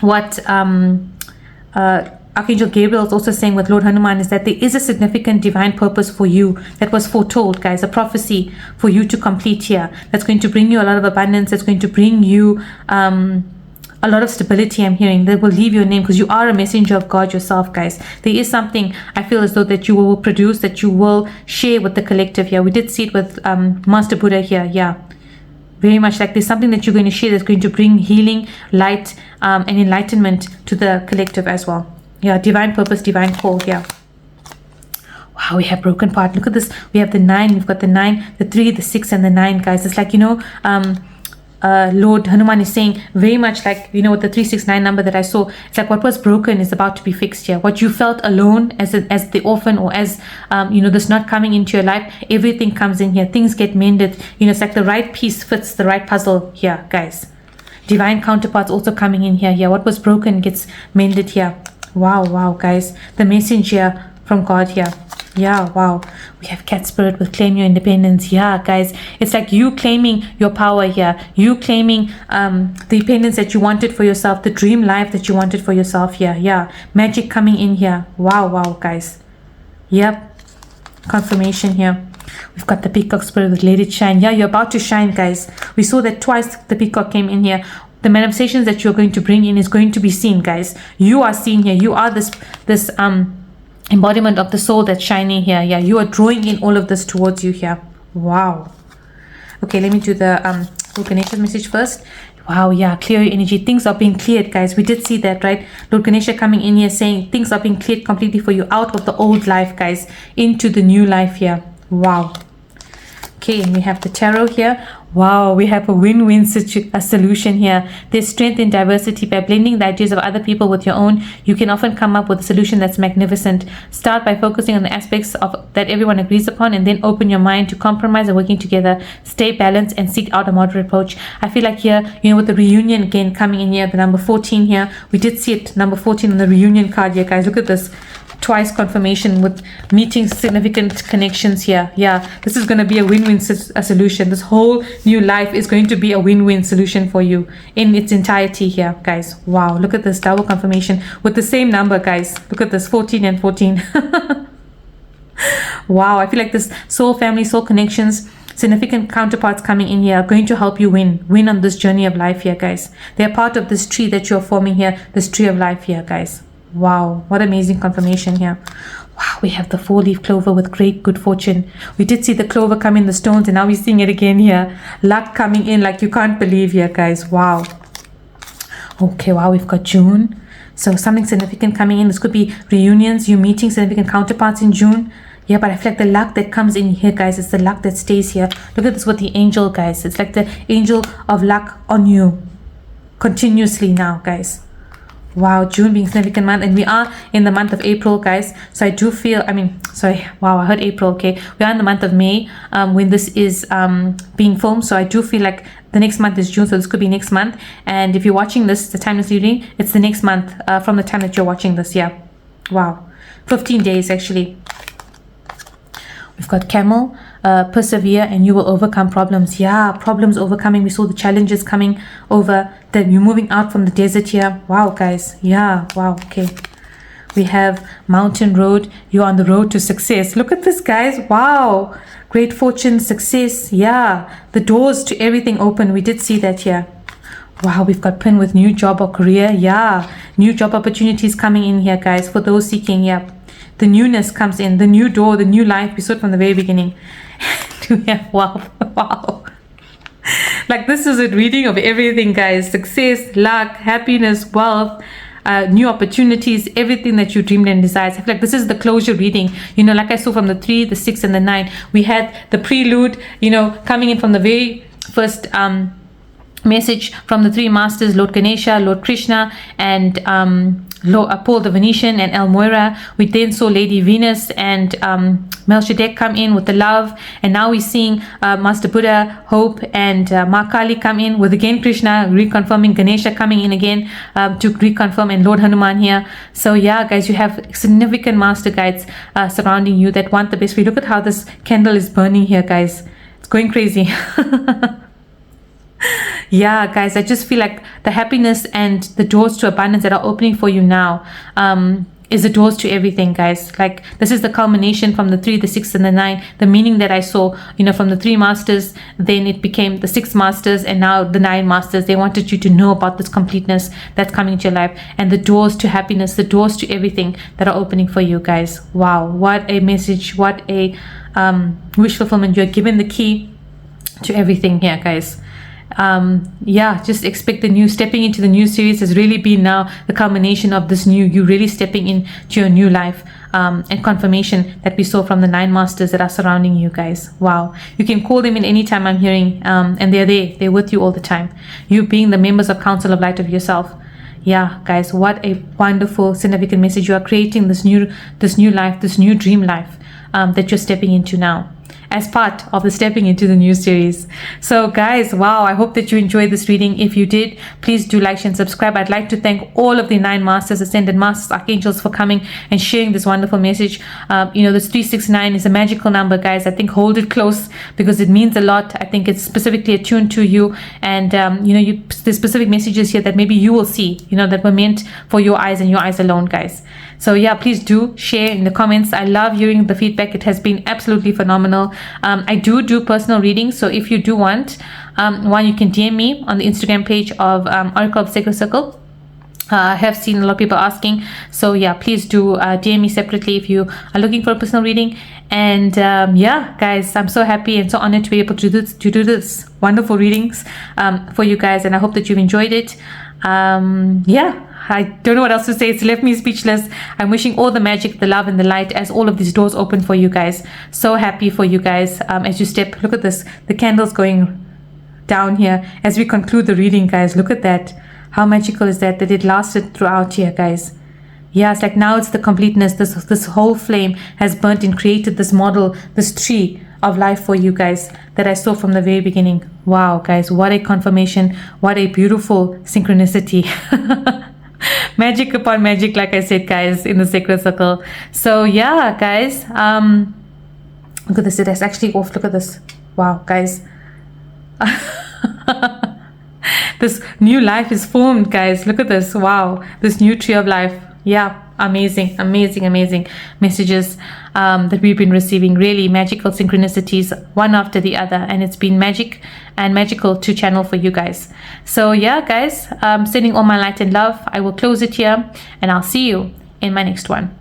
what Archangel Gabriel is also saying with Lord Hanuman is that there is a significant divine purpose for you that was foretold, guys, a prophecy for you to complete here, that's going to bring you a lot of abundance, that's going to bring you a lot of stability. I'm hearing that will leave your name, because you are a messenger of God yourself, guys. There is something I feel as though that you will produce, that you will share with the collective here. We did see it with Master Buddha here. Yeah, very much like there's something that you're going to share that's going to bring healing, light, and enlightenment to the collective as well. Yeah, divine purpose, divine call. Yeah. Wow, we have broken part. Look at this. We have the 9. We've got the 9, the 3, the 6, and the 9, guys. It's like, you know, Lord Hanuman is saying very much like, you know, with the 369 number that I saw, it's like what was broken is about to be fixed here. What you felt alone as the orphan, or as you know, this not coming into your life, everything comes in here. Things get mended. You know, it's like the right piece fits the right puzzle here, guys. Divine counterparts also coming in here. Yeah, what was broken gets mended here. Wow, wow, guys. The message here from God here. Yeah, wow. We have cat spirit with claim your independence. Yeah, guys, it's like you claiming your power here. You claiming the independence that you wanted for yourself, the dream life that you wanted for yourself here. Yeah, magic coming in here. Wow, wow, guys. Yep, confirmation here. We've got the peacock spirit with let it shine. Yeah, you're about to shine, guys. We saw that twice the peacock came in here. The manifestations that you're going to bring in is going to be seen, guys. You are seen here. You are this embodiment of the soul that's shining here. Yeah, you are drawing in all of this towards you here. Wow. Okay, let me do the Lord Ganesha's message first. Wow, yeah, clear your energy. Things are being cleared, guys. We did see that, right? Lord Ganesha coming in here saying things are being cleared completely for you out of the old life, guys, into the new life here. Wow. Okay, and we have the tarot here. Wow, we have a win-win solution here. There's strength in diversity. By blending the ideas of other people with your own, you can often come up with a solution that's magnificent. Start by focusing on the aspects of that everyone agrees upon, and then open your mind to compromise and working together. Stay balanced and seek out a moderate approach. I feel like here, with the reunion again coming in here, the number 14 here, we did see it, number 14 on the reunion card here, guys. Look at this. Twice confirmation with meeting significant connections here. Yeah, this is going to be a win-win solution. This whole new life is going to be a win-win solution for you in its entirety here, guys. Wow, look at this double confirmation with the same number, guys. Look at this, 14 and 14. Wow, I feel like this soul family, soul connections, significant counterparts coming in here are going to help you win on this journey of life here, guys. They're part of this tree that you're forming here, this tree of life here, guys. Wow, what amazing confirmation here. Wow, we have the 4-leaf clover with great good fortune. We did see the clover come in the stones, and now we're seeing it again here. Luck coming in like you can't believe here, guys. Wow. Okay, wow, we've got June. So something significant coming in. This could be reunions, you meeting significant counterparts in June. Yeah, but I feel like the luck that comes in here, guys, it's the luck that stays here. Look at this with the angel, guys. It's like the angel of luck on you continuously now, guys. Wow, June being significant month, and we are in the month of April, guys. So I do feel, wow, I heard April. Okay, we are in the month of May when this is being filmed. So I do feel like the next month is June, so this could be next month. And if you're watching this, the time is reading, it's the next month from the time that you're watching this. Yeah, wow, 15 days actually. We've got Camel, persevere and you will overcome problems. Yeah, problems overcoming. We saw the challenges coming over, that you're moving out from the desert here. Wow, guys. Yeah, wow, okay. We have Mountain Road. You're on the road to success. Look at this, guys. Wow. Great fortune, success. Yeah, the doors to everything open. We did see that here. Wow, we've got Pin with new job or career. Yeah, new job opportunities coming in here, guys, for those seeking. Yeah, the newness comes in, the new door, the new life. We saw it from the very beginning. Yeah, wow, wow. Like, this is a reading of everything, guys. Success, luck, happiness, wealth, new opportunities, everything that you dreamed and desired. I feel like this is the closure reading. Like I saw from the 3, the 6, and the 9. We had the prelude, coming in from the very first message from the 3 masters, Lord Ganesha, Lord Krishna, and Paul the Venetian and El Moira. We then saw Lady Venus and Melchizedek come in with the love, and now we're seeing Master Buddha, Hope, and Ma Kali come in with again Krishna reconfirming, Ganesha coming in again to reconfirm, and Lord Hanuman here. So yeah, guys, you have significant master guides surrounding you that want the best for you. Look at how this candle is burning here, guys. It's going crazy. Yeah, guys, I just feel like the happiness and the doors to abundance that are opening for you now is the doors to everything, guys. Like, this is the culmination from the 3, the 6, and the 9. The meaning that I saw, from the 3 masters, then it became the 6 masters, and now the 9 masters. They wanted you to know about this completeness that's coming to your life, and the doors to happiness, the doors to everything that are opening for you, guys. Wow, what a message, what a wish fulfillment. You're given the key to everything here, guys. Yeah, just expect the new, stepping into the new series has really been now the culmination of this new, you really stepping into your new life, and confirmation that we saw from the 9 masters that are surrounding you, guys. Wow, you can call them in any time, I'm hearing, and they're with you all the time, you being the members of Council of Light of yourself. Yeah, guys, what a wonderful, significant message. You are creating this new life, this new dream life that you're stepping into now. as part of the Stepping Into the New series. So guys, wow, I hope that you enjoyed this reading. If you did, please do like, share, and subscribe. I'd like to thank all of the 9 masters, ascended masters, archangels for coming and sharing this wonderful message. This 369 is a magical number, guys. I think hold it close because it means a lot. I think it's specifically attuned to you, and there's specific messages here that maybe you will see, that were meant for your eyes and your eyes alone, guys. So yeah, please do share in the comments. I love hearing the feedback. It has been absolutely phenomenal. I do personal readings, so if you do want one, you can DM me on the Instagram page of Oracle of Sacred Circle. I have seen a lot of people asking, so yeah, please do DM me separately if you are looking for a personal reading. And yeah, guys, I'm so happy and so honored to be able to do this wonderful readings for you guys, and I hope that you've enjoyed it. Yeah, I don't know what else to say. It's left me speechless. I'm wishing all the magic, the love, and the light as all of these doors open for you guys. So happy for you guys as you step. Look at this, the candles going down here as we conclude the reading, guys. Look at that. How magical is that it lasted throughout here, guys. Yeah, it's like now it's the completeness. This whole flame has burnt and created this model, this tree of life for you guys that I saw from the very beginning. Wow, guys, what a confirmation. What a beautiful synchronicity. Magic upon magic, like I said, guys, in the Sacred Circle. So yeah, guys, look at this. It is actually off. Look at this. Wow, guys. This new life is formed, guys. Look at this. Wow, this new tree of life. Yeah, amazing messages that we've been receiving. Really magical synchronicities, one after the other, and it's been magic and magical to channel for you guys. So yeah, guys, sending all my light and love. I will close it here, and I'll see you in my next one.